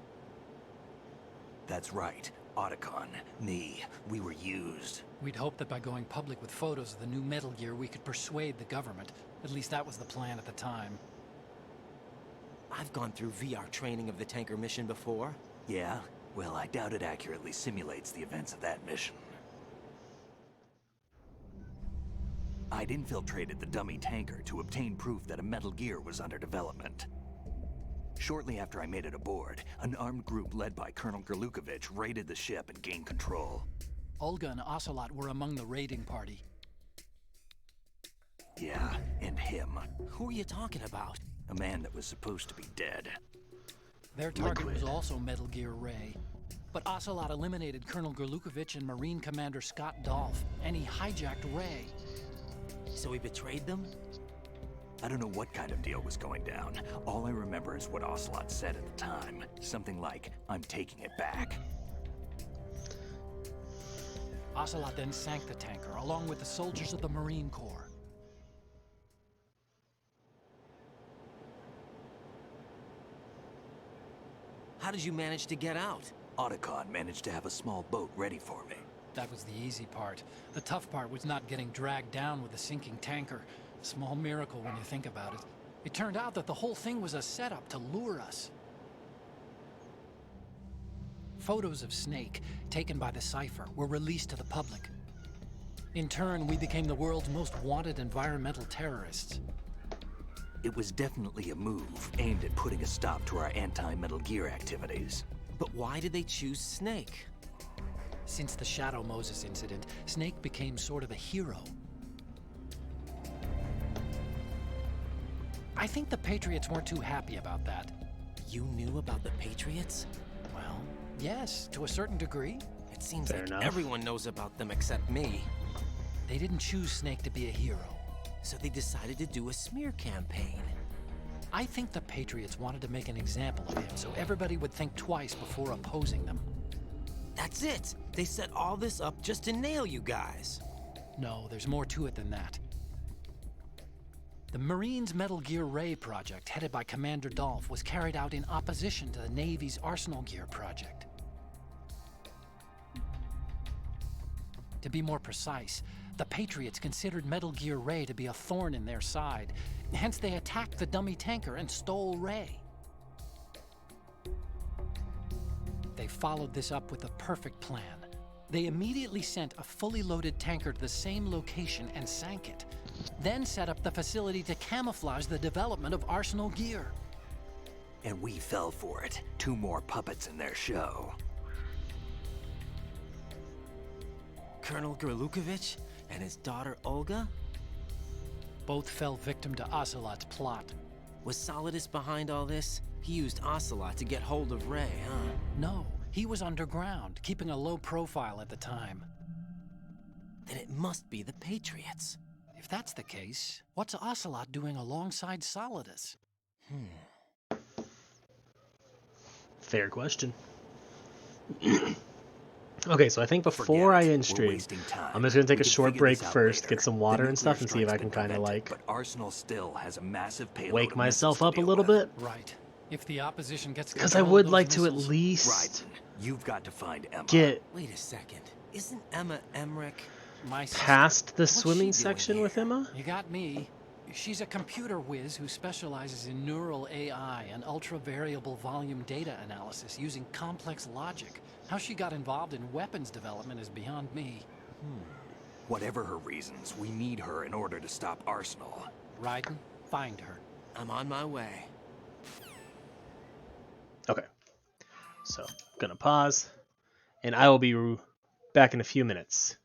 That's right. Otacon, me, we were used. We'd hoped that by going public with photos of the new Metal Gear, we could persuade the government. At least that was the plan at the time. I've gone through VR training of the tanker mission before. Yeah? Well, I doubt it accurately simulates the events of that mission. I'd infiltrated the dummy tanker to obtain proof that a Metal Gear was under development. Shortly after I made it aboard, an armed group led by Colonel Gerlukovich raided the ship and gained control. Olga and Ocelot were among the raiding party. Yeah, and him. Who are you talking about? A man that was supposed to be dead. Their target was also Metal Gear Ray. But Ocelot eliminated Colonel Gerlukovich and Marine Commander Scott Dolph, and he hijacked Ray. So he betrayed them? I don't know what kind of deal was going down. All I remember is what Ocelot said at the time. Something like, "I'm taking it back." Ocelot then sank the tanker, along with the soldiers of the Marine Corps. How did you manage to get out? Otacon managed to have a small boat ready for me. That was the easy part. The tough part was not getting dragged down with a sinking tanker. A small miracle when you think about it. It turned out that the whole thing was a setup to lure us. Photos of Snake, taken by the Cypher, were released to the public. In turn, we became the world's most wanted environmental terrorists. It was definitely a move aimed at putting a stop to our anti-Metal Gear activities. But why did they choose Snake? Since the Shadow Moses incident, Snake became sort of a hero. I think the Patriots weren't too happy about that. You knew about the Patriots? Well, yes, to a certain degree. It seems Fair like enough. everyone knows about them except me. They didn't choose Snake to be a hero. So they decided to do a smear campaign. I think the Patriots wanted to make an example of him so everybody would think twice before opposing them. That's it! They set all this up just to nail you guys. No, there's more to it than that. The Marines' Metal Gear Ray project, headed by Commander Dolph, was carried out in opposition to the Navy's Arsenal Gear project. To be more precise, the Patriots considered Metal Gear Ray to be a thorn in their side. Hence, they attacked the dummy tanker and stole Ray. They followed this up with a perfect plan. They immediately sent a fully loaded tanker to the same location and sank it. Then set up the facility to camouflage the development of Arsenal Gear. And we fell for it. 2 more puppets in their show. Colonel Gerlukovich and his daughter Olga? Both fell victim to Ocelot's plot. Was Solidus behind all this? He used Ocelot to get hold of Ray, huh? No, he was underground, keeping a low profile at the time. Then it must be the Patriots. If that's the case, what's Ocelot doing alongside Solidus? Fair question. Okay, so I think before I end stream, I'm just gonna take a short break first, get some water and stuff, and see if I can kind of like but Arsenal still has a massive payload wake of myself missiles up to a deal little with. bit. Right. If the opposition gets Because I control of would those like to at missiles- least You've got to find Emma. get Wait a second. Isn't Emma Emmerich My sister. past the What's she swimming doing section here? with Emma. You got me. She's a computer whiz who specializes in neural AI and ultra-variable volume data analysis using complex logic. How she got involved in weapons development is beyond me. Whatever her reasons, we need her in order to stop Arsenal. Raiden, find her. I'm on my way. Okay, so gonna pause, and I will be back in a few minutes.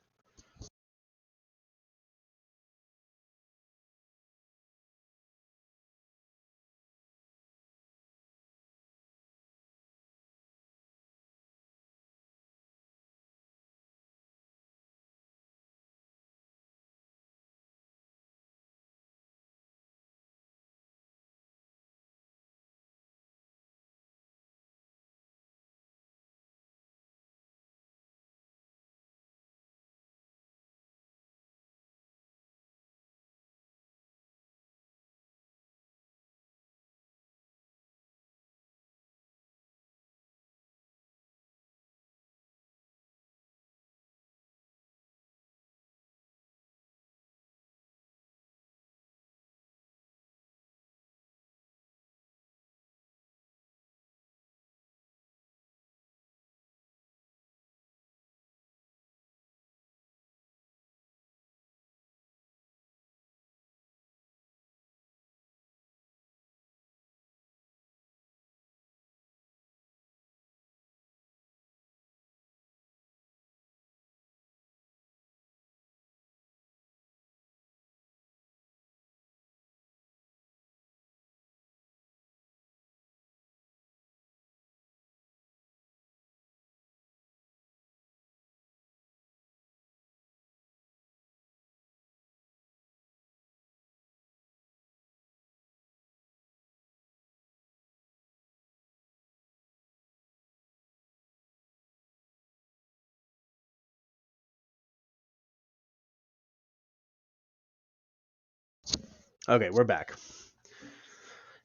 Okay, we're back.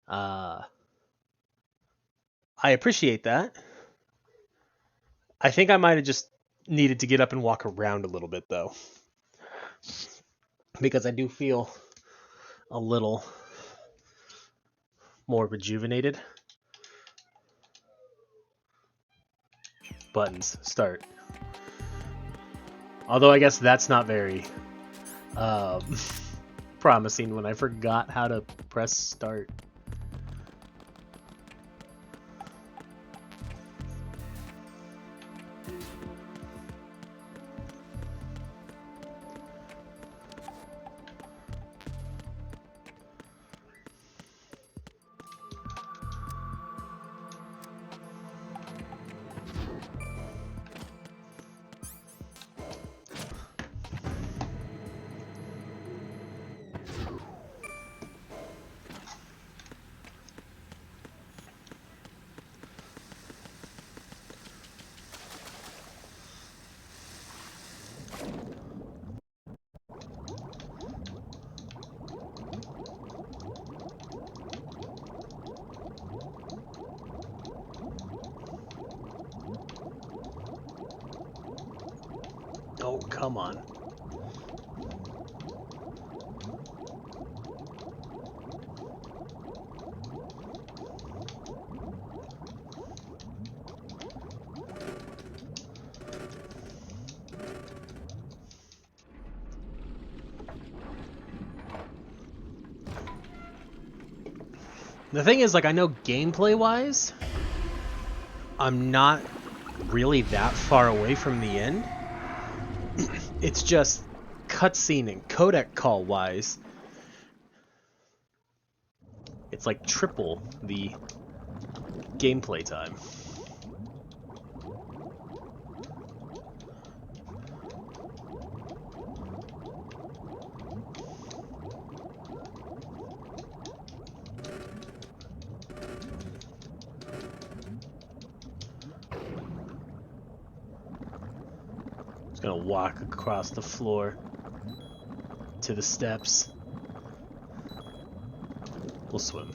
I appreciate that. I think I might have just needed to get up and walk around a little bit though, because I do feel a little more rejuvenated. Buttons, start. Although I guess that's not very promising when I forgot how to press start. Oh, come on. The thing is, like, I know gameplay-wise, I'm not really that far away from the end. It's just cutscene and codec call-wise, it's like triple the gameplay time. Gonna walk across the floor to the steps. We'll swim.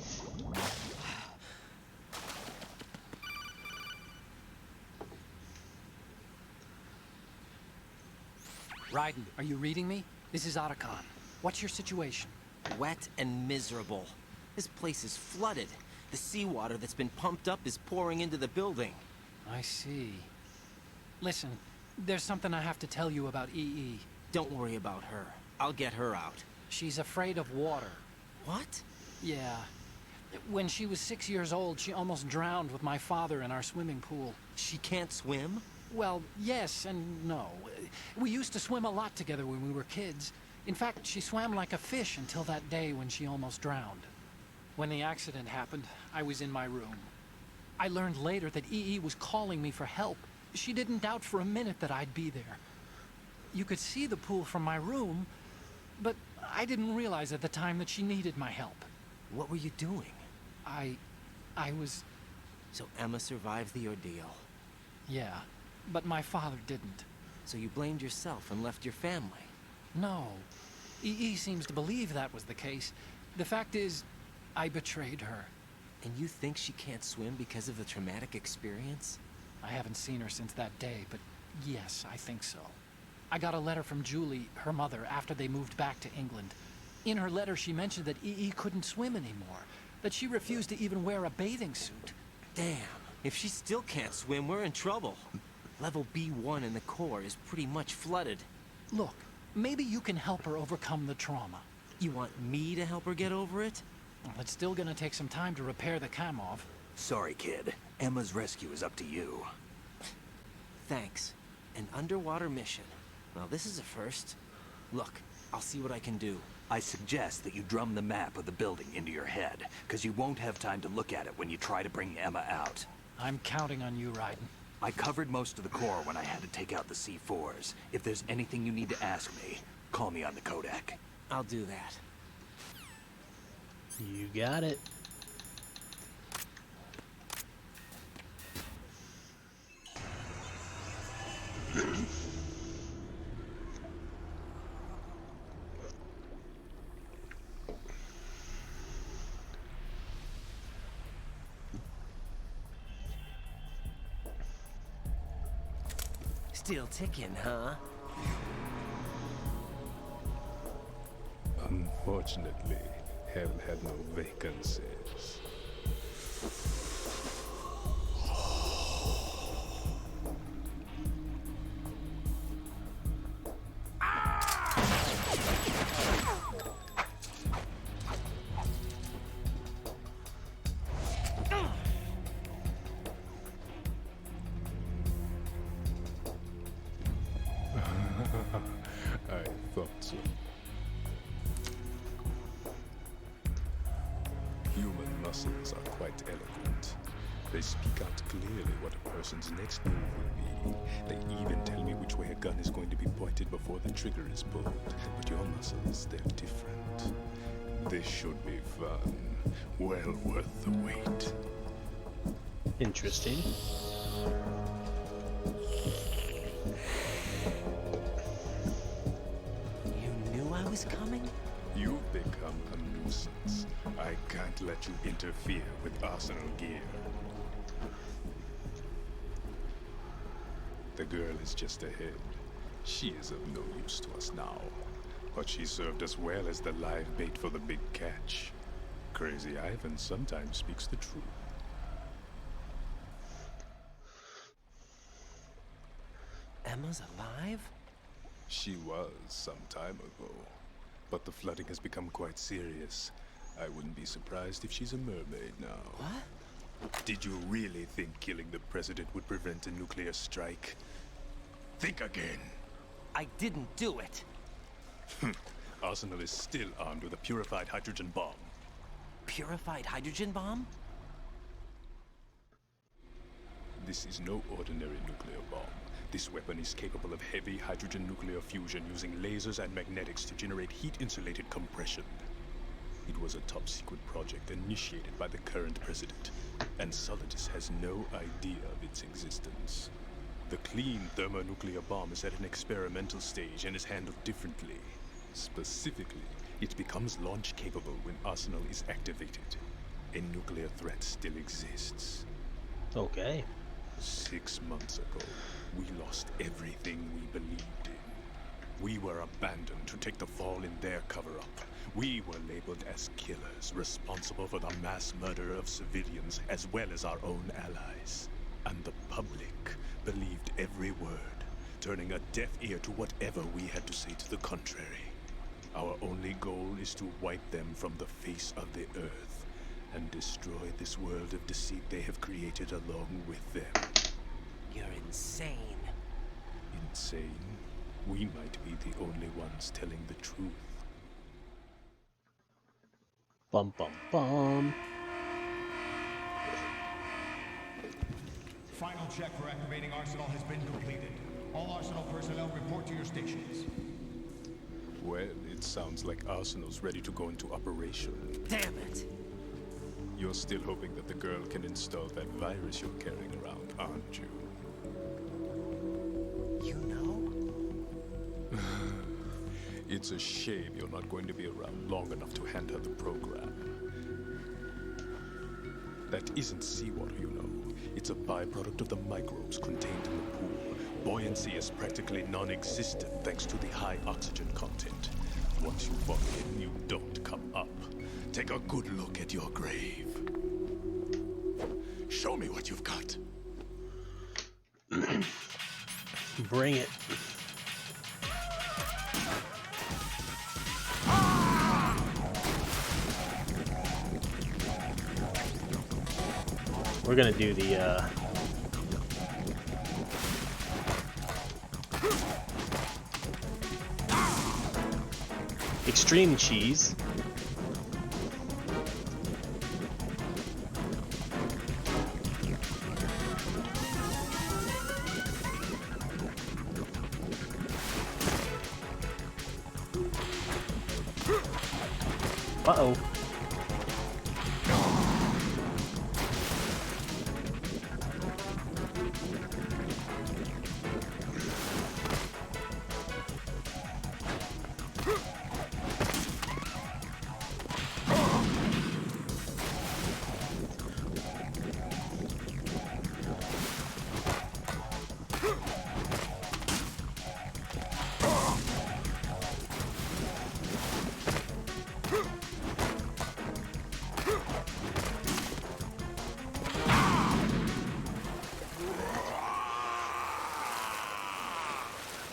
Raiden, are you reading me? This is Otacon. What's your situation? Wet and miserable. This place is flooded. The seawater that's been pumped up is pouring into the building. I see. Listen, there's something I have to tell you about EE. Don't worry about her. I'll get her out. She's afraid of water. What? Yeah. When she was 6 years old, she almost drowned with my father in our swimming pool. She can't swim? Well, yes and no. We used to swim a lot together when we were kids. In fact, she swam like a fish until that day when she almost drowned. When the accident happened, I was in my room. I learned later that EE was calling me for help. She didn't doubt for a minute that I'd be there. You could see the pool from my room, but I didn't realize at the time that she needed my help. What were you doing? I was... So Emma survived the ordeal? Yeah, but my father didn't. So you blamed yourself and left your family? No. EE seems to believe that was the case. The fact is, I betrayed her. And you think she can't swim because of the traumatic experience? I haven't seen her since that day, but yes, I think so. I got a letter from Julie, her mother, after they moved back to England. In her letter, she mentioned that EE couldn't swim anymore, that she refused to even wear a bathing suit. Damn, if she still can't swim, we're in trouble. Level B1 in the core is pretty much flooded. Look, maybe you can help her overcome the trauma. You want me to help her get over it? Well, it's still gonna take some time to repair the Kamov. Sorry, kid. Emma's rescue is up to you. Thanks. An underwater mission. Well, this is a first. Look, I'll see what I can do. I suggest that you drum the map of the building into your head, because you won't have time to look at it when you try to bring Emma out. I'm counting on you, Raiden. I covered most of the core when I had to take out the C4s. If there's anything you need to ask me, call me on the codec. I'll do that. You got it. Still ticking, huh? Unfortunately, hell had no vacancies. I thought so. Human muscles are quite eloquent. They speak out clearly what a person's next move will be. They even tell me which way a gun is going to be pointed before the trigger is pulled. But your muscles, they're different. This should be fun. Well worth the wait. Interesting. You knew I was coming? You've become a nuisance. I can't let you interfere with arsenal gear. The girl is just ahead. She is of no use to us now, but she served us well as the live bait for the big catch. Crazy Ivan sometimes speaks the truth. Emma's alive? She was some time ago, but the flooding has become quite serious. I wouldn't be surprised if she's a mermaid now. What? Did you really think killing the president would prevent a nuclear strike? Think again. I didn't do it. Arsenal is still armed with a purified hydrogen bomb. Purified hydrogen bomb? This is no ordinary nuclear bomb. This weapon is capable of heavy hydrogen nuclear fusion using lasers and magnetics to generate heat-insulated compression. It was a top-secret project initiated by the current president, and Solidus has no idea of its existence. The clean thermonuclear bomb is at an experimental stage and is handled differently. Specifically, it becomes launch-capable when Arsenal is activated. A nuclear threat still exists. Okay. 6 months ago, we lost everything we believed in. We were abandoned to take the fall in their cover-up. We were labeled as killers, responsible for the mass murder of civilians as well as our own allies. And the public believed every word, turning a deaf ear to whatever we had to say to the contrary. Our only goal is to wipe them from the face of the earth and destroy this world of deceit they have created along with them. You're insane. Insane? We might be the only ones telling the truth. Bum bum bum. Final check for activating Arsenal has been completed. All Arsenal personnel report to your stations. Well, it sounds like Arsenal's ready to go into operation. Damn it! You're still hoping that the girl can install that virus you're carrying around, aren't you? You know? It's a shame you're not going to be around long enough to hand her the program. That isn't seawater, you know. It's a byproduct of the microbes contained in the pool. Buoyancy is practically non-existent thanks to the high oxygen content. Once you fall in, you don't come up. Take a good look at your grave. Show me what you've got. Bring it. We're gonna do the extreme cheese. Uh-oh.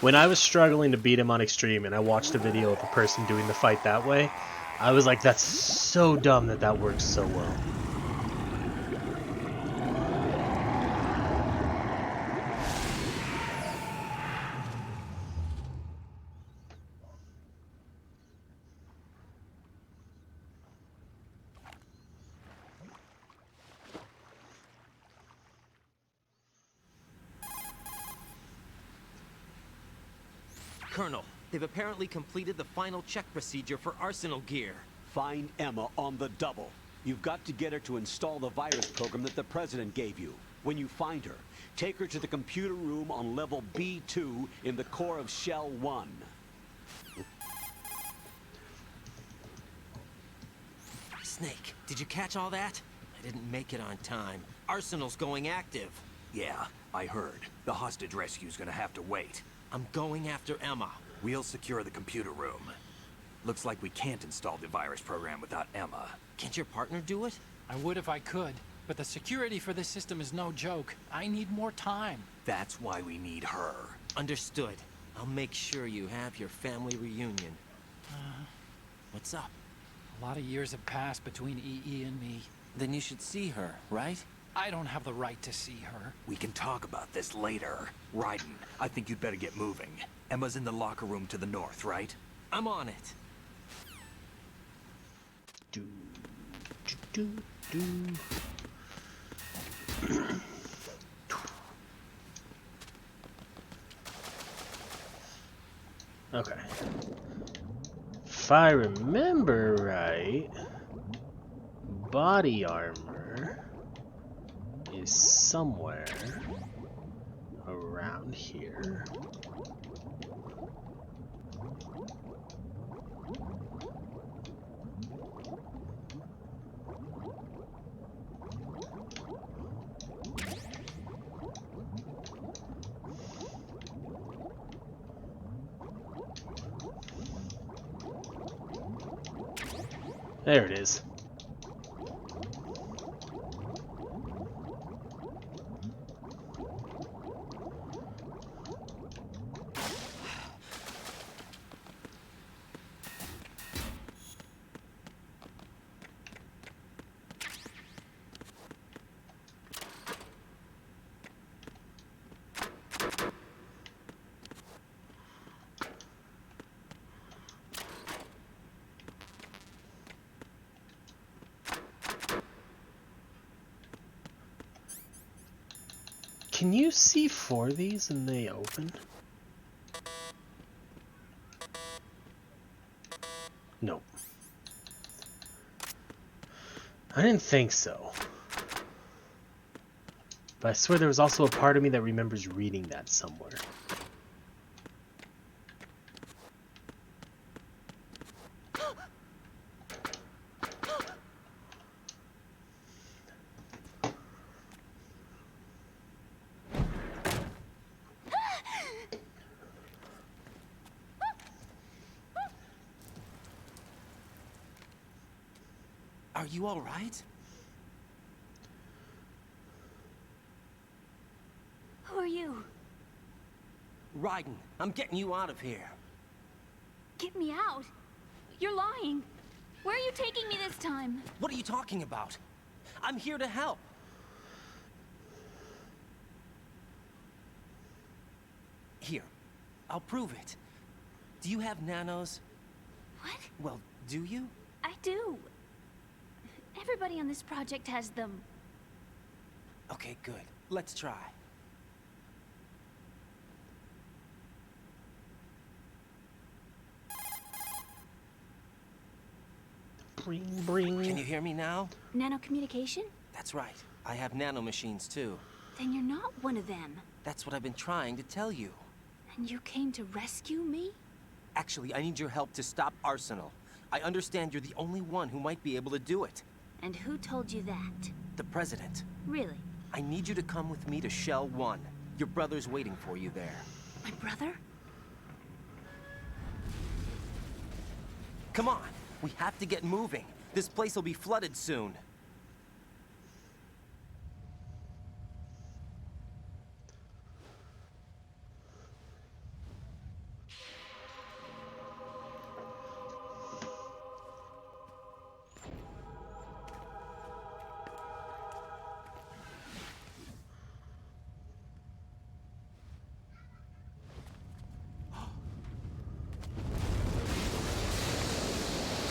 When I was struggling to beat him on Extreme and I watched a video of a person doing the fight that way, I was like, that's so dumb that that works so well. Colonel, they've apparently completed the final check procedure for Arsenal gear. Find Emma on the double. You've got to get her to install the virus program that the President gave you. When you find her, take her to the computer room on level B2 in the core of Shell 1. Snake, did you catch all that? I didn't make it on time. Arsenal's going active. Yeah, I heard. The hostage rescue's gonna have to wait. I'm going after Emma. We'll secure the computer room. Looks like we can't install the virus program without Emma. Can't your partner do it? I would if I could, but the security for this system is no joke. I need more time. That's why we need her. Understood. I'll make sure you have your family reunion. What's up? A lot of years have passed between EE and me. Then you should see her, right? I don't have the right to see her. We can talk about this later. Raiden, I think you'd better get moving. Emma's in the locker room to the north, right? I'm on it. Okay. If I remember right, body armor is somewhere around here. There it is. Can you see four of these and they open? Nope. I didn't think so. But I swear there was also a part of me that remembers reading that somewhere. Are you all right? Who are you? Raiden, I'm getting you out of here. Get me out. You're lying. Where are you taking me this time? What are you talking about? I'm here to help. Here, I'll prove it. Do you have nanos? What? Well, do you? I do. Everybody on this project has them. Okay, good. Let's try. Bring, bring. Can you hear me now? Nanocommunication? That's right. I have nanomachines too. Then you're not one of them. That's what I've been trying to tell you. And you came to rescue me? Actually, I need your help to stop Arsenal. I understand you're the only one who might be able to do it. And who told you that? The President. Really? I need you to come with me to Shell 1. Your brother's waiting for you there. My brother? Come on! We have to get moving. This place will be flooded soon.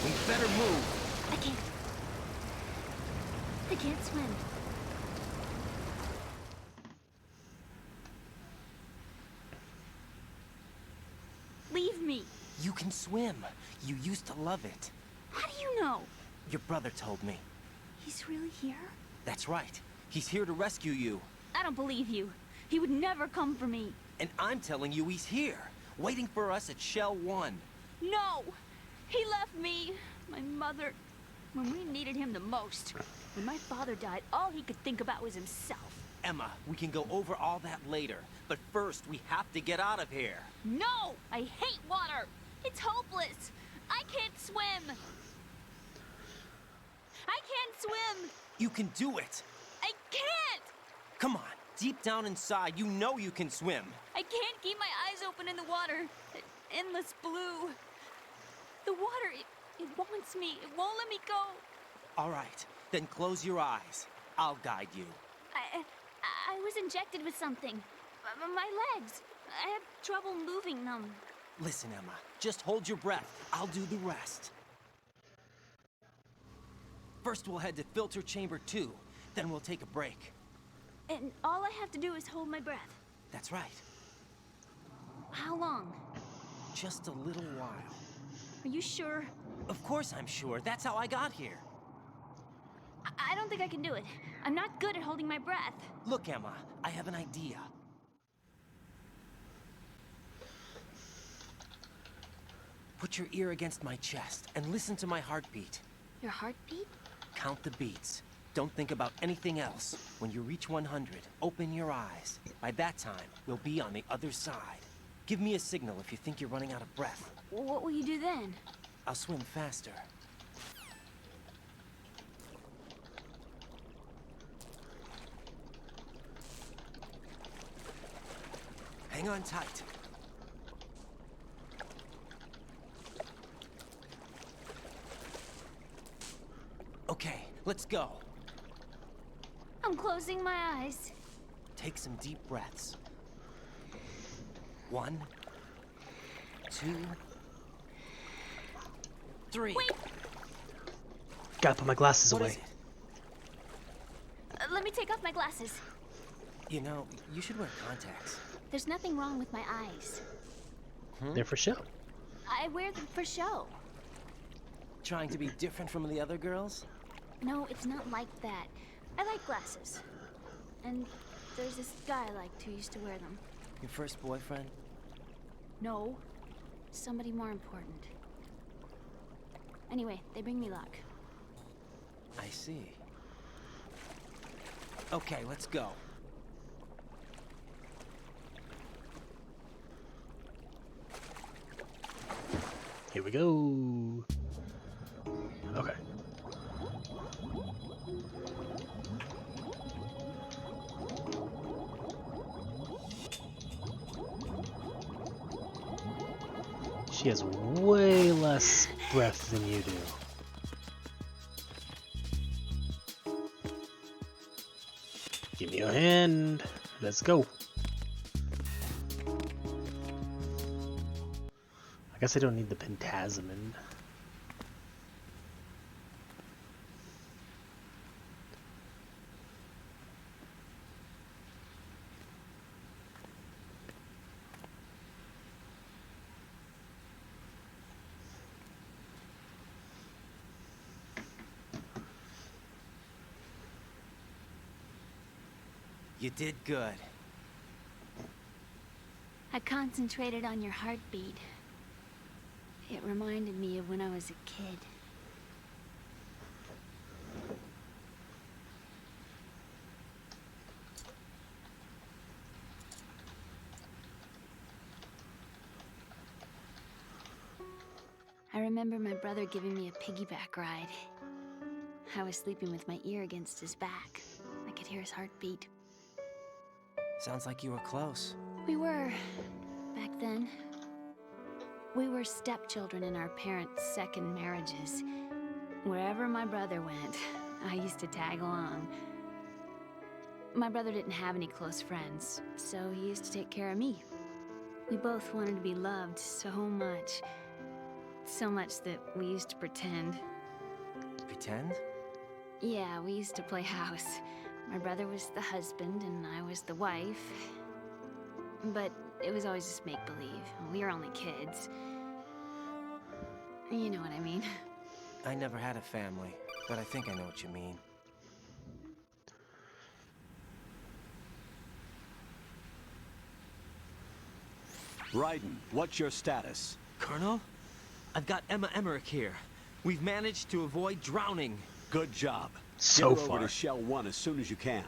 We better move. I can't. I can't swim. Leave me. You can swim. You used to love it. How do you know? Your brother told me. He's really here? That's right. He's here to rescue you. I don't believe you. He would never come for me. And I'm telling you he's here, waiting for us at Shell 1. No! He left me, my mother, when we needed him the most. When my father died, all he could think about was himself. Emma, we can go over all that later. But first, we have to get out of here. No! I hate water! It's hopeless! I can't swim! I can't swim! You can do it! I can't! Come on, deep down inside, you know you can swim. I can't keep my eyes open in the water. Endless blue. The water, it wants me. It won't let me go. All right, then close your eyes. I'll guide you. I was injected with something. My legs. I have trouble moving them. Listen, Emma, just hold your breath. I'll do the rest. First, we'll head to filter chamber 2. Then we'll take a break. And all I have to do is hold my breath. That's right. How long? Just a little while. Are you sure? Of course I'm sure. That's how I got here. I don't think I can do it. I'm not good at holding my breath. Look, Emma, I have an idea. Put your ear against my chest and listen to my heartbeat. Your heartbeat? Count the beats. Don't think about anything else. When you reach 100, open your eyes. By that time, we'll be on the other side. Give me a signal if you think you're running out of breath. What will you do then? I'll swim faster. Hang on tight. Okay, let's go. I'm closing my eyes. Take some deep breaths. 1, 2, 3. Wait! Gotta put my glasses What away. is it? Let me take off my glasses. You know, you should wear contacts. There's nothing wrong with my eyes. They're for show. I wear them for show. Trying to be different from the other girls? No, it's not like that. I like glasses. And there's this guy I liked who used to wear them. Your first boyfriend? No. Somebody more important. Anyway, they bring me luck. I see. Okay, let's go. Here we go. Okay. She has way less breath than you do. Give me your hand. Let's go. I guess I don't need the pentazemin. You did good. I concentrated on your heartbeat. It reminded me of when I was a kid. I remember my brother giving me a piggyback ride. I was sleeping with my ear against his back. I could hear his heartbeat. Sounds like you were close. We were, back then. We were stepchildren in our parents' second marriages. Wherever my brother went, I used to tag along. My brother didn't have any close friends, so he used to take care of me. We both wanted to be loved so much. So much that we used to pretend. Pretend? Yeah, we used to play house. My brother was the husband and I was the wife. But it was always just make-believe. We were only kids. You know what I mean. I never had a family, but I think I know what you mean. Raiden, what's your status? Colonel? I've got Emma Emmerich here. We've managed to avoid drowning. Good job. So Get her far. over to Shell 1 as soon as you can.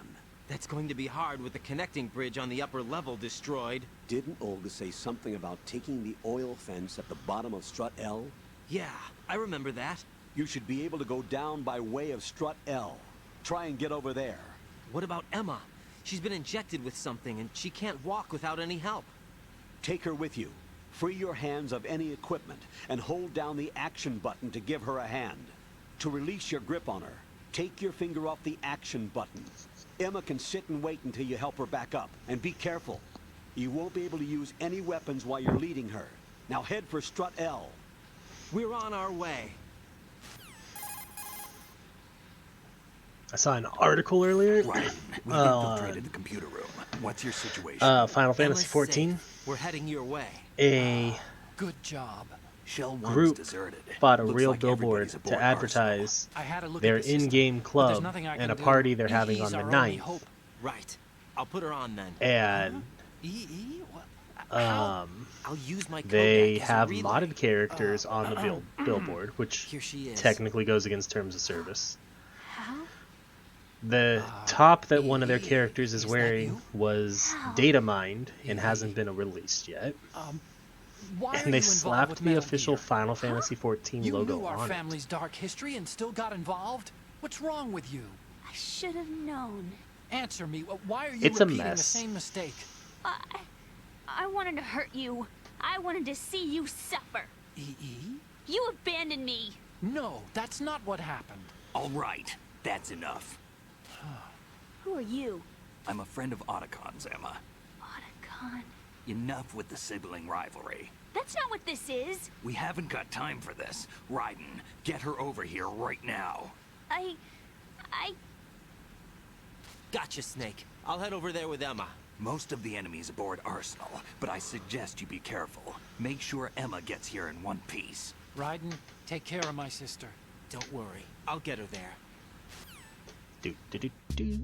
That's going to be hard with the connecting bridge on the upper level destroyed. Didn't Olga say something about taking the oil fence at the bottom of Strut L? Yeah, I remember that. You should be able to go down by way of Strut L. Try and get over there. What about Emma? She's been injected with something and she can't walk without any help. Take her with you. Free your hands of any equipment and hold down the action button to give her a hand. To release your grip on her, take your finger off the action button. Emma can sit and wait until you help her back up. And be careful. You won't be able to use any weapons while you're leading her. Now head for Strut L. We're on our way. I saw an article earlier. Right. We infiltrated the computer room. What's your situation? Final Fantasy 14. We're heading your way. A good job. Shell group deserted. bought a Looks real like billboard everybody's aboard to advertise I had a look their at the system, in-game but there's club nothing I and can a do. party they're having EE's on the our only 9th. hope. Right. I'll put her on then. And I'll use my they Kodak as a have relay. modded characters on the billboard, which Here she is. technically goes against terms of service. The top that one of their characters is wearing was data mined and hasn't been released yet. Why And they are you involved slapped with the Metal official Gear? Final Fantasy 14 You logo knew our on it. family's dark history and still got involved? What's wrong with you? I should have known. Answer me. Why are you It's a repeating the mess. same mistake? I wanted to hurt you. I wanted to see you suffer. You abandoned me. No, that's not what happened. All right. That's enough. Who are you? I'm a friend of Otacon's, Emma. Otacon? Enough with the sibling rivalry. That's not what this is. We haven't got time for this. Raiden, get her over here right now. I... Gotcha, Snake. I'll head over there with Emma. Most of the enemy's aboard Arsenal, but I suggest you be careful. Make sure Emma gets here in one piece. Raiden, take care of my sister. Don't worry. I'll get her there. Do, do, do, do.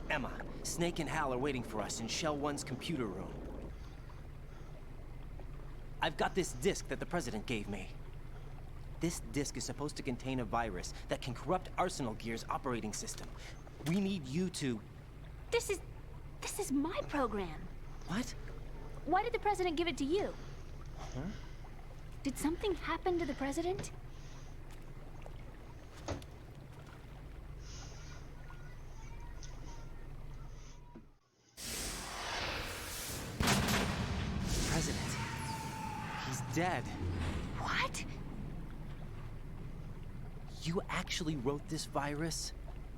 Emma, Snake and Hal are waiting for us in Shell 1's computer room. I've got this disk that the President gave me. This disk is supposed to contain a virus that can corrupt Arsenal Gear's operating system. We need you to... This is my program. What? Why did the President give it to you? Huh? Did something happen to the President? President. He's dead. What? You actually wrote this virus?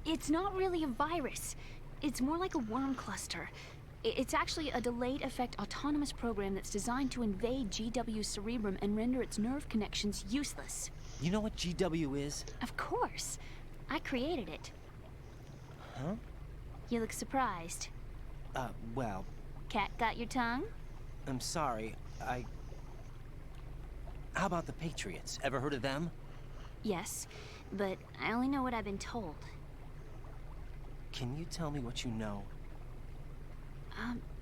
It's not really a virus. It's more like a worm cluster. It's actually a delayed effect autonomous program that's designed to invade GW's cerebrum and render its nerve connections useless. You know what GW is? Of course. I created it. Huh? You look surprised. Well, Cat got your tongue? I'm sorry. How about the Patriots? Ever heard of them? Yes, but I only know what I've been told. Can you tell me what you know?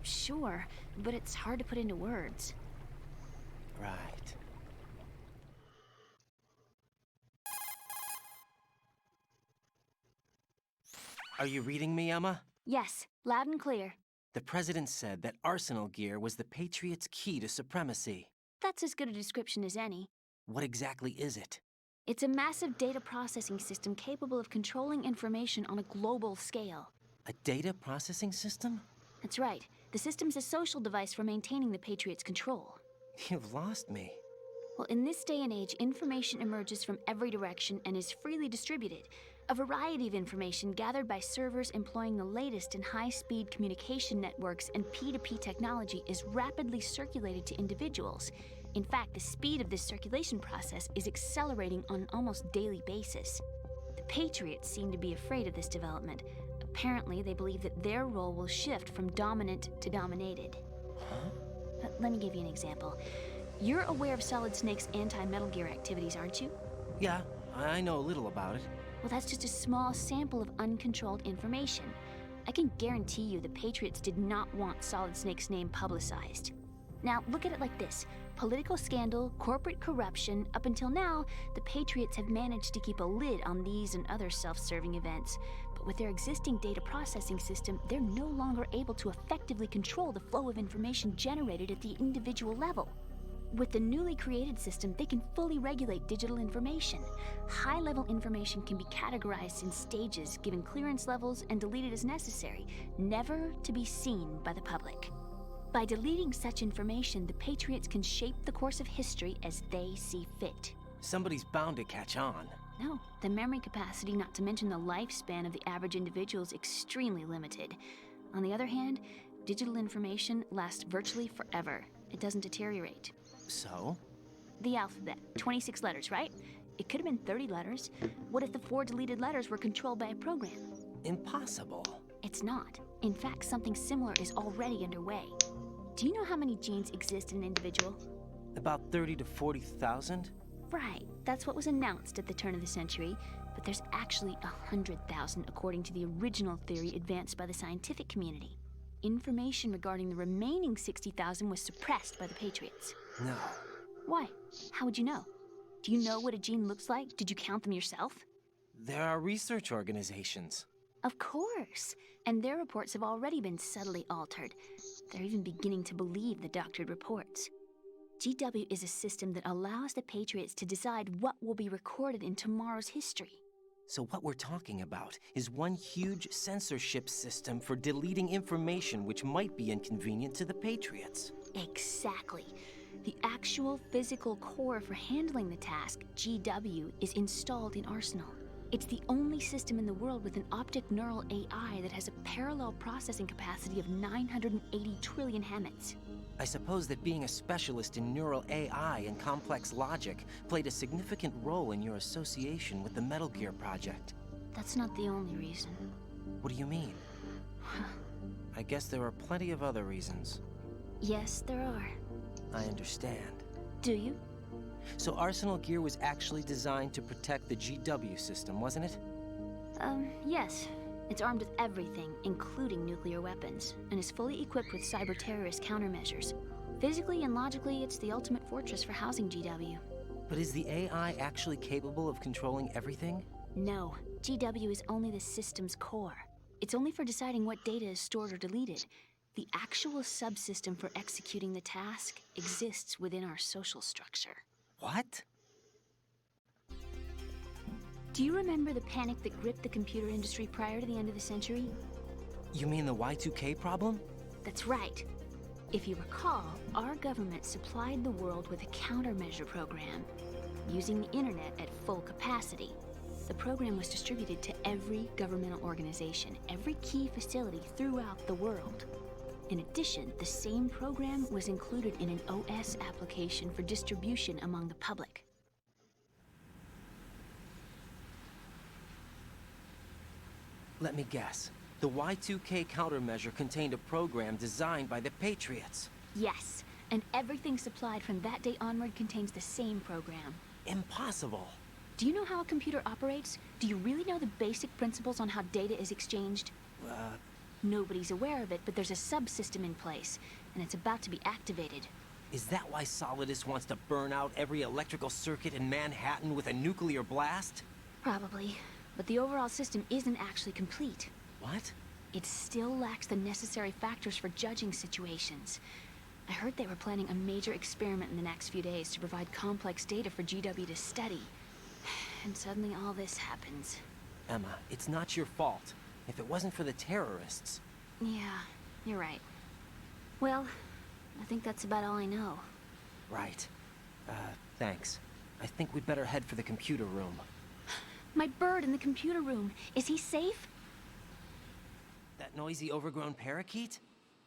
Sure, but it's hard to put into words. Right. Are you reading me, Emma? Yes, loud and clear. The President said that Arsenal Gear was the Patriots' key to supremacy. That's as good a description as any. What exactly is it? It's a massive data processing system capable of controlling information on a global scale. A data processing system? That's right. The system's a social device for maintaining the Patriots' control. You've lost me. Well, in this day and age, information emerges from every direction and is freely distributed. A variety of information gathered by servers employing the latest in high-speed communication networks and P2P technology is rapidly circulated to individuals. In fact, the speed of this circulation process is accelerating on an almost daily basis. The Patriots seem to be afraid of this development. Apparently, they believe that their role will shift from dominant to dominated. Huh? Let me give you an example. You're aware of Solid Snake's anti-Metal Gear activities, aren't you? Yeah, I know a little about it. Well, that's just a small sample of uncontrolled information. I can guarantee you the Patriots did not want Solid Snake's name publicized. Now, look at it like this. Political scandal, corporate corruption, up until now, the Patriots have managed to keep a lid on these and other self-serving events. But with their existing data processing system, they're no longer able to effectively control the flow of information generated at the individual level. With the newly created system, they can fully regulate digital information. High-level information can be categorized in stages, given clearance levels, and deleted as necessary, never to be seen by the public. By deleting such information, the Patriots can shape the course of history as they see fit. Somebody's bound to catch on. No, the memory capacity, not to mention the lifespan of the average individual, is extremely limited. On the other hand, digital information lasts virtually forever. It doesn't deteriorate. So? The alphabet, 26 letters, right? It could have been 30 letters. What if the 4 deleted letters were controlled by a program? Impossible. It's not. In fact, something similar is already underway. Do you know how many genes exist in an individual? About 30 to 40,000? Right, that's what was announced at the turn of the century, but there's actually 100,000 according to the original theory advanced by the scientific community. Information regarding the remaining 60,000 was suppressed by the Patriots. No. Why? How would you know? Do you know what a gene looks like? Did you count them yourself? There are research organizations. Of course. And their reports have already been subtly altered. They're even beginning to believe the doctored reports. GW is a system that allows the Patriots to decide what will be recorded in tomorrow's history. So what we're talking about is one huge censorship system for deleting information which might be inconvenient to the Patriots. Exactly. The actual physical core for handling the task, GW, is installed in Arsenal. It's the only system in the world with an optic neural AI that has a parallel processing capacity of 980 trillion Hammets. I suppose that being a specialist in neural AI and complex logic played a significant role in your association with the Metal Gear project. That's not the only reason. What do you mean? I guess there are plenty of other reasons. Yes, there are. I understand. Do you? So Arsenal Gear was actually designed to protect the GW system, wasn't it? Yes. It's armed with everything, including nuclear weapons, and is fully equipped with cyber-terrorist countermeasures. Physically and logically, it's the ultimate fortress for housing GW. But is the AI actually capable of controlling everything? No. GW is only the system's core. It's only for deciding what data is stored or deleted. The actual subsystem for executing the task exists within our social structure. What? Do you remember the panic that gripped the computer industry prior to the end of the century? You mean the Y2K problem? That's right. If you recall, our government supplied the world with a countermeasure program, using the internet at full capacity. The program was distributed to every governmental organization, every key facility throughout the world. In addition, the same program was included in an OS application for distribution among the public. Let me guess. The Y2K countermeasure contained a program designed by the Patriots. Yes, and everything supplied from that day onward contains the same program. Impossible. Do you know how a computer operates? Do you really know the basic principles on how data is exchanged? Nobody's aware of it, but there's a subsystem in place, and it's about to be activated. Is that why Solidus wants to burn out every electrical circuit in Manhattan with a nuclear blast? Probably, but the overall system isn't actually complete. What? It still lacks the necessary factors for judging situations. I heard they were planning a major experiment in the next few days to provide complex data for GW to study. And suddenly all this happens. Emma, it's not your fault. If it wasn't for the terrorists... Yeah, you're right. Well, I think that's about all I know. Right. Thanks. I think we'd better head for the computer room. My bird in the computer room. Is he safe? That noisy, overgrown parakeet?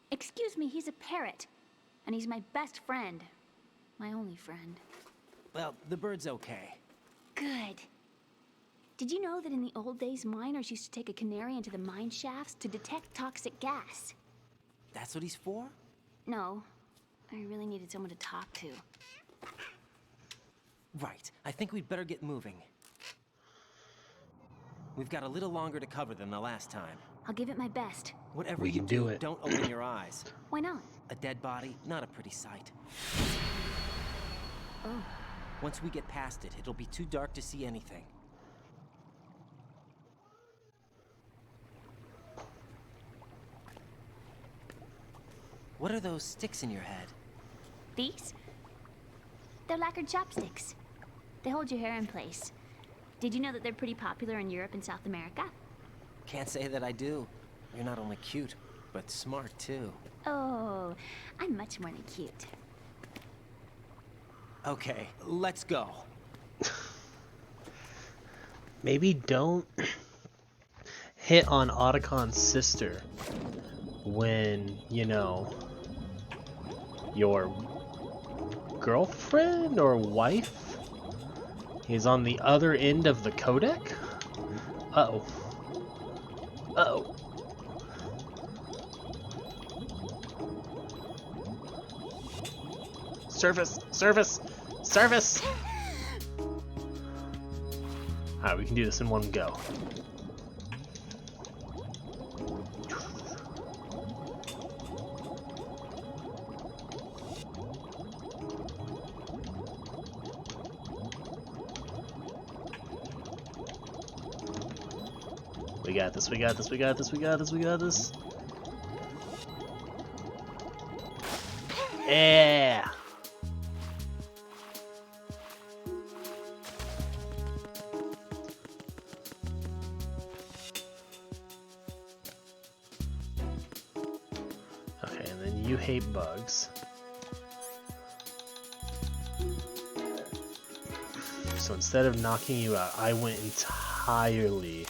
Excuse me, he's a parrot. And he's my best friend. My only friend. Well, the bird's okay. Good. Did you know that in the old days, miners used to take a canary into the mine shafts to detect toxic gas? That's what he's for? No. I really needed someone to talk to. Right. I think we'd better get moving. We've got a little longer to cover than the last time. I'll give it my best. Whatever We you can do it. don't open your eyes. Why not? A dead body, not a pretty sight. Oh. Once we get past it, it'll be too dark to see anything. What are those sticks in your head? These? They're lacquered chopsticks. They hold your hair in place. Did you know that they're pretty popular in Europe and South America? Can't say that I do. You're not only cute, but smart too. Oh, I'm much more than cute. Okay, let's go. Maybe don't hit on Otacon's sister when, you know, your girlfriend or wife is on the other end of the codec? Uh-oh. Uh-oh. Service! Service! Service! Alright, we can do this in one go. We got this, we got this, we got this, we got this, we got this. Yeah! Okay, and then you hate bugs. So instead of knocking you out, I went entirely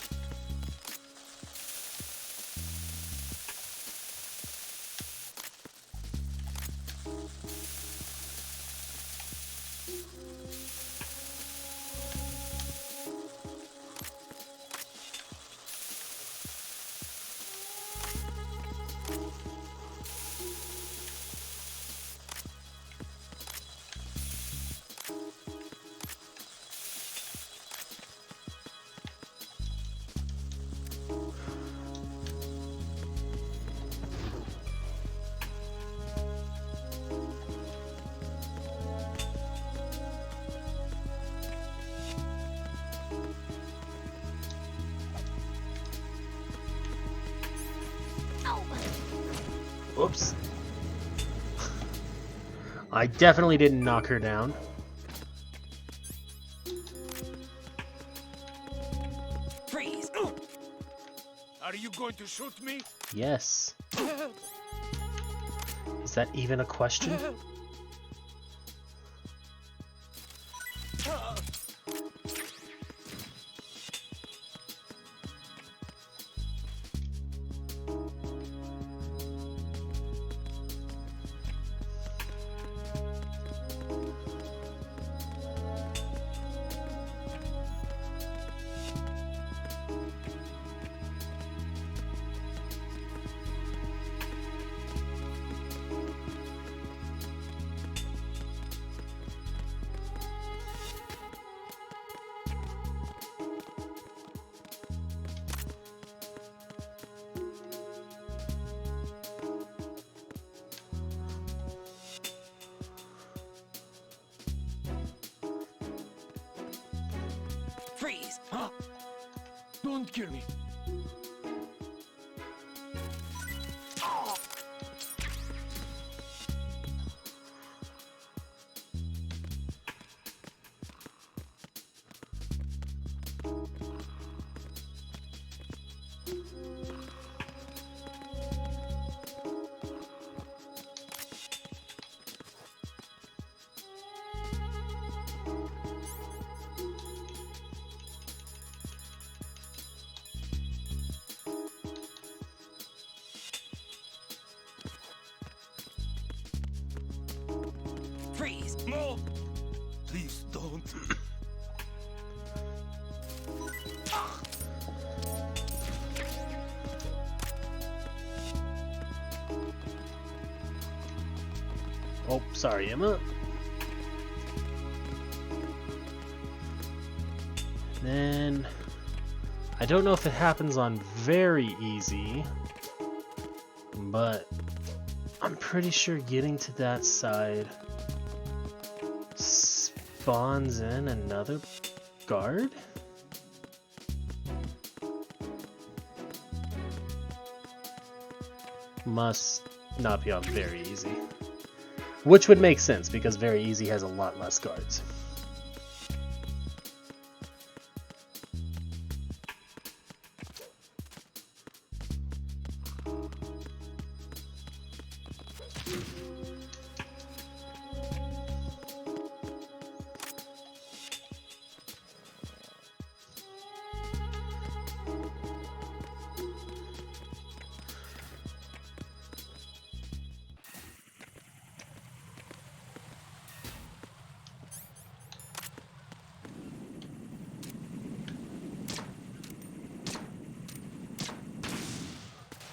Whoops. I definitely didn't knock her down. Freeze! Are you going to shoot me? Yes. Is that even a question? Freeze! Huh? Don't kill me. Freeze! No! Please don't. Oh, sorry, Emma. Then I don't know if it happens on very easy, but I'm pretty sure getting to that side spawns in another guard. Must not be on very easy. Which would make sense because very easy has a lot less guards.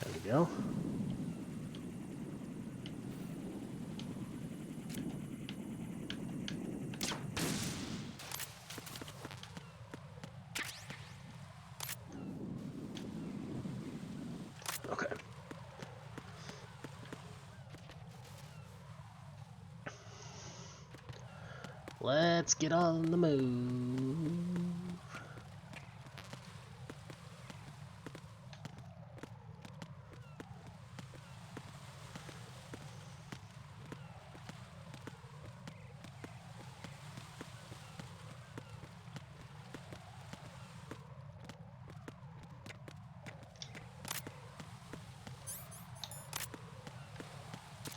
There we go. Okay. Let's get on the move.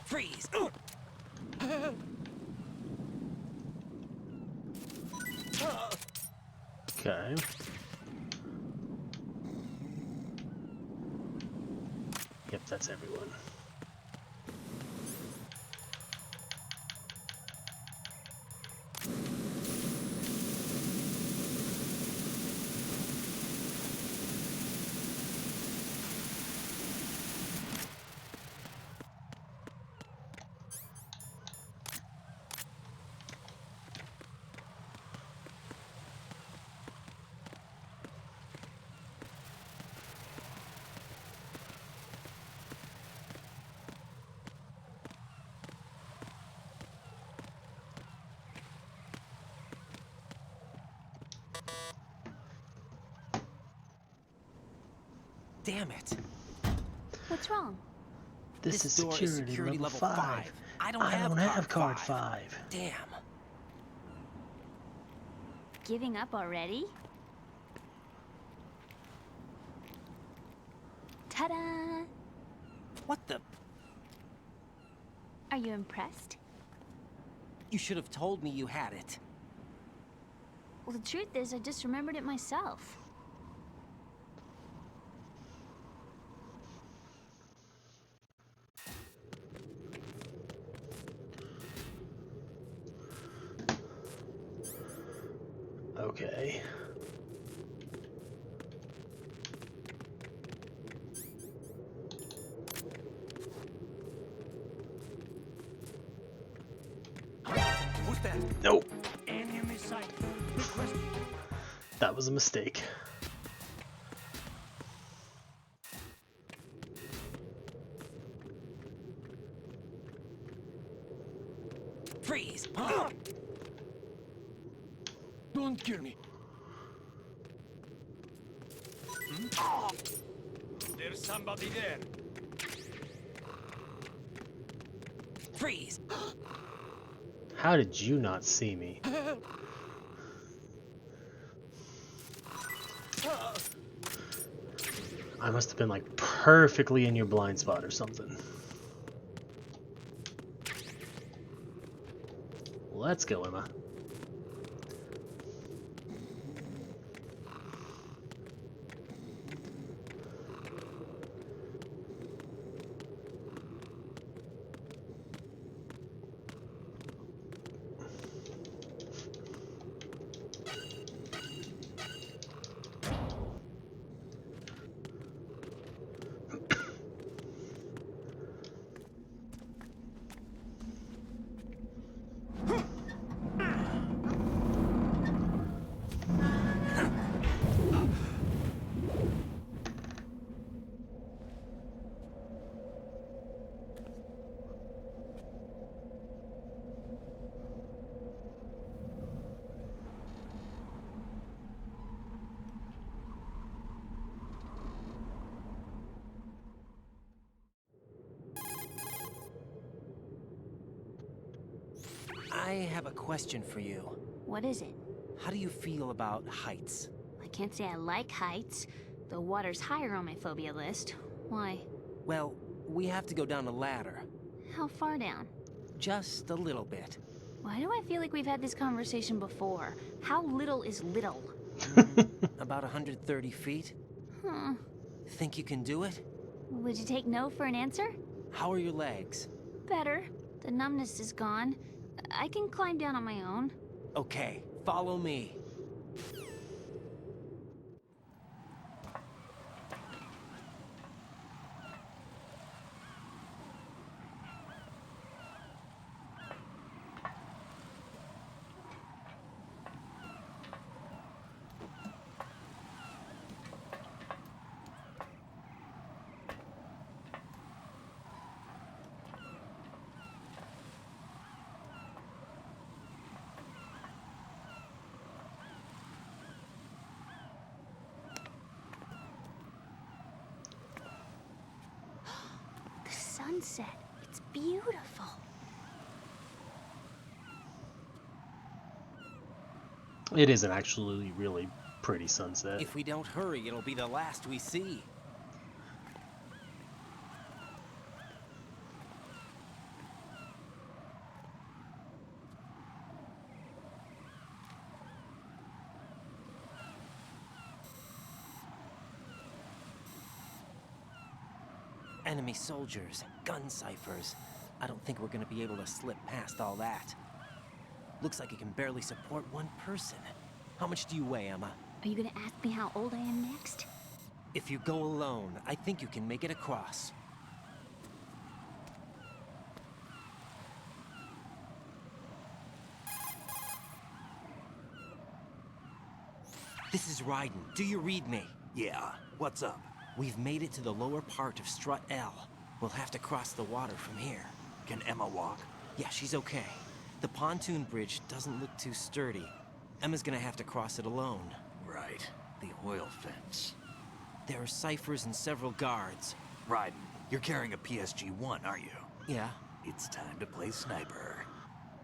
Freeze! Okay. Yep, that's everyone. Damn it. What's wrong? This is door is security level 5. I don't have card card 5. 5. Damn. Giving up already? Ta-da! What the? Are you impressed? You should have told me you had it. Well, the truth is, I just remembered it myself. Okay. Who's that? Nope. Enemy sight. That was a mistake. Freeze! Don't kill me. There's somebody there. Freeze! How did you not see me? I must have been like perfectly in your blind spot or something. Let's go, Emma. I have a question for you. What is it? How do you feel about heights? I can't say I like heights. The water's higher on my phobia list. Why? Well, we have to go down a ladder. How far down? Just a little bit. Why do I feel like we've had this conversation before? How little is little? About 130 feet. Huh. Think you can do it? Would you take no for an answer? How are your legs? Better. The numbness is gone. I can climb down on my own. Okay, follow me. The sunset. It's beautiful. It is an actually really pretty sunset. If we don't hurry, it'll be the last we see. Enemy soldiers, gun ciphers. I don't think we're gonna be able to slip past all that. Looks like it can barely support one person. How much do you weigh, Emma? Are you gonna ask me how old I am next? If you go alone, I think you can make it across. This is Raiden. Do you read me? Yeah, what's up? We've made it to the lower part of Strut L. We'll have to cross the water from here. Can Emma walk? Yeah, she's okay. The pontoon bridge doesn't look too sturdy. Emma's gonna have to cross it alone. Right. The oil fence. There are ciphers and several guards. Raiden, you're carrying a PSG-1, aren't you? Yeah. It's time to play sniper.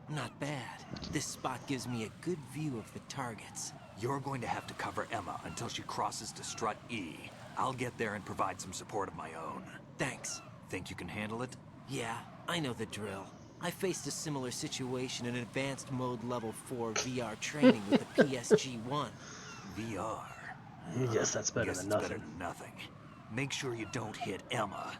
Not bad. This spot gives me a good view of the targets. You're going to have to cover Emma until she crosses to Strut E. I'll get there and provide some support of my own. Thanks. Think you can handle it? Yeah, I know the drill. I faced a similar situation in advanced mode level 4 VR training with the PSG-1. VR? Yes, that's better Guess than it's nothing. better than nothing. Make sure you don't hit Emma.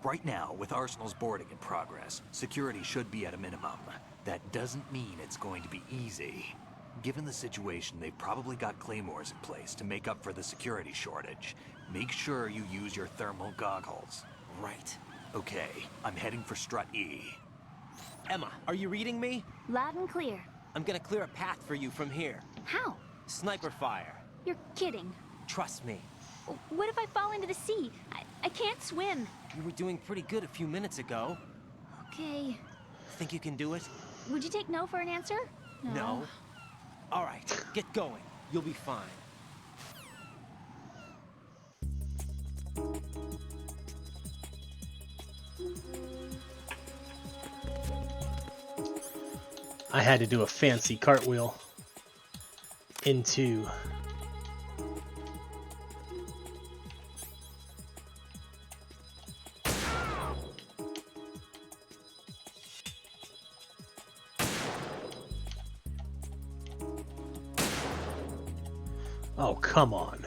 Right now, with Arsenal's boarding in progress, security should be at a minimum. That doesn't mean it's going to be easy. Given the situation, they've probably got claymores in place to make up for the security shortage. Make sure you use your thermal goggles. Right. Okay, I'm heading for Strut E. Emma, are you reading me? Loud and clear. I'm gonna clear a path for you from here. How? Sniper fire. You're kidding. Trust me. What if I fall into the sea? I can't swim. You were doing pretty good a few minutes ago. Okay. Think you can do it? Would you take no for an answer? No. All right, get going. You'll be fine. I had to do a fancy cartwheel into Oh, come on.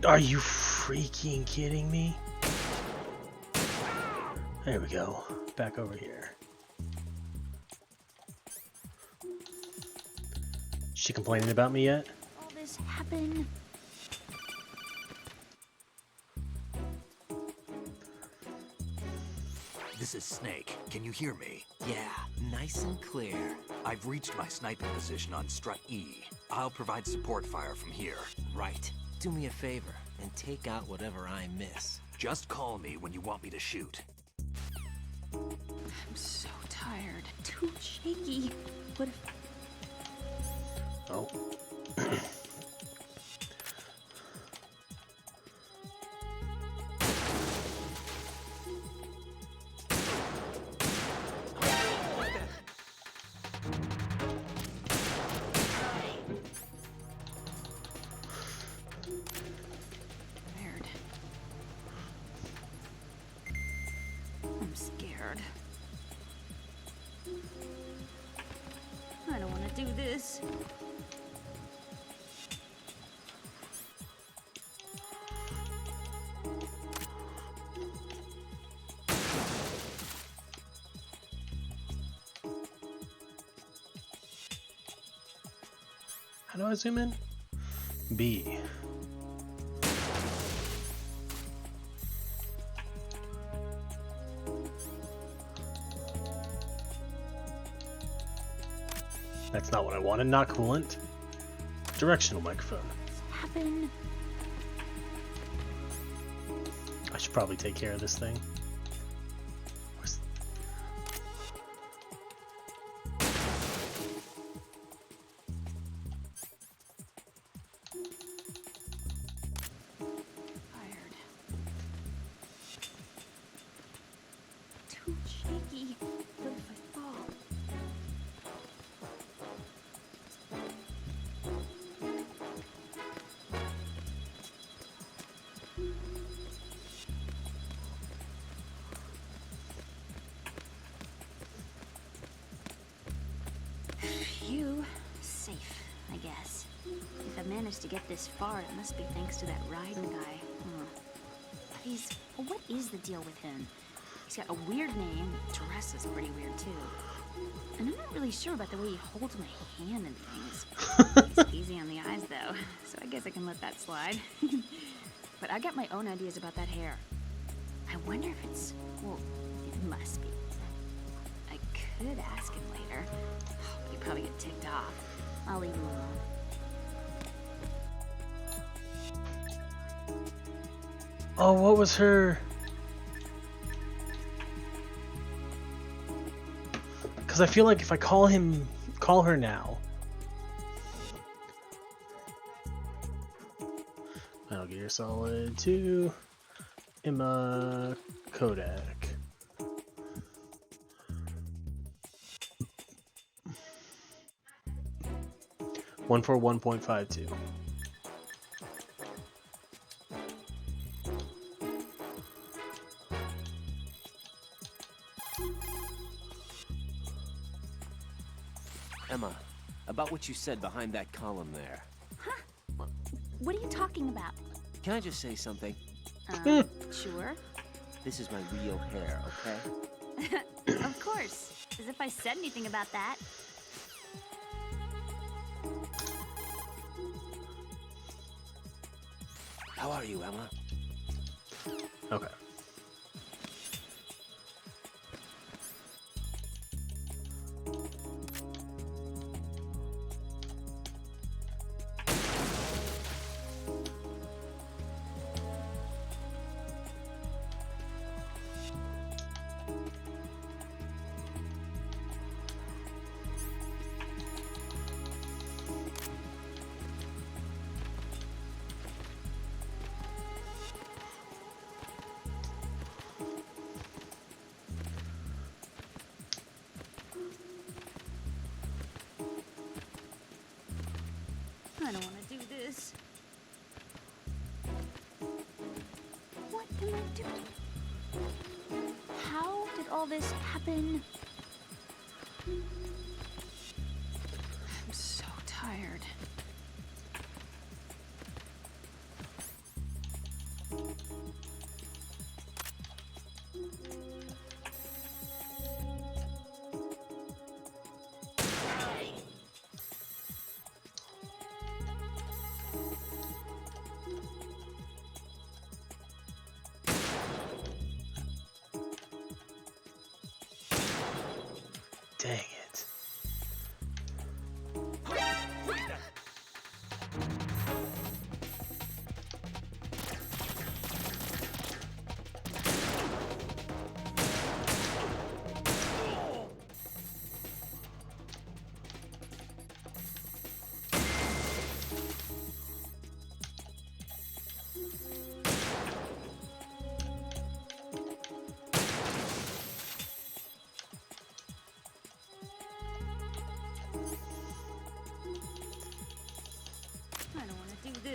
Are you freaking kidding me? There we go. Back over here. She complaining about me yet? All this happened. This is Snake. Can you hear me? Yeah, nice and clear. I've reached my sniping position on Strut E. I'll provide support fire from here. Right. Do me a favor and take out whatever I miss. Just call me when you want me to shoot. I'm so tired. Too shaky. What if... Oh. Weird. I'm scared. I don't want to do this. How do I zoom in? B. That's not what I wanted. Not coolant. Directional microphone. What's happened? I should probably take care of this thing. Where's... Tired. Too shaky. What if I fall? Phew. Safe, I guess. If I managed to get this far, it must be thanks to that riding guy. What is the deal with him? He's got a weird name. Dress is pretty weird, too. And I'm not really sure about the way he holds my hand and things. He's easy on the eyes, though, so I guess I can let that slide. But I got my own ideas about that hair. I wonder if it's... well, it must be. I could ask him later. But he'd probably get ticked off. I'll leave him alone. Oh, what was her... Because I feel like if I call her now... Metal Gear Solid 2... Emma Kodak. One for 1.52. Emma, about what you said behind that column there. Huh? What are you talking about? Can I just say something? Sure. This is my real hair, okay? Of course. As if I said anything about that. How are you, Emma? Okay. I don't want to do this. What am I doing? How did all this happen? I'm so tired. Dang it.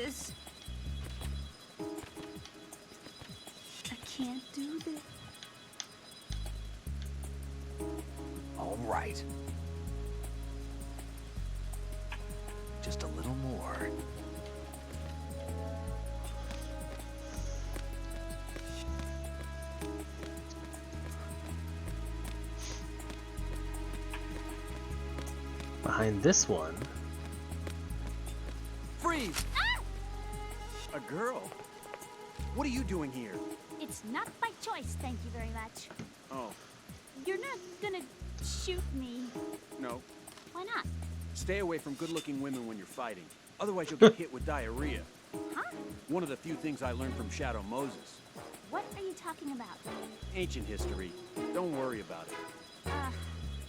this. I can't do this. All right. Just a little more. Behind this one. Freeze! Ah! A girl? What are you doing here? It's not by choice, thank you very much. Oh, You're not gonna shoot me. no. Why not? Stay away from good-looking women when you're fighting. Otherwise you'll get hit with diarrhea. Huh? One of the few things I learned from Shadow Moses. What are you talking about? Ancient history. Don't worry about it.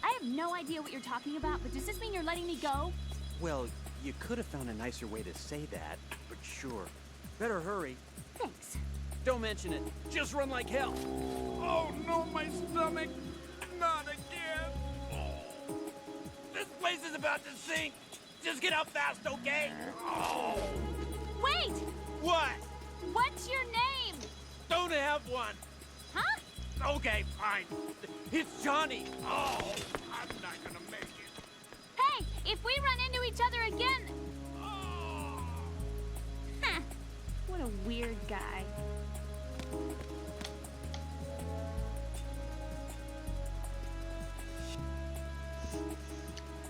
I have no idea what you're talking about, but does this mean you're letting me go? Well, you could have found a nicer way to say that, but sure. Better hurry. Thanks. Don't mention it. Just run like hell. Oh no, my stomach! Not again! Oh. This place is about to sink! Just get out fast, okay? Oh. Wait! What? What's your name? Don't have one! Huh? Okay, fine. It's Johnny! Oh, I'm not gonna make it. Hey, if we run into each other again... Huh. What a weird guy.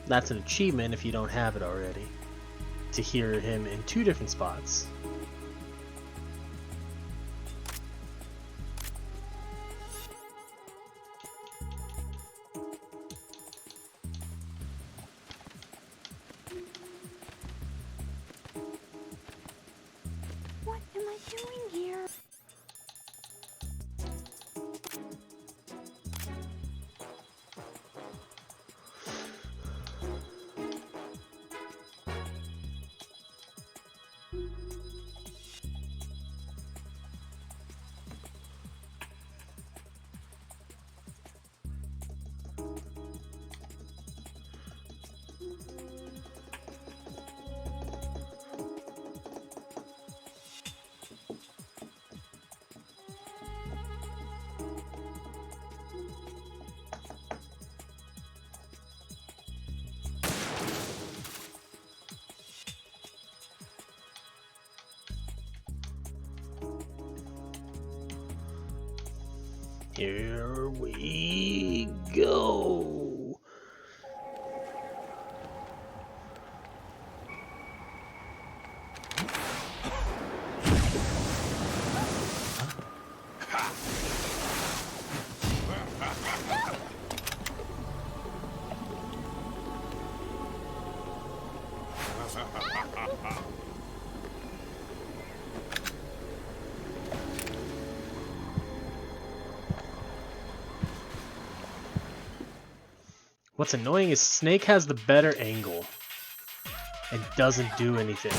That's an achievement if you don't have it already. To hear him in 2 different spots. What am I doing here? Here we go. What's annoying is Snake has the better angle and doesn't do anything.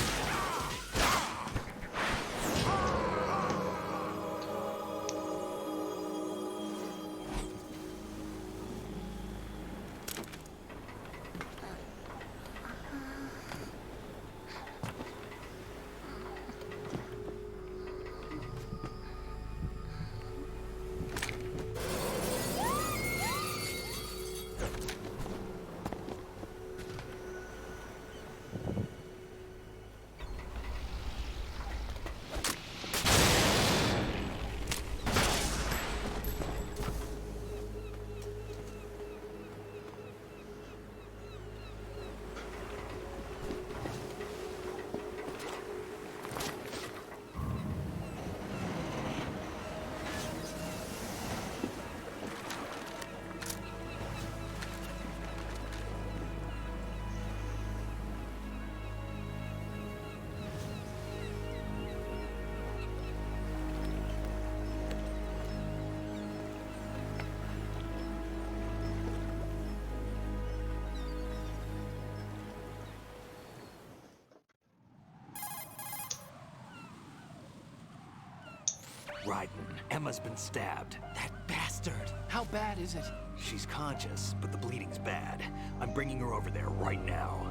Raiden, Emma's been stabbed. That bastard! How bad is it? She's conscious, but the bleeding's bad. I'm bringing her over there right now.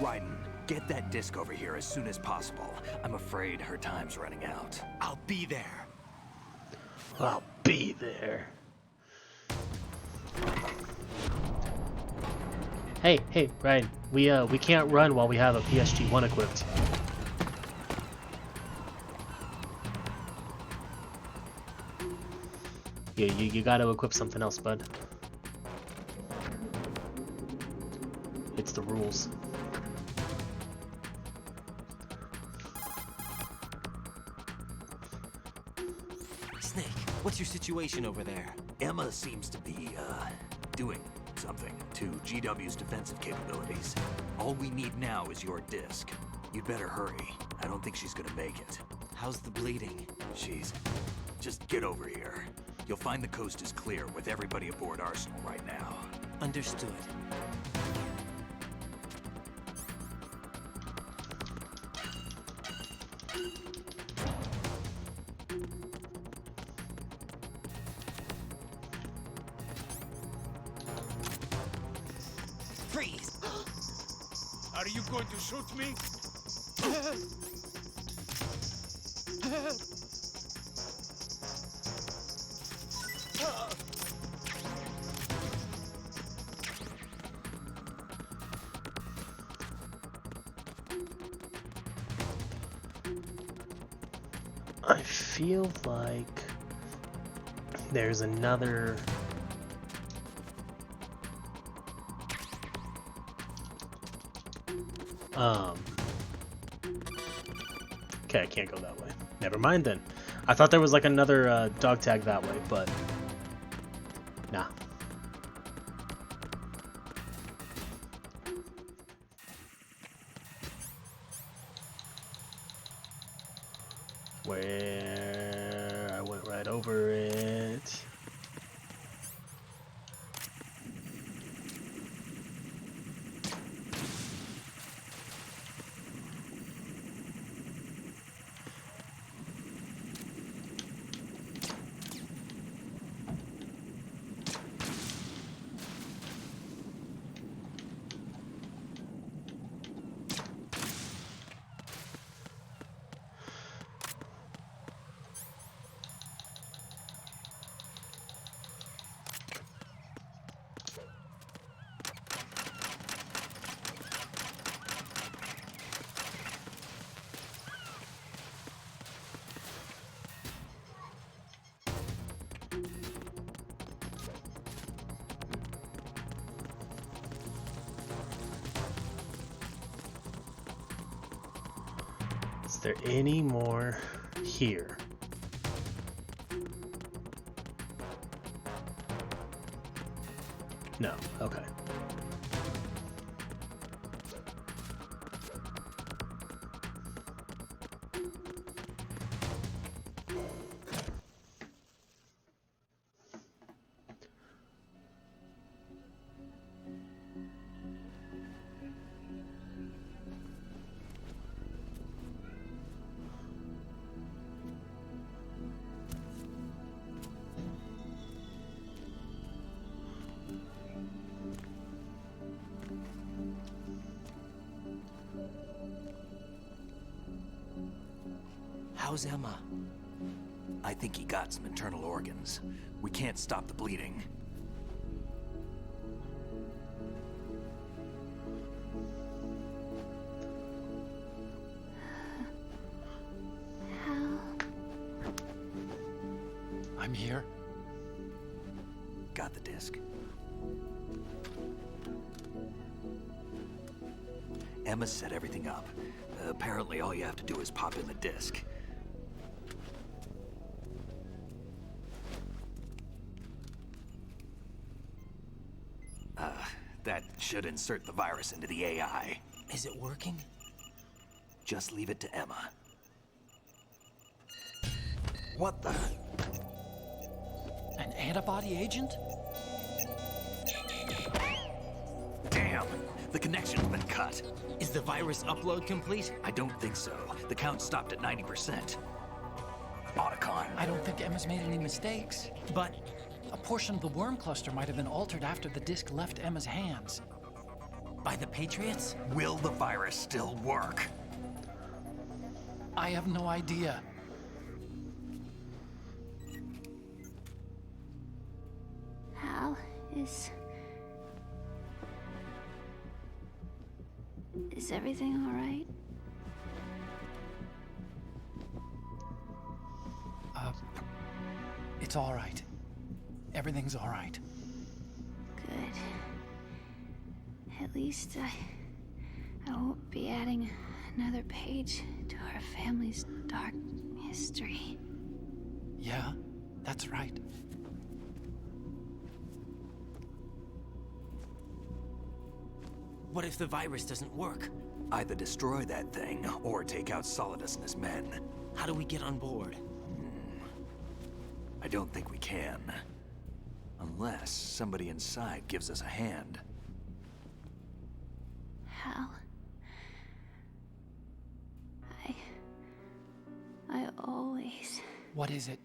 Raiden, Get that disc over here as soon as possible. I'm afraid her time's running out. I'll be there. I'll be there. Hey, Ryan. We can't run while we have a PSG-1 equipped. You gotta equip something else, bud. It's the rules. Snake, what's your situation over there? Emma seems to be, doing something to GW's defensive capabilities. All we need now is your disc. You'd better hurry. I don't think she's gonna make it. How's the bleeding? Just get over here. You'll find the coast is clear with everybody aboard Arsenal right now. Understood. Freeze! Are you going to shoot me? I feel like there's another... Okay, I can't go that way. Never mind then. I thought there was like another dog tag that way, but nah. Where I went right over it. Is there any more here? No, okay. How's Emma? I think he got some internal organs. We can't stop the bleeding. I'm here. Got the disc. Emma set everything up. Apparently all you have to do is pop in the disc. That should insert the virus into the AI. Is it working? Just leave it to Emma. What the? An antibody agent? Damn! The connection's been cut. Is the virus upload complete? I don't think so. The count stopped at 90%. Otacon. I don't think Emma's made any mistakes. But a portion of the worm cluster might have been altered after the disc left Emma's hands. By the Patriots? Will the virus still work? I have no idea. Hal, is everything all right? It's all right. Everything's all right. Good. At least I won't be adding another page to our family's dark history. Yeah, that's right. What if the virus doesn't work? Either destroy that thing, or take out Solidus and his men. How do we get on board? I don't think we can. Unless somebody inside gives us a hand. Hal, I always... What is it?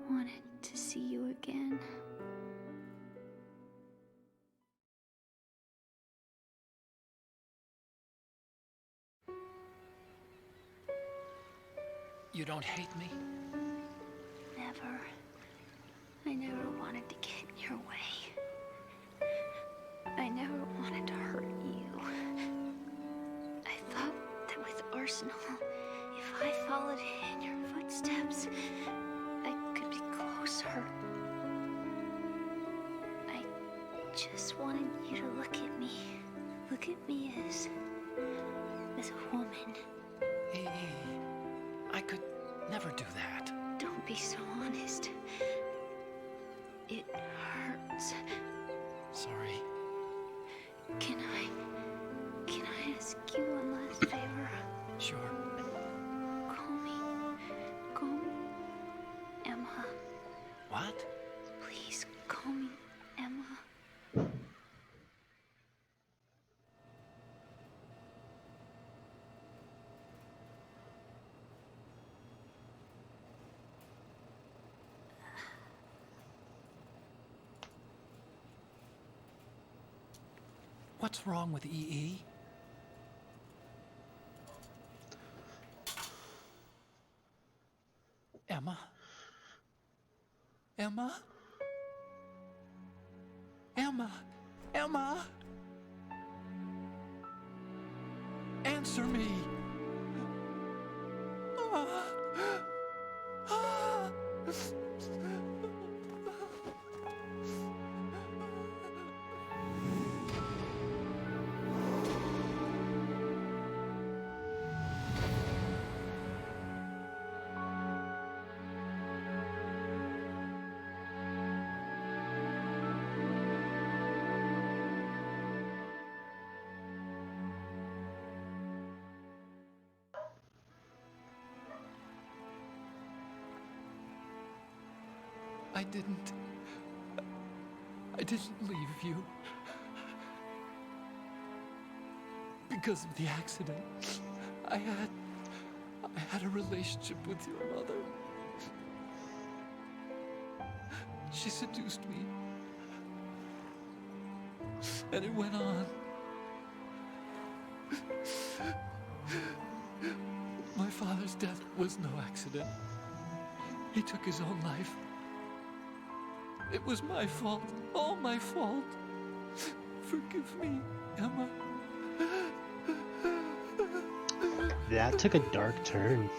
wanted to see you again. You don't hate me? Never. I never wanted to get in your way. I never wanted to hurt you. I thought that with Arsenal, if I followed in your footsteps, I could be closer. I just wanted you to look at me. Look at me as a woman. I could never do that. Don't be so honest. It hurts. Sorry. Can I ask you one last favor? Sure. Call me Emma. What? Please call me Emma. What's wrong with EE? Emma? Emma? Emma? Emma? Answer me! Ah. Ah. I didn't leave you. Because of the accident, I had a relationship with your mother. She seduced me. And it went on. My father's death was no accident. He took his own life. It was my fault, all my fault. Forgive me, Emma. That took a dark turn.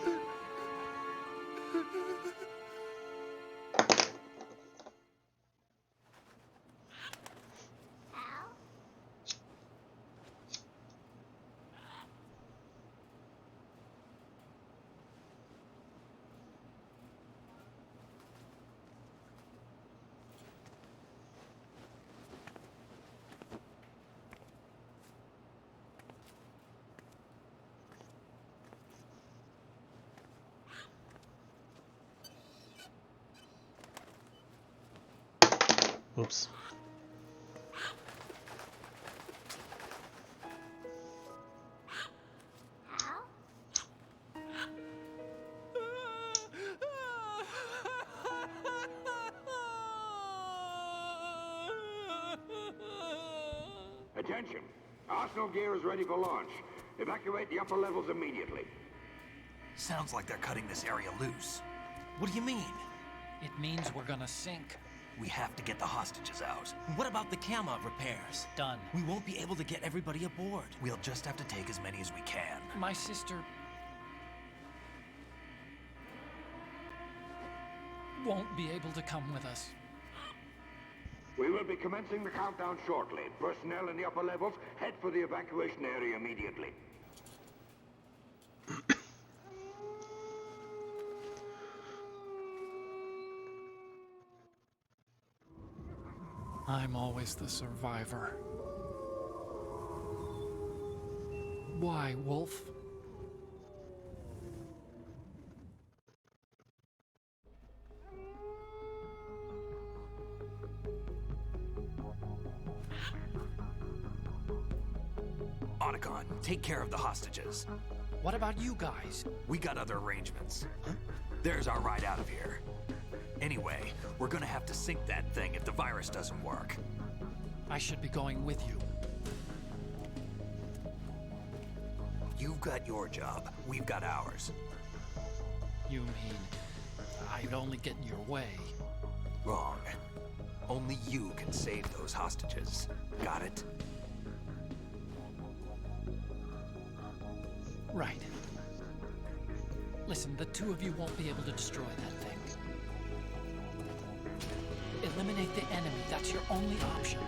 Oops. Attention. Arsenal gear is ready for launch. Evacuate the upper levels immediately. Sounds like they're cutting this area loose. What do you mean? It means we're gonna sink. We have to get the hostages out. What about the camo repairs? Done. We won't be able to get everybody aboard. We'll just have to take as many as we can. My sister won't be able to come with us. We will be commencing the countdown shortly. Personnel in the upper levels, head for the evacuation area immediately. I'm always the survivor. Why, Wolf? Otacon, take care of the hostages. What about you guys? We got other arrangements. There's our ride out of here. Anyway, we're gonna have to sink that thing if the virus doesn't work. I should be going with you. You've got your job, we've got ours. You mean I'd only get in your way? Wrong. Only you can save those hostages. Got it? Right. Listen, the two of you won't be able to destroy that thing. Eliminate the enemy. That's your only option.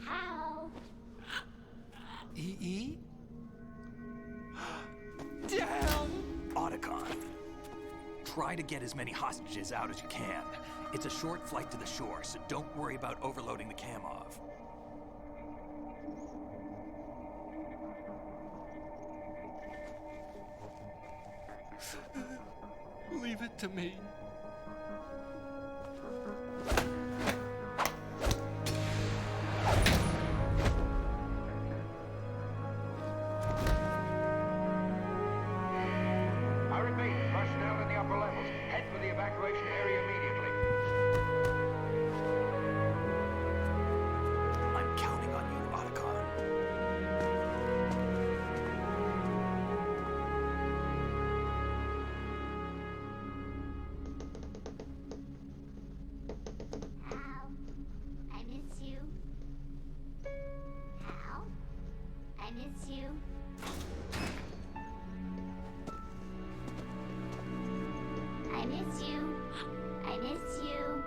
How? EE? Damn! Otacon, try to get as many hostages out as you can. It's a short flight to the shore, so don't worry about overloading the Kamov. Leave it to me. I repeat, personnel in the upper levels, head for the evacuation area immediately. I'm counting on you, Otacon. Hal, I miss you. Hal, I miss you. I miss you. I miss you.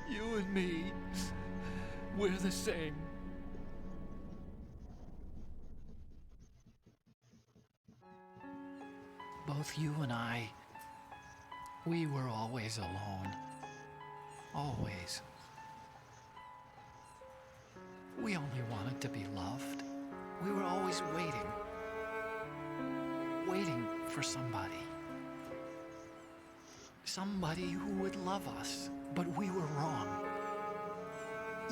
You and me, we're the same. Both you and I, we were always alone. Always. We only wanted to be loved. We were always waiting. Waiting for somebody. Somebody who would love us, but we were wrong.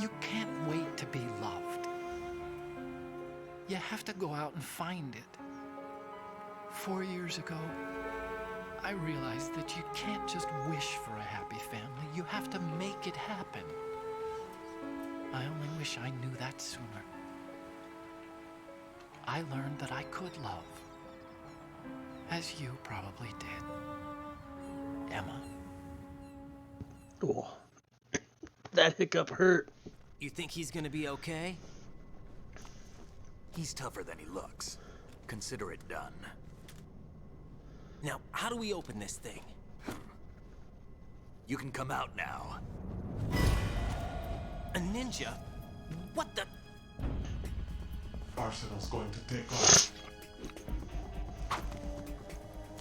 You can't wait to be loved. You have to go out and find it. 4 years ago, I realized that you can't just wish for a happy family. You have to make it happen. I only wish I knew that sooner. I learned that I could love, as you probably did, Emma. Oh, that hiccup hurt. You think he's gonna be okay? He's tougher than he looks. Consider it done. Now, how do we open this thing? You can come out now. A ninja? What the? Arsenal's going to take off.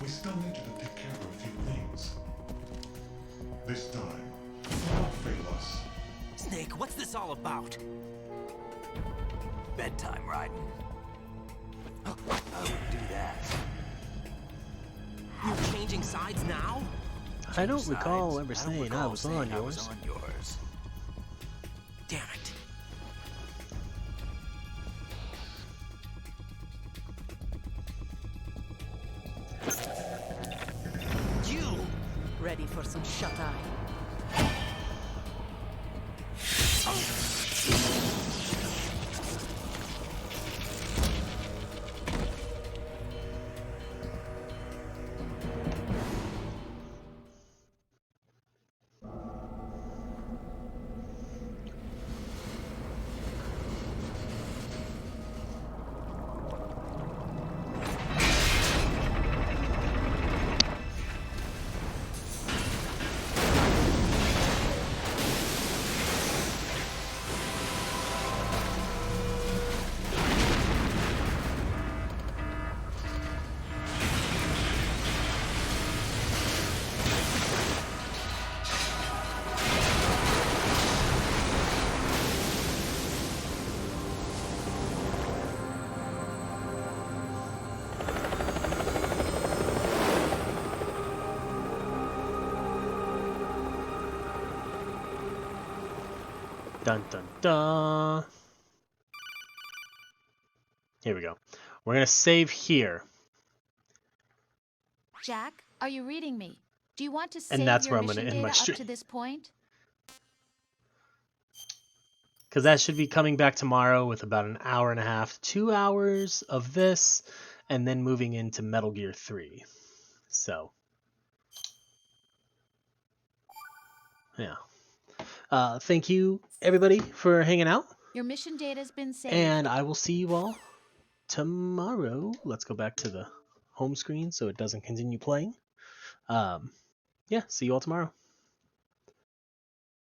We still need you to take care of a few things. This time, don't fail us. Snake, what's this all about? Bedtime, Raiden. I would do that. You're changing sides now? I don't recall ever saying I was on yours. I was on yours. Damn it. You! Ready for some shut-eye? Dun dun dun. Here we go. We're gonna save here, Jack, are you reading me? Do you want to and save that's your where I'm gonna mission end my data up stream, to this point? because that should be coming back tomorrow with about an hour and a half, 2 hours of this, and then moving into Metal Gear 3. So, yeah. Thank you everybody for hanging out, Your mission data's been saved. and I will see you all tomorrow. Let's go back to the home screen so it doesn't continue playing. Yeah, see you all tomorrow.